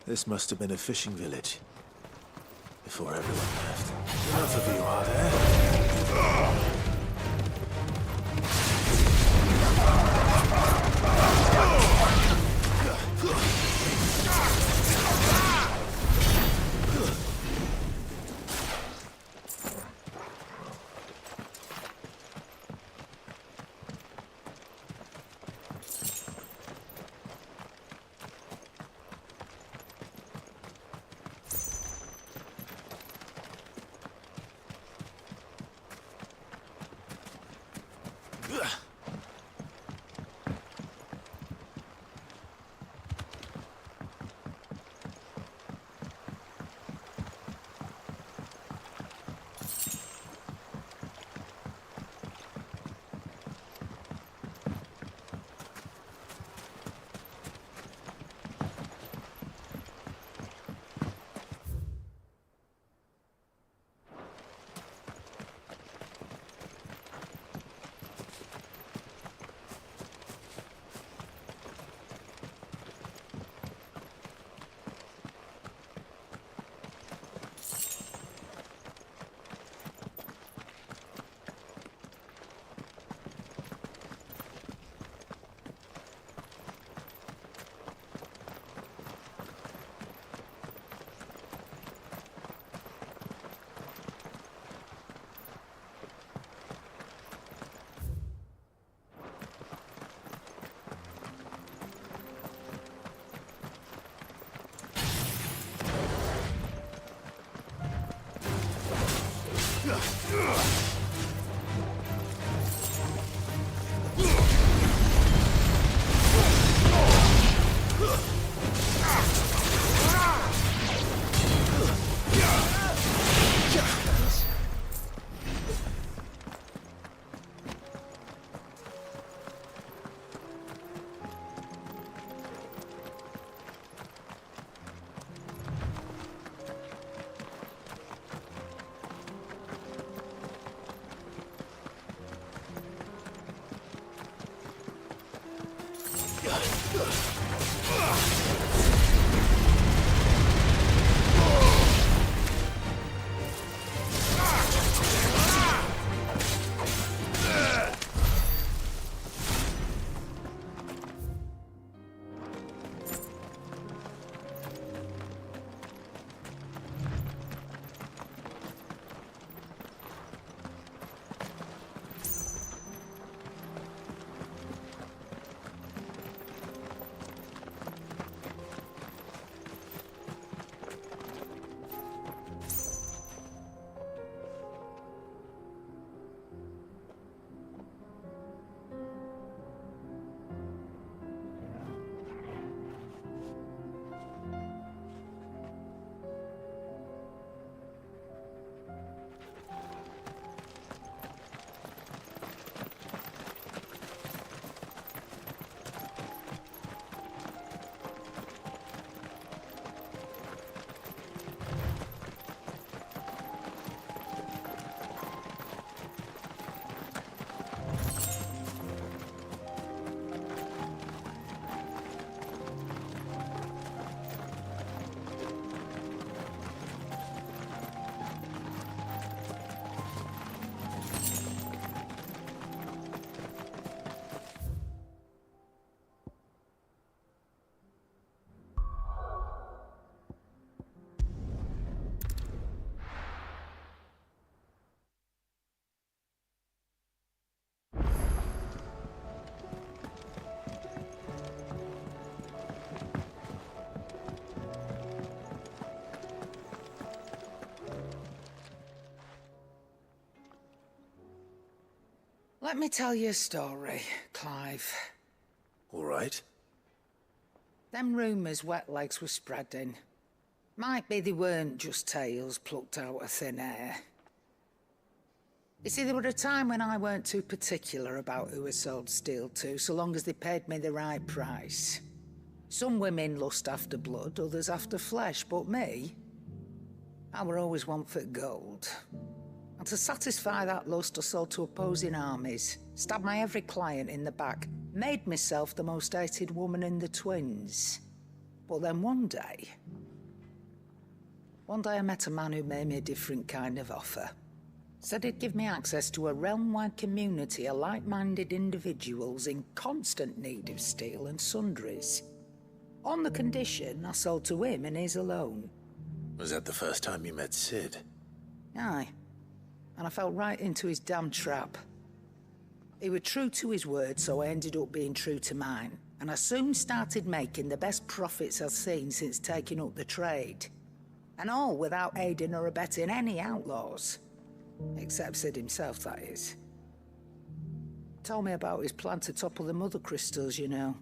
This must have been a fishing village. Before everyone left. Enough of you, are there? Let me tell you a story, Clive. All right. Them rumours Wetlegs were spreading. Might be they weren't just tales plucked out of thin air. You see, there were a time when I weren't too particular about who I sold steel to, so long as they paid me the right price. Some women lust after blood, others after flesh, but me, I were always one for gold. And to satisfy that lust, I sold to opposing armies, stabbed my every client in the back, made myself the most hated woman in the twins. But then one day I met a man who made me a different kind of offer. Said he'd give me access to a realm-wide community of like-minded individuals in constant need of steel and sundries. On the condition I sold to him and his alone. Was that the first time you met Sid? Aye. And I fell right into his damn trap. He was true to his word, so I ended up being true to mine. And I soon started making the best profits I've seen since taking up the trade. And all without aiding or abetting any outlaws. Except Sid himself, that is. Told me about his plan to topple the mother crystals, you know.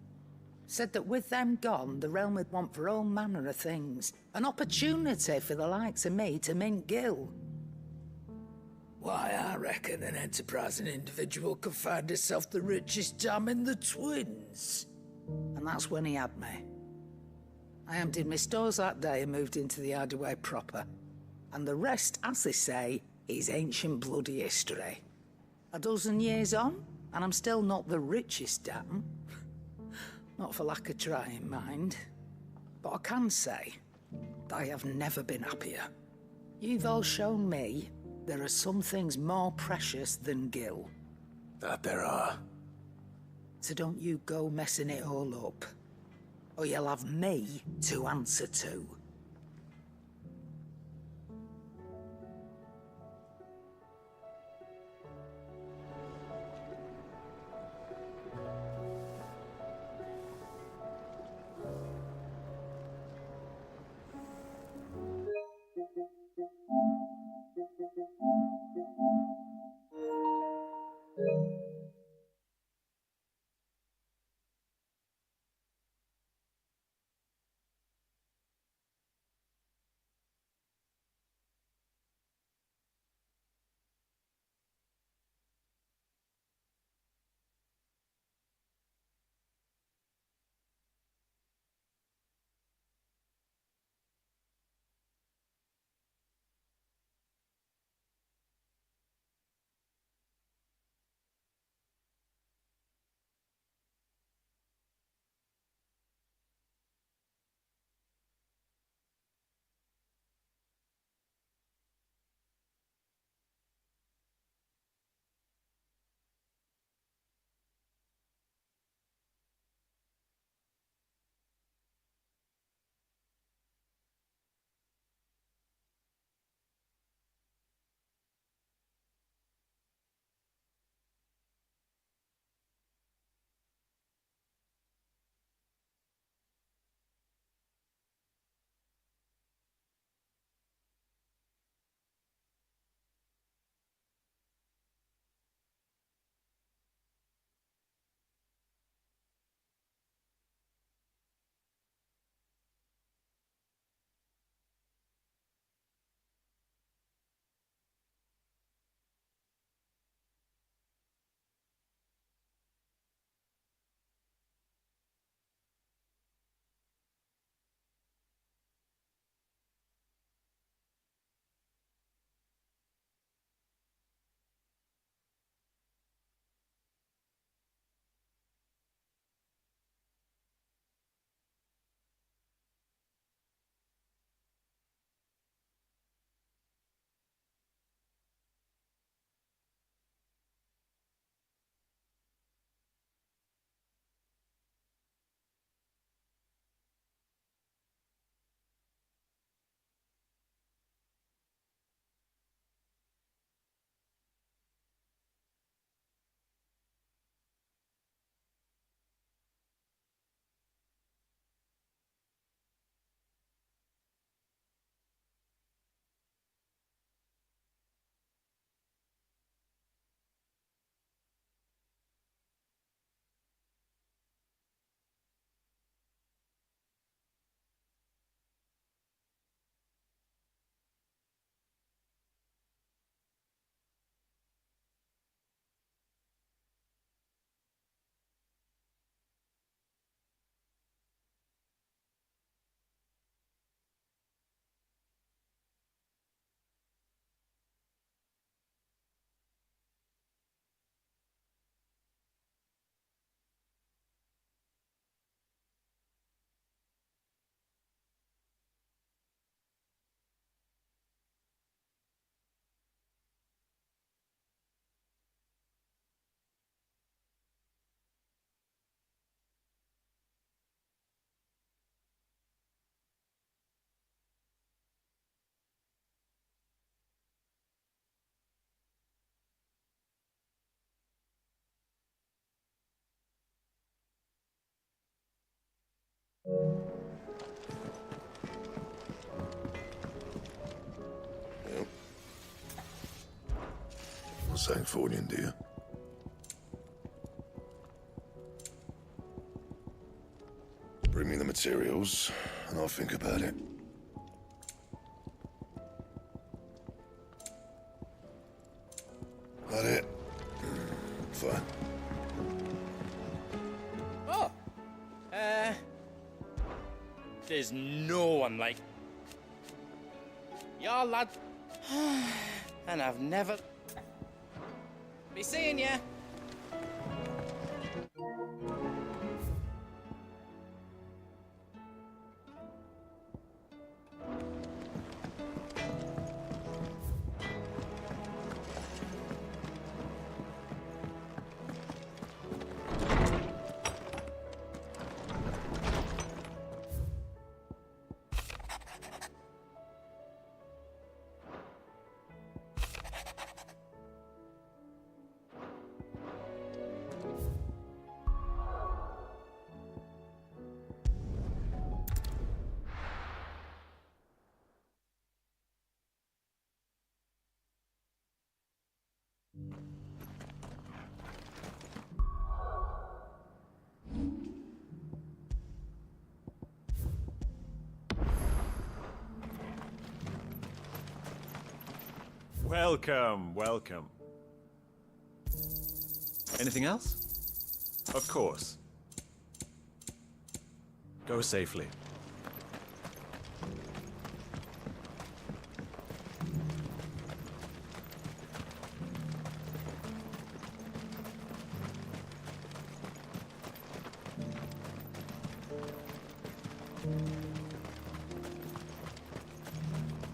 Said that with them gone, the realm would want for all manner of things. An opportunity for the likes of me to mint gil. Why, I reckon an enterprising individual could find himself the richest dam in the twins. And that's when he had me. I emptied my stores that day and moved into the Hideaway proper. And the rest, as they say, is ancient bloody history. A dozen years on, and I'm still not the richest dam. Not for lack of trying, mind. But I can say, I have never been happier. You've all shown me there are some things more precious than gil. That there are. So don't you go messing it all up. Or you'll have me to answer to. Sanktfornian, do you? Bring me the materials, and I'll think about it. That it? Fine. Oh! There's no one like... Y'all lads... And I've never... Be seeing ya! Welcome, welcome. Anything else? Of course. Go safely.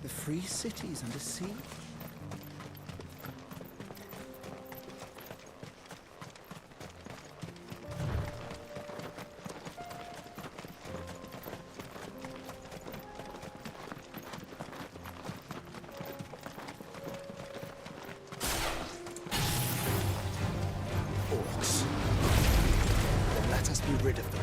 The free cities under siege? Orcs. Then let us be rid of them.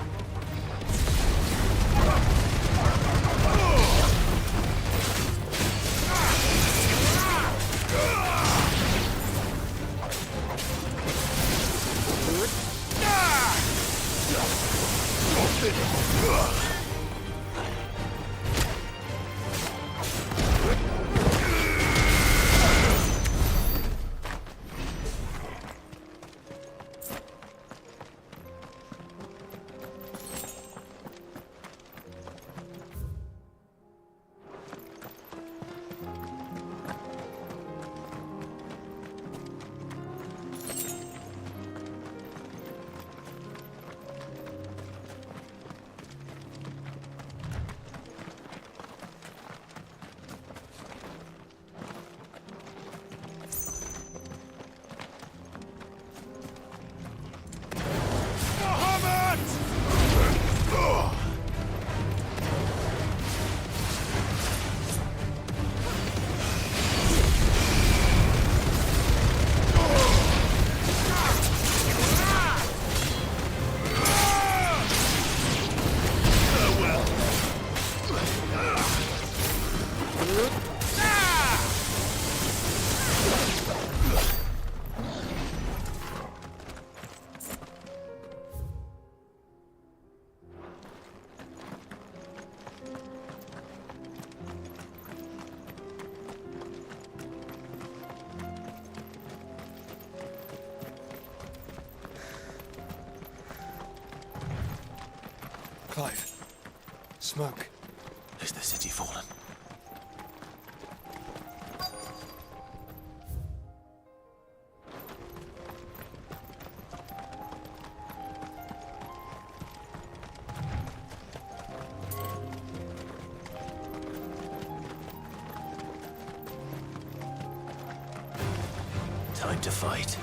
Clive. Smoke. Is the city fallen? Time to fight.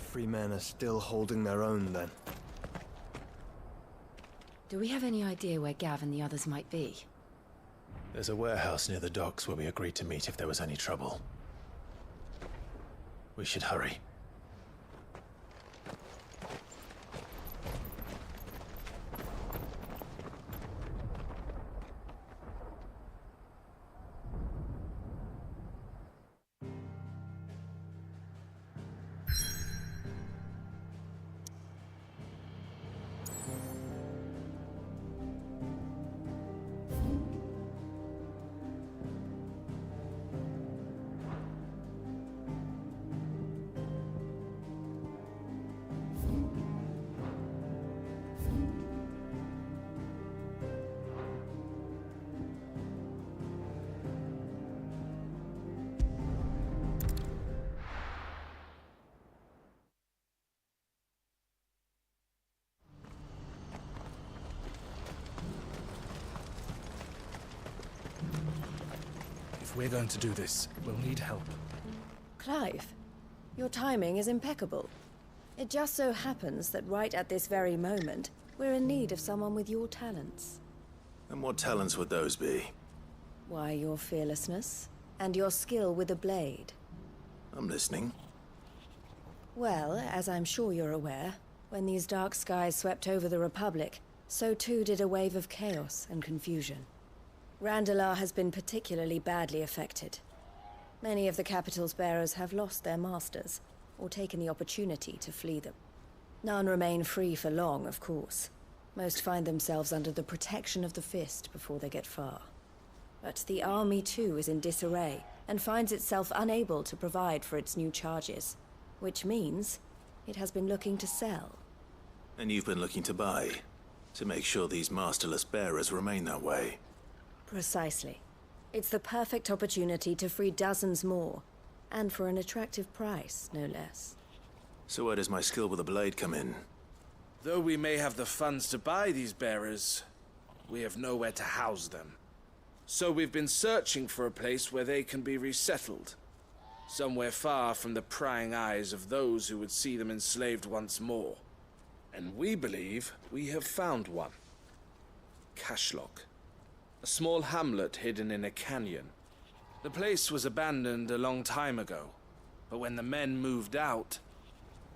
free men are still holding their own, then. Do we have any idea where Gav and the others might be? There's a warehouse near the docks where we agreed to meet if there was any trouble. We should hurry. If we're going to do this, we'll need help. Clive, your timing is impeccable. It just so happens that right at this very moment, we're in need of someone with your talents. And what talents would those be? Why, your fearlessness, and your skill with a blade. I'm listening. Well, as I'm sure you're aware, when these dark skies swept over the Republic, so too did a wave of chaos and confusion. Randalar has been particularly badly affected. Many of the capital's bearers have lost their masters, or taken the opportunity to flee them. None remain free for long, of course. Most find themselves under the protection of the Fist before they get far. But the army too is in disarray, and finds itself unable to provide for its new charges. Which means it has been looking to sell. And you've been looking to buy, to make sure these masterless bearers remain that way. Precisely. It's the perfect opportunity to free dozens more, and for an attractive price, no less. So where does my skill with a blade come in? Though we may have the funds to buy these bearers, we have nowhere to house them. So we've been searching for a place where they can be resettled. Somewhere far from the prying eyes of those who would see them enslaved once more. And we believe we have found one. Cashlock. A small hamlet hidden in a canyon. The place was abandoned a long time ago, but when the men moved out,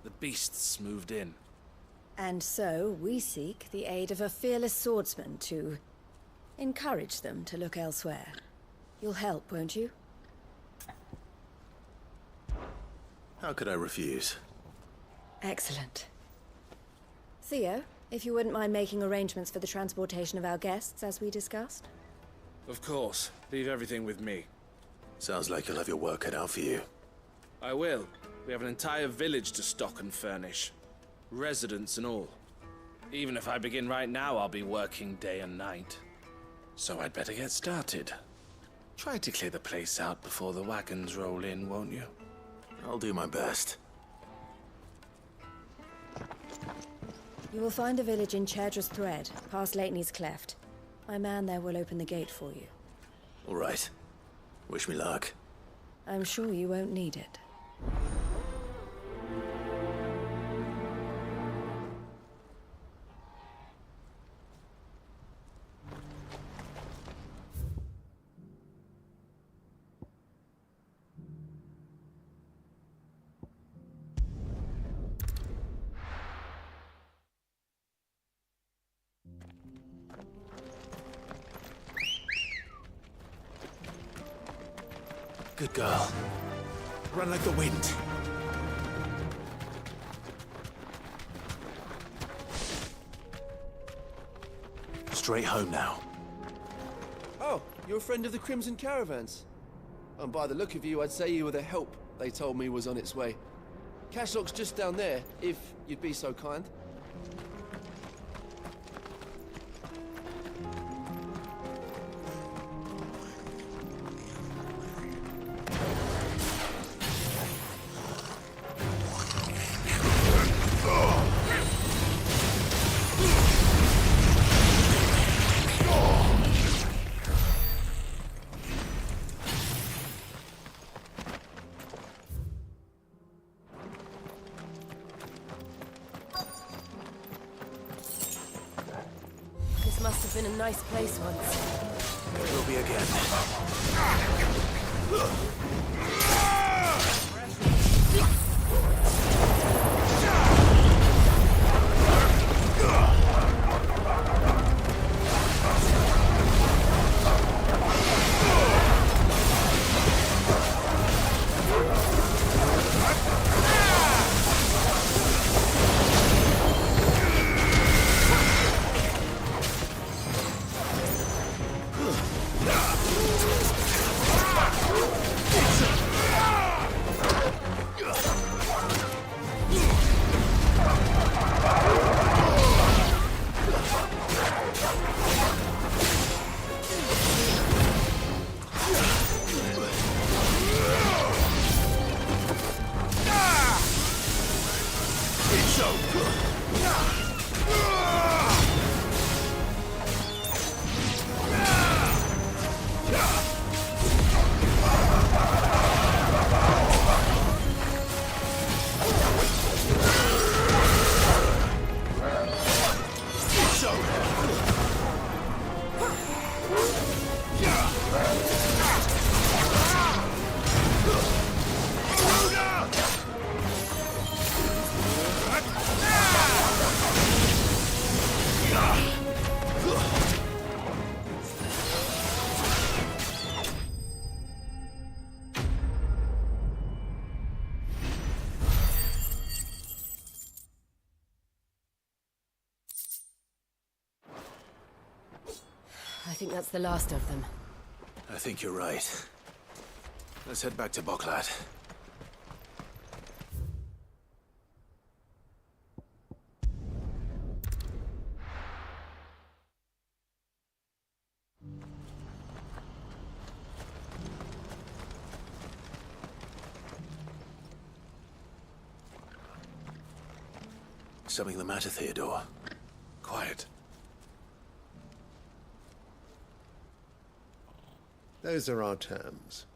the beasts moved in. And so we seek the aid of a fearless swordsman to encourage them to look elsewhere. You'll help, won't you? How could I refuse? Excellent. Theo, if you wouldn't mind making arrangements for the transportation of our guests, as we discussed. Of course. Leave everything with me. Sounds like you'll have your work cut out for you. I will. We have an entire village to stock and furnish. Residents and all. Even if I begin right now, I'll be working day and night. So I'd better get started. Try to clear the place out before the wagons roll in, won't you? I'll do my best. You will find a village in Chedra's Thread, past Lateney's Cleft. My man there will open the gate for you. All right. Wish me luck. I'm sure you won't need it. Good girl. Run like the wind. Straight home now. Oh, you're a friend of the Crimson Caravans. And by the look of you, I'd say you were the help they told me was on its way. Cashlock's just down there, if you'd be so kind. nice place once. It will be again. I think that's the last of them. I think you're right. Let's head back to Boklat. Something the matter, Theodore? Quiet. Those are our terms.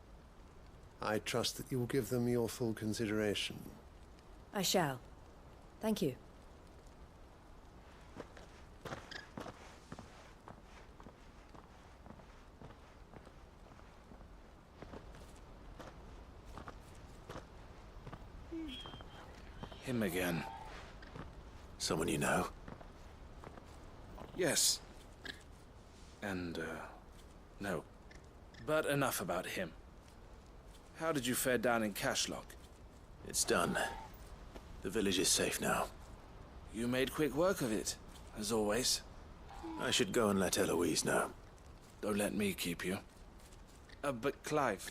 I trust that you will give them your full consideration. I shall. Thank you. Him again. Someone you know? Yes. And, no. But enough about him. How did you fare down in Cashlock? It's done. The village is safe now. You made quick work of it, as always. I should go and let Eloise know. Don't let me keep you. But Clive,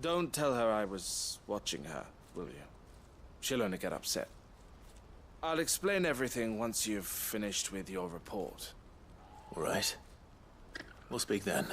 don't tell her I was watching her, will you? She'll only get upset. I'll explain everything once you've finished with your report. All right. We'll speak then.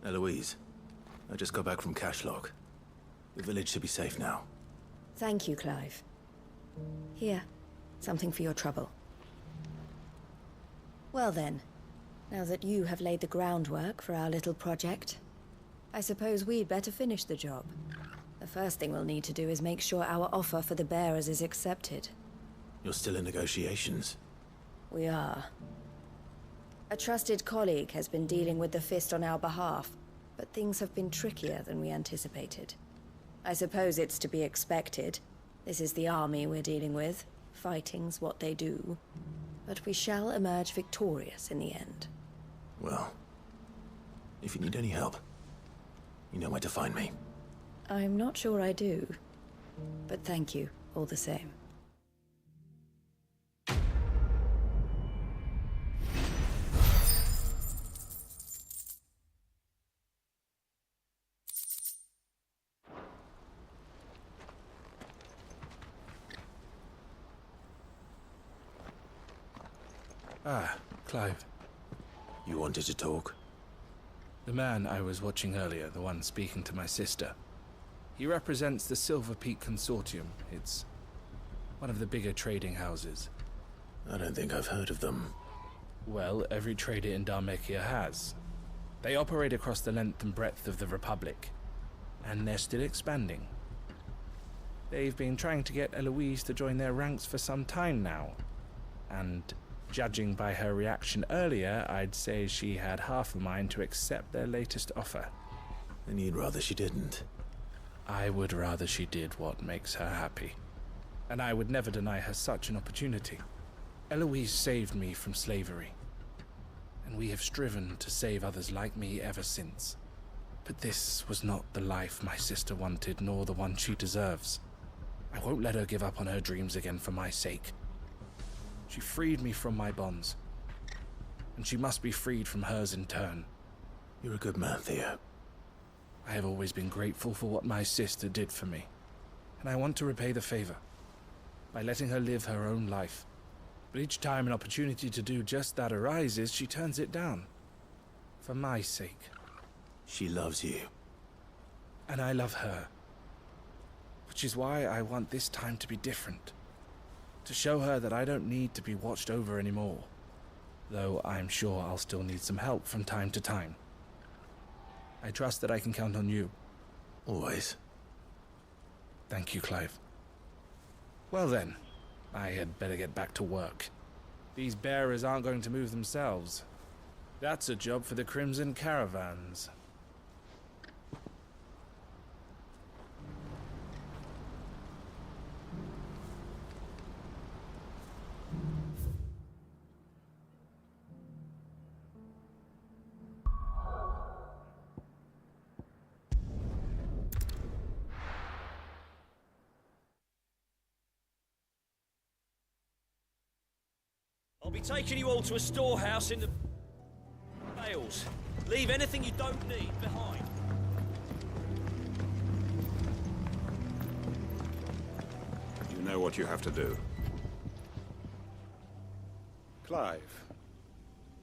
Eloise, I just got back from Cashlock. The village should be safe now. Thank you, Clive. Here, something for your trouble. Well then, now that you have laid the groundwork for our little project, I suppose we'd better finish the job. The first thing we'll need to do is make sure our offer for the bearers is accepted. You're still in negotiations? We are. A trusted colleague has been dealing with the Fist on our behalf, but things have been trickier than we anticipated. I suppose it's to be expected. This is the army we're dealing with. Fighting's what they do. But we shall emerge victorious in the end. Well, if you need any help, you know where to find me. I'm not sure I do, but thank you all the same. Ah, Clive. You wanted to talk? The man I was watching earlier, the one speaking to my sister. He represents the Silver Peak Consortium. It's one of the bigger trading houses. I don't think I've heard of them. Well, every trader in Dhalmekia has. They operate across the length and breadth of the Republic, and they're still expanding. They've been trying to get Eloise to join their ranks for some time now, and judging by her reaction earlier, I'd say she had half a mind to accept their latest offer. And you'd rather she didn't? I would rather she did what makes her happy. And I would never deny her such an opportunity. Eloise saved me from slavery. And we have striven to save others like me ever since. But this was not the life my sister wanted, nor the one she deserves. I won't let her give up on her dreams again for my sake. She freed me from my bonds, and she must be freed from hers in turn. You're a good man, Theo. I have always been grateful for what my sister did for me, and I want to repay the favor by letting her live her own life. But each time an opportunity to do just that arises, she turns it down. For my sake. She loves you. And I love her. Which is why I want this time to be different. To show her that I don't need to be watched over anymore. Though I'm sure I'll still need some help from time to time. I trust that I can count on you. Always. Thank you, Clive. Well then, I had better get back to work. These bearers aren't going to move themselves. That's a job for the Crimson Caravans. I'll be taking you all to a storehouse in the Vales. Leave anything you don't need behind. You know what you have to do. Clive,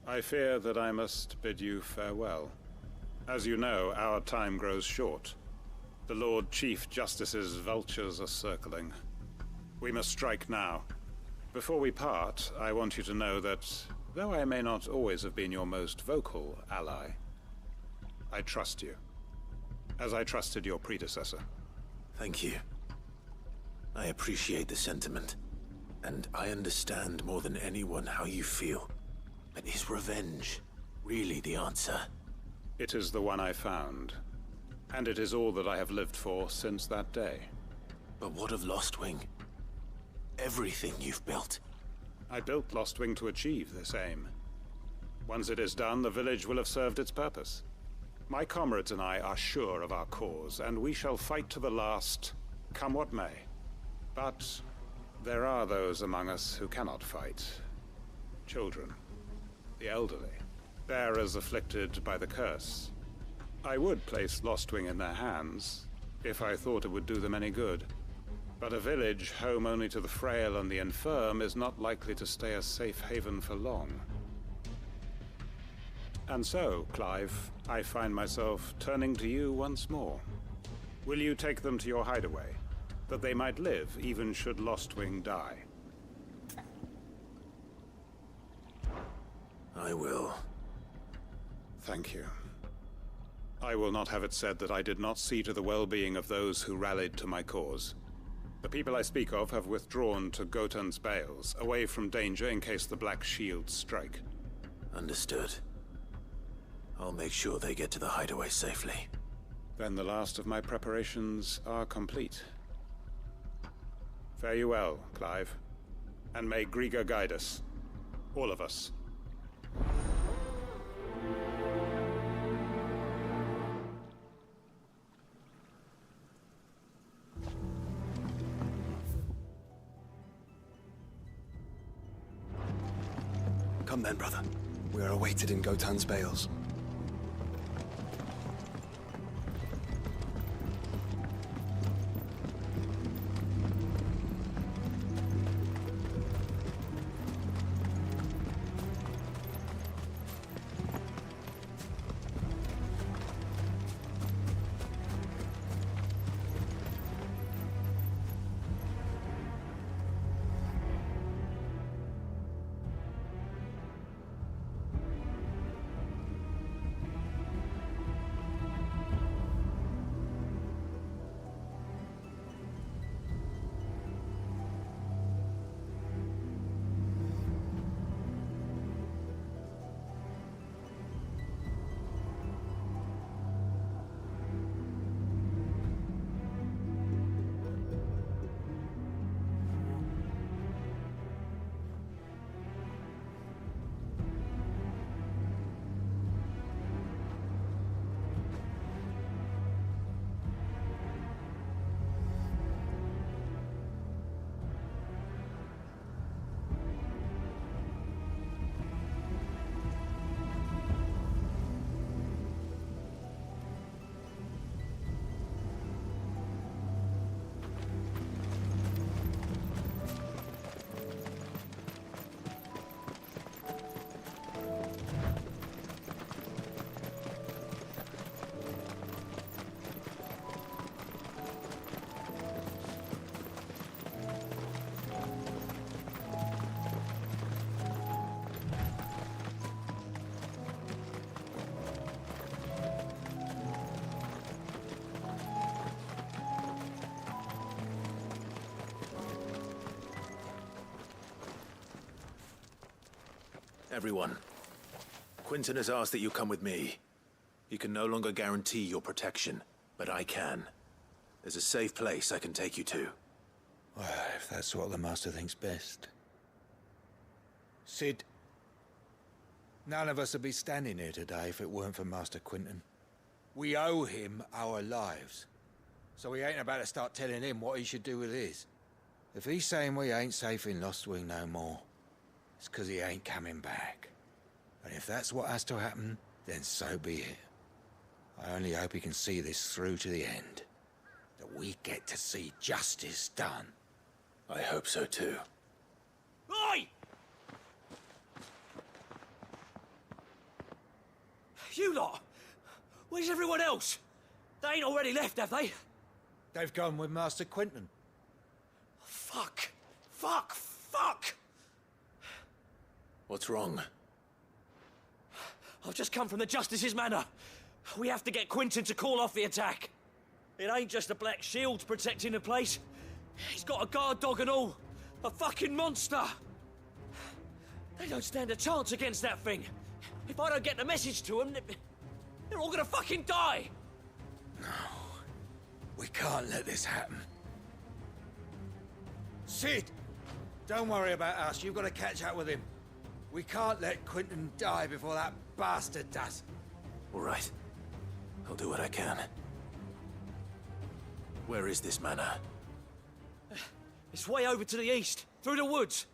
I fear that I must bid you farewell. As you know, our time grows short. The Lord Chief Justice's vultures are circling. We must strike now. Before we part, I want you to know that, though I may not always have been your most vocal ally, I trust you, as I trusted your predecessor. Thank you. I appreciate the sentiment, and I understand more than anyone how you feel. But is revenge really the answer? It is the one I found, and it is all that I have lived for since that day. But what of Lostwing? Everything you've built. I built Lostwing to achieve this aim. Once it is done, the village will have served its purpose. My comrades and I are sure of our cause, and we shall fight to the last, come what may. But there are those among us who cannot fight. Children, the elderly, bearers afflicted by the curse. I would place Lostwing in their hands, if I thought it would do them any good. But a village home only to the frail and the infirm is not likely to stay a safe haven for long. And so, Clive, I find myself turning to you once more. Will you take them to your hideaway, that they might live even should Lostwing die? I will. Thank you. I will not have it said that I did not see to the well-being of those who rallied to my cause. The people I speak of have withdrawn to Gotan's Bales, away from danger in case the Black Shields strike. Understood. I'll make sure they get to the hideaway safely. Then the last of my preparations are complete. Fare you well, Clive. And may Griga guide us. All of us. Come then, brother. We are awaited in Gotan's Bales. Everyone, Quinton has asked that you come with me. He can no longer guarantee your protection, but I can. There's a safe place I can take you to. Well, if that's what the Master thinks best. Sid, none of us would be standing here today if it weren't for Master Quinton. We owe him our lives. So we ain't about to start telling him what he should do with his. If he's saying we ain't safe in Lostwing no more, it's because he ain't coming back. And if that's what has to happen, then so be it. I only hope he can see this through to the end. That we get to see justice done. I hope so too. Oi! You lot! Where's everyone else? They ain't already left, have they? They've gone with Master Quinton. Fuck! Fuck! Fuck! What's wrong? I've just come from the Justice's manor. We have to get Quinton to call off the attack. It ain't just the Black Shields protecting the place. He's got a guard dog and all. A fucking monster. They don't stand a chance against that thing. If I don't get the message to them, they're all gonna fucking die. No. We can't let this happen. Sid! Don't worry about us. You've got to catch up with him. We can't let Quinton die before that bastard does. All right. I'll do what I can. Where is this manor? It's way over to the east, through the woods.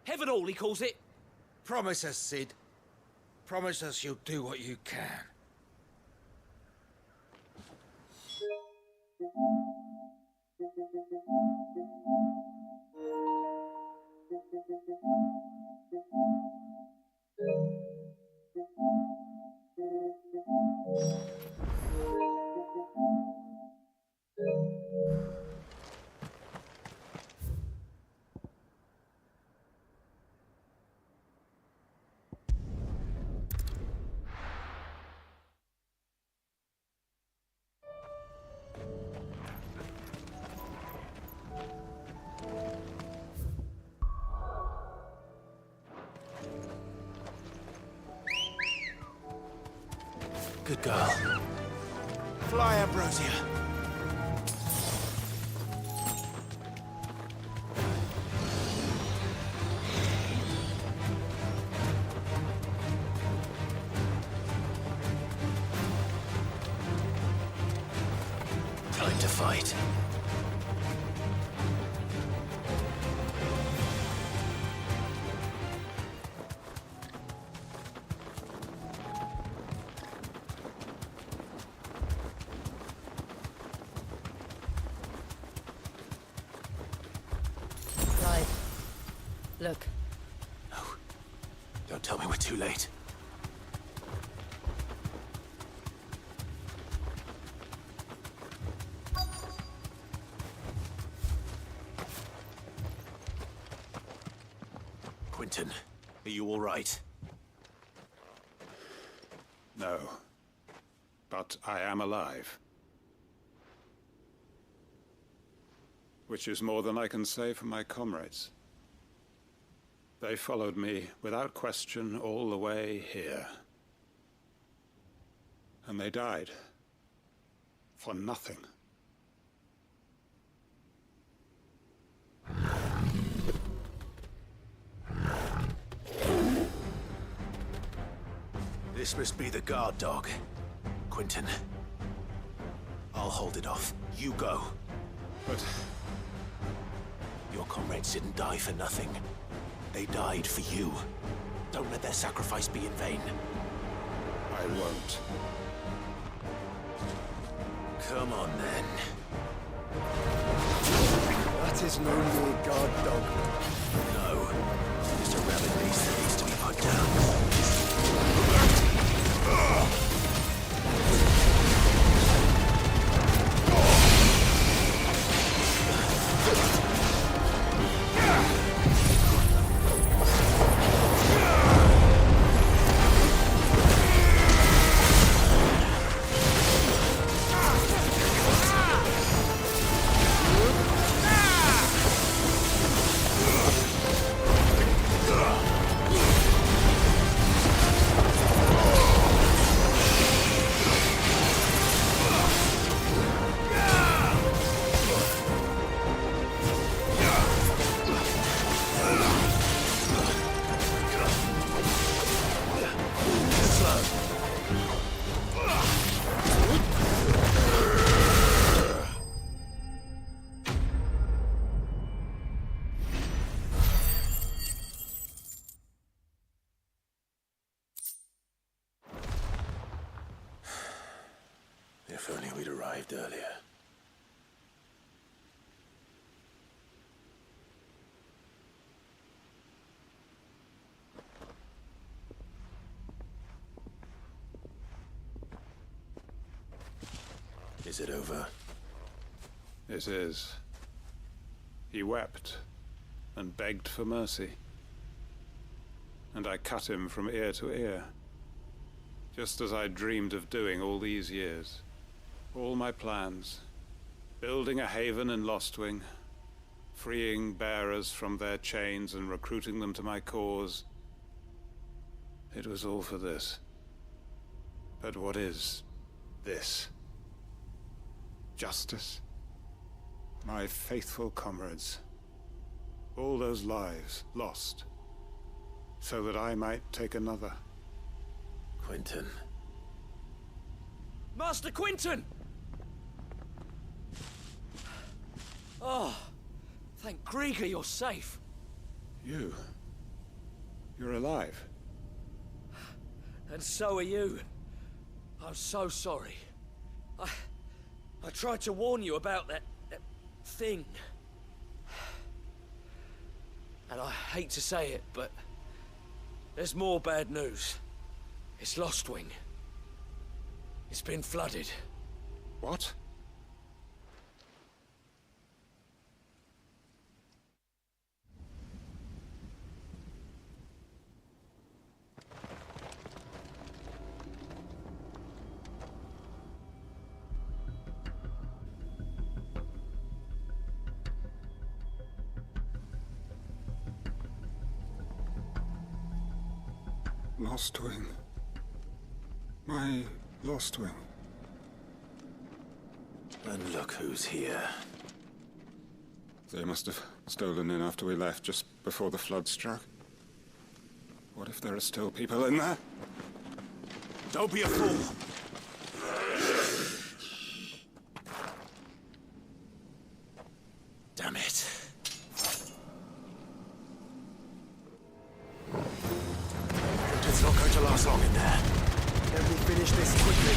Heaven Hall, he calls it. Promise us, Sid. Promise us you'll do what you can. Good girl. Fly, Ambrosia. Time to fight. Look. No. Don't tell me we're too late. Quinton, are you all right? No. But I am alive. Which is more than I can say for my comrades. They followed me, without question, all the way here. And they died. For nothing. This must be the guard dog. Quinton. I'll hold it off. You go. But... your comrades didn't die for nothing. They died for you. Don't let their sacrifice be in vain. I won't. Come on, then. That is no more guard dog. No. Just a rabid beast that needs to be put down. If only we'd arrived earlier. Is it over? It is. He wept and begged for mercy. And I cut him from ear to ear, just as I dreamed of doing all these years. All my plans, building a haven in Lostwing, freeing bearers from their chains and recruiting them to my cause. It was all for this. But what is this? Justice? My faithful comrades. All those lives lost, so that I might take another. Quentin. Master Quentin! Oh, thank Grieger you're safe. You're alive. And so are you. I'm so sorry. I tried to warn you about that thing. And I hate to say it, but there's more bad news. It's Lostwing. It's been flooded. What? Lostwing. My Lostwing. And look who's here. They must have stolen in after we left, just before the flood struck. What if there are still people in there? Don't be a fool. Damn it. It's not going to last long in there. Let me finish this quickly.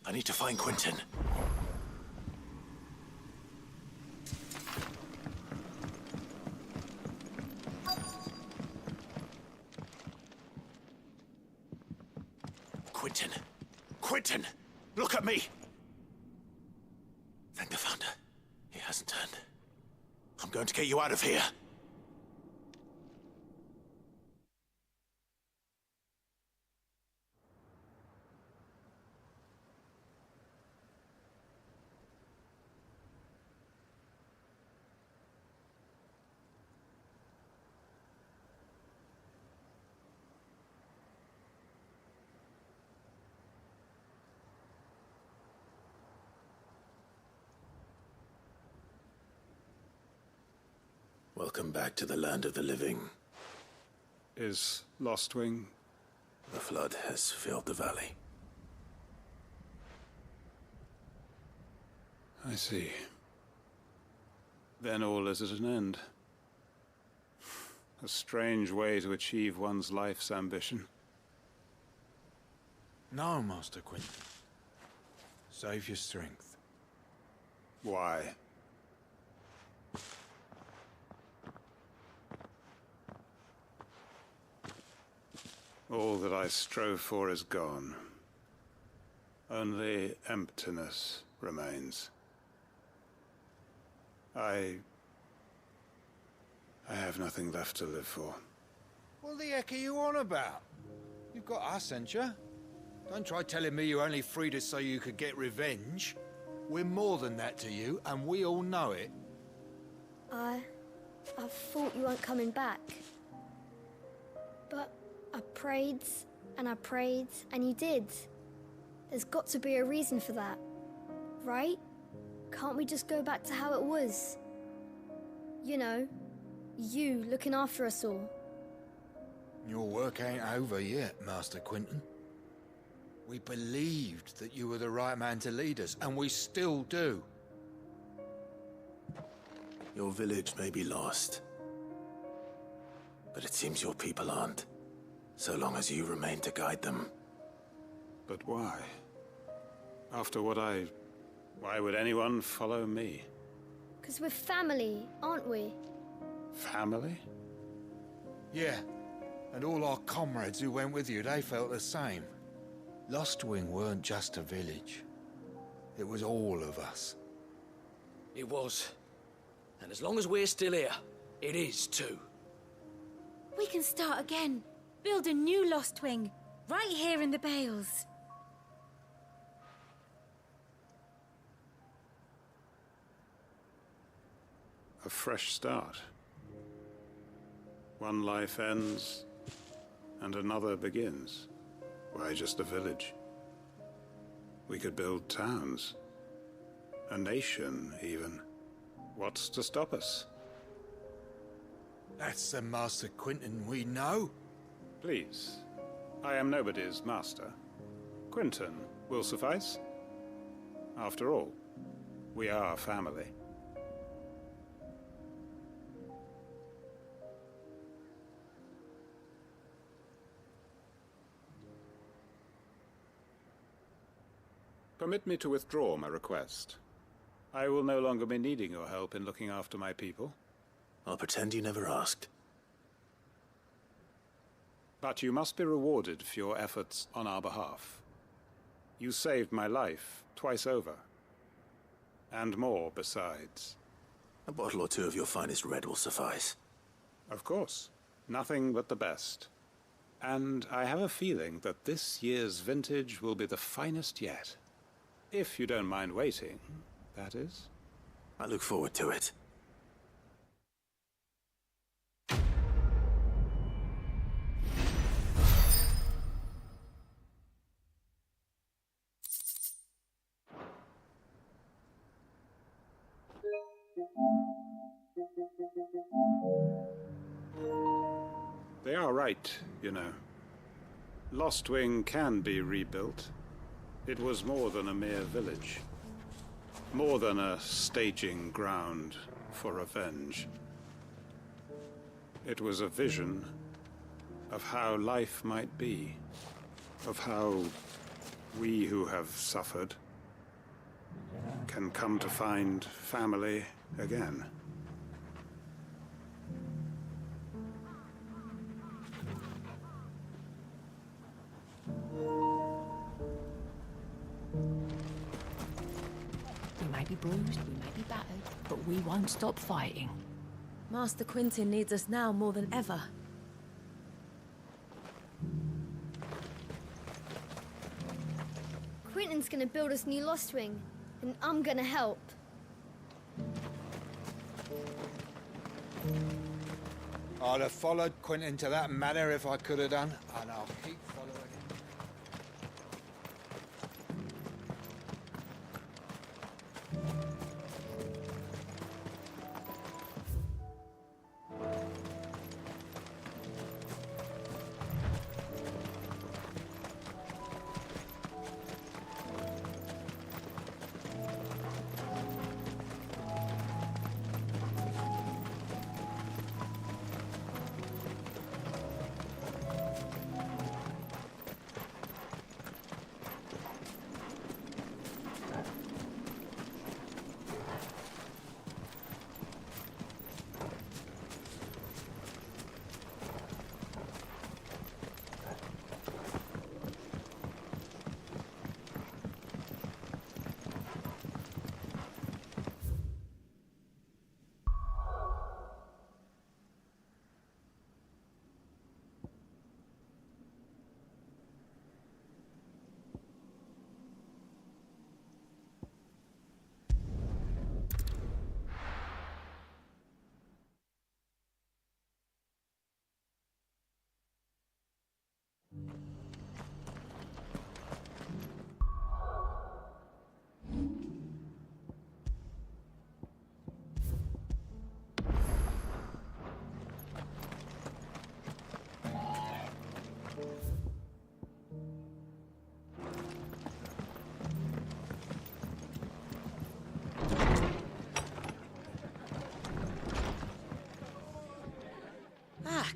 I need to find Quentin. Quentin! Quentin! Look at me! Thank the Founder. He hasn't turned. I'm going to get you out of here. Welcome back to the land of the living. Is Lostwing? The flood has filled the valley. I see. Then all is at an end. A strange way to achieve one's life's ambition. No, Master Quentin. Save your strength. Why? All that I strove for is gone. Only emptiness remains. I have nothing left to live for. What the heck are you on about? You've got us, ain't you? Don't try telling me you only freed us so you could get revenge. We're more than that to you, and we all know it. I thought you weren't coming back. But I prayed, and you did. There's got to be a reason for that, right? Can't we just go back to how it was? You know, you looking after us all. Your work ain't over yet, Master Quentin. We believed that you were the right man to lead us, and we still do. Your village may be lost, but it seems your people aren't, so long as you remain to guide them. But why? After what why would anyone follow me? 'Cause we're family, aren't we? Family? Yeah, and all our comrades who went with you, they felt the same. Lostwing weren't just a village. It was all of us. It was. And as long as we're still here, it is too. We can start again. Build a new Lostwing, right here in the Bales. A fresh start. One life ends, and another begins. Why just a village? We could build towns. A nation, even. What's to stop us? That's the Master Quentin we know. Please. I am nobody's master. Quentin will suffice. After all, we are family. Permit me to withdraw my request. I will no longer be needing your help in looking after my people. I'll pretend you never asked. But you must be rewarded for your efforts on our behalf. You saved my life twice over. And more besides. A bottle or two of your finest red will suffice. Of course. Nothing but the best. And I have a feeling that this year's vintage will be the finest yet. If you don't mind waiting, that is. I look forward to it. They are right, you know. Lostwing can be rebuilt. It was more than a mere village. More than a staging ground for revenge. It was a vision of how life might be. Of how we who have suffered can come to find family again. We may be bruised, we may be battered, but we won't stop fighting. Master Quentin needs us now more than ever. Quentin's gonna build us new Lostwing, and I'm gonna help. I'd have followed Quentin to that manor if I could have done, and I'll keep following him.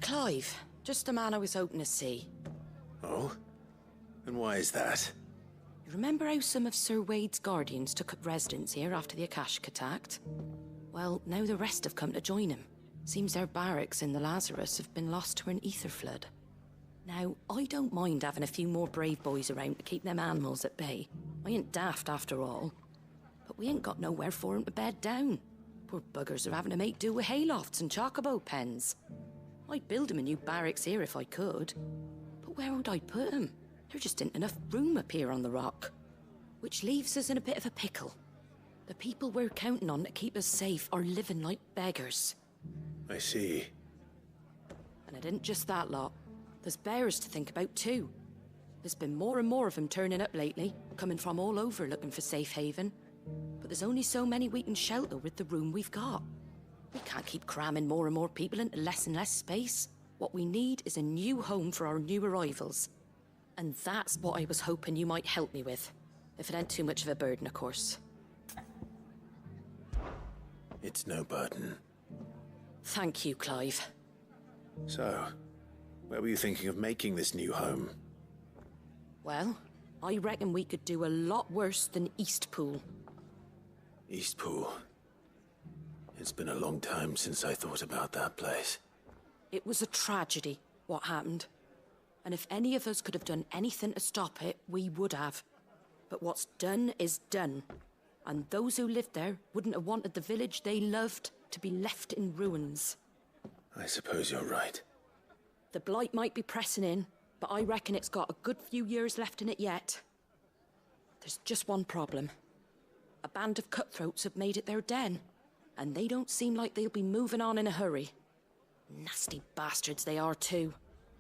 Clive. Just the man I was hoping to see. Oh? And why is that? You remember how some of Sir Wade's guardians took up residence here after the Akashic attacked? Well, now the rest have come to join him. Seems their barracks in the Lazarus have been lost to an ether flood. Now, I don't mind having a few more brave boys around to keep them animals at bay. I ain't daft after all. But we ain't got nowhere for 'em to bed down. Poor buggers are having to make do with haylofts and chocobo pens. I'd build 'em a new barracks here if I could. But where would I put 'em? There just ain't enough room up here on the rock. Which leaves us in a bit of a pickle. The people we're counting on to keep us safe are living like beggars. I see. And it ain't just that lot. There's bears to think about too. There's been more and more of them turning up lately, coming from all over looking for safe haven. But there's only so many we can shelter with the room we've got. We can't keep cramming more and more people into less and less space. What we need is a new home for our new arrivals. And that's what I was hoping you might help me with. If it ain't too much of a burden, of course. It's no burden. Thank you, Clive. So, where were you thinking of making this new home? Well, I reckon we could do a lot worse than Eastpool. Eastpool. It's been a long time since I thought about that place. It was a tragedy, what happened. And if any of us could have done anything to stop it, we would have. But what's done is done. And those who lived there wouldn't have wanted the village they loved to be left in ruins. I suppose you're right. The blight might be pressing in, but I reckon it's got a good few years left in it yet. There's just one problem. A band of cutthroats have made it their den, and they don't seem like they'll be moving on in a hurry. Nasty bastards they are too.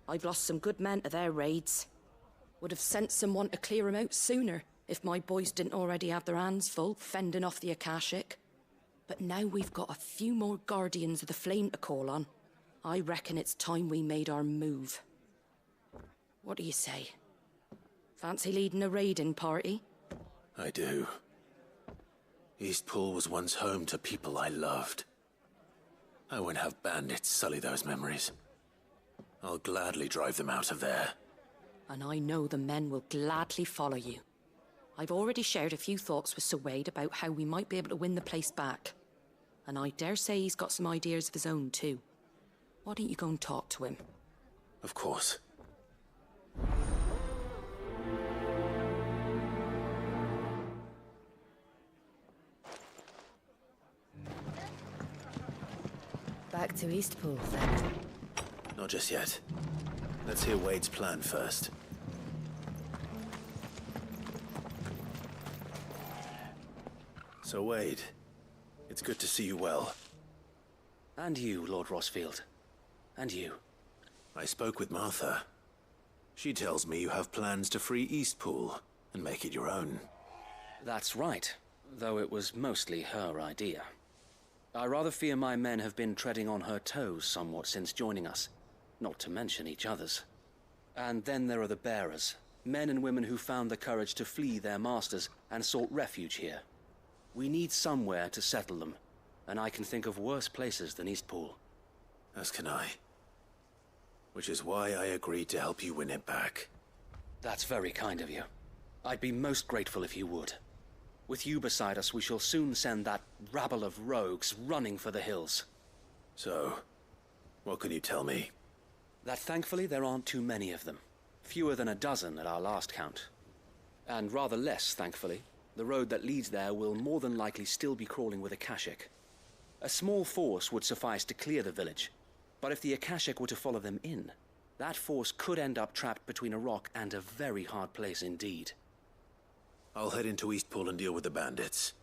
I've lost some good men to their raids. Would have sent someone to clear 'em out sooner, if my boys didn't already have their hands full fending off the Akashic. But now we've got a few more Guardians of the Flame to call on. I reckon it's time we made our move. What do you say? Fancy leading a raiding party? I do. Eastpool was once home to people I loved. I won't have bandits sully those memories. I'll gladly drive them out of there. And I know the men will gladly follow you. I've already shared a few thoughts with Sir Wade about how we might be able to win the place back. And I dare say he's got some ideas of his own too. Why don't you go and talk to him? Of course. Back to Eastpool, then. Not just yet. Let's hear Wade's plan first. So, Wade, it's good to see you well. And you, Lord Rossfield. And you. I spoke with Martha. She tells me you have plans to free Eastpool and make it your own. That's right, though it was mostly her idea. I rather fear my men have been treading on her toes somewhat since joining us, not to mention each other's. And then there are the bearers, men and women who found the courage to flee their masters and sought refuge here. We need somewhere to settle them, and I can think of worse places than Eastpool. As can I. Which is why I agreed to help you win it back. That's very kind of you. I'd be most grateful if you would. With you beside us, we shall soon send that rabble of rogues running for the hills. So, what can you tell me? That thankfully there aren't too many of them. Fewer than a dozen at our last count. And rather less, thankfully. The road that leads there will more than likely still be crawling with Akashic. A small force would suffice to clear the village, but if the Akashic were to follow them in, that force could end up trapped between a rock and a very hard place indeed. I'll head into Eastpool and deal with the bandits.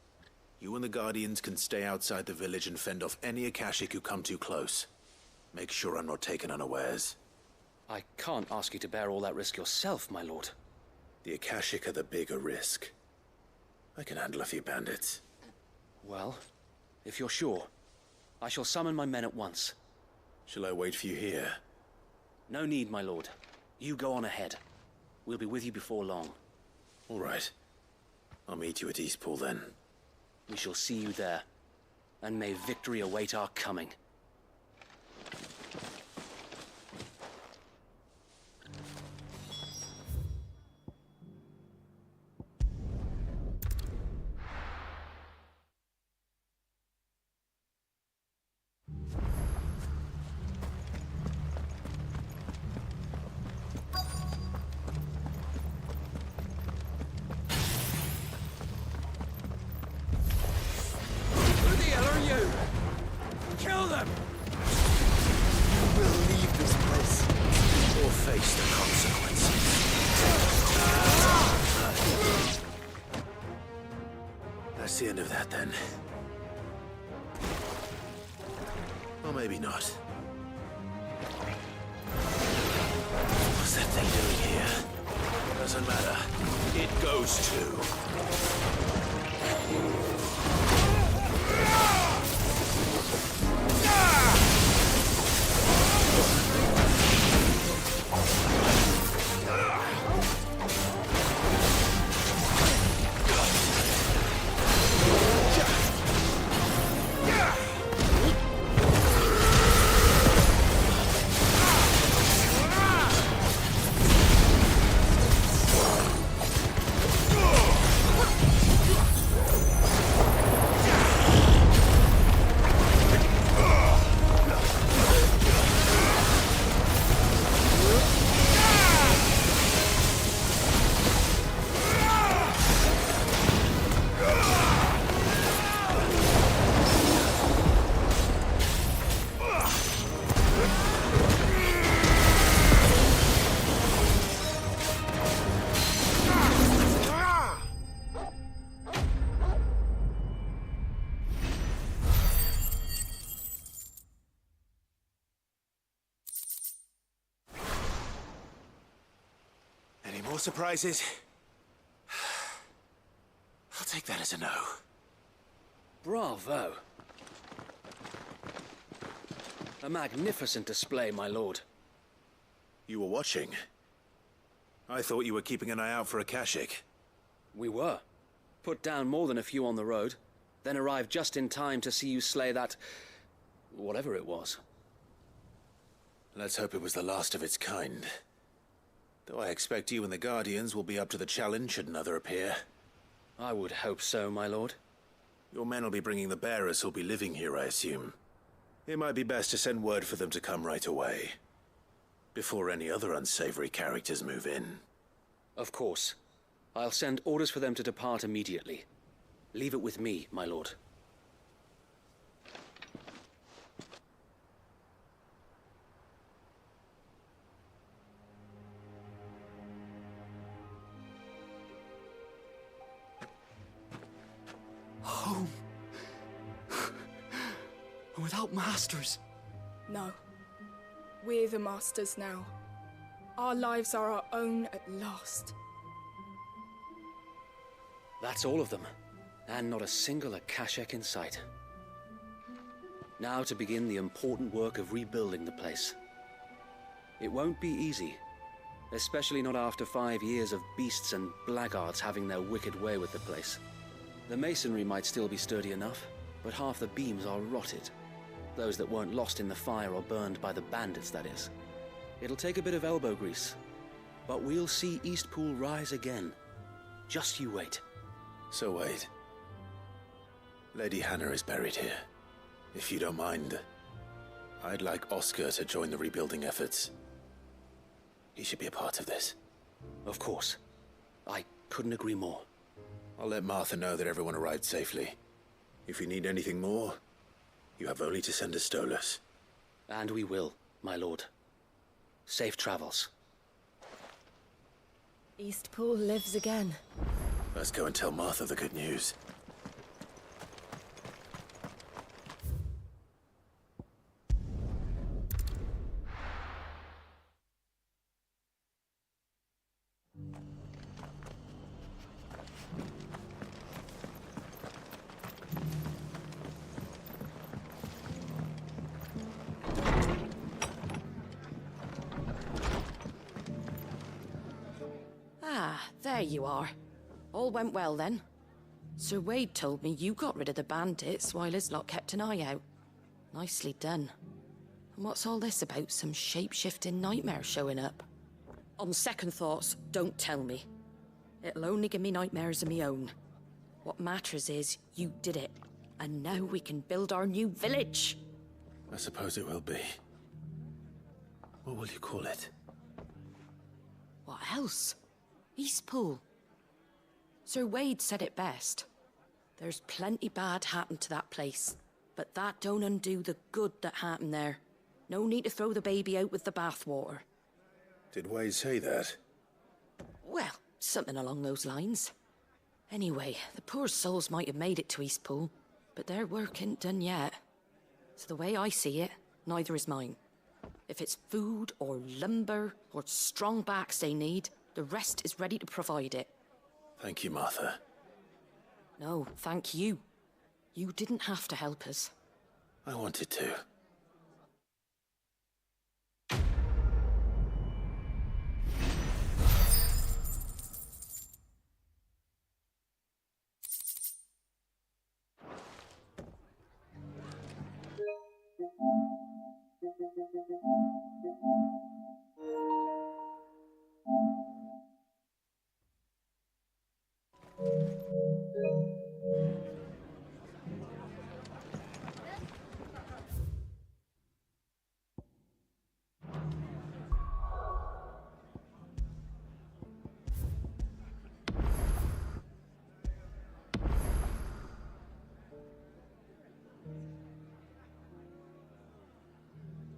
You and the Guardians can stay outside the village and fend off any Akashic who come too close. Make sure I'm not taken unawares. I can't ask you to bear all that risk yourself, my lord. The Akashic are the bigger risk. I can handle a few bandits. Well, if you're sure, I shall summon my men at once. Shall I wait for you here? No need, my lord. You go on ahead. We'll be with you before long. All right. I'll meet you at Eastpool then. We shall see you there. And may victory await our coming. them! You will leave this place. Or face the consequences. That's the end of that, then. Or maybe not. What's that thing doing here? Doesn't matter. It goes too. Any more surprises? I'll take that as a no. Bravo. A magnificent display, my lord. You were watching? I thought you were keeping an eye out for a Kashik. We were. Put down more than a few on the road, then arrived just in time to see you slay that... whatever it was. Let's hope it was the last of its kind. Though I expect you and the Guardians will be up to the challenge should another appear. I would hope so, my lord. Your men will be bringing the bearers who'll be living here, I assume. It might be best to send word for them to come right away, before any other unsavory characters move in. Of course. I'll send orders for them to depart immediately. Leave it with me, my lord. Home. Without masters. No. We're the masters now. Our lives are our own at last. That's all of them. And not a single Akashek in sight. Now to begin the important work of rebuilding the place. It won't be easy. Especially not after 5 years of beasts and blackguards having their wicked way with the place. The masonry might still be sturdy enough, but half the beams are rotted. Those that weren't lost in the fire or burned by the bandits, that is. It'll take a bit of elbow grease, but we'll see Eastpool rise again. Just you wait. So wait. Lady Hannah is buried here. If you don't mind, I'd like Oscar to join the rebuilding efforts. He should be a part of this. Of course. I couldn't agree more. I'll let Martha know that everyone arrived safely. If you need anything more, you have only to send a Stolas. And we will, my lord. Safe travels. Eastpool lives again. Let's go and tell Martha the good news. There you are. All went well then. Sir Wade told me you got rid of the bandits while his lot kept an eye out. Nicely done. And what's all this about some shape-shifting nightmare showing up? On second thoughts, don't tell me. It'll only give me nightmares of me own. What matters is you did it. And now we can build our new village. I suppose it will be. What will you call it? What else? Eastpool. Sir Wade said it best. There's plenty bad happened to that place. But that don't undo the good that happened there. No need to throw the baby out with the bathwater. Did Wade say that? Well, something along those lines. Anyway, the poor souls might have made it to Eastpool, but their work ain't done yet. So the way I see it, neither is mine. If it's food or lumber or strong backs they need, the rest is ready to provide it. Thank you, Martha. No, thank you. You didn't have to help us. I wanted to.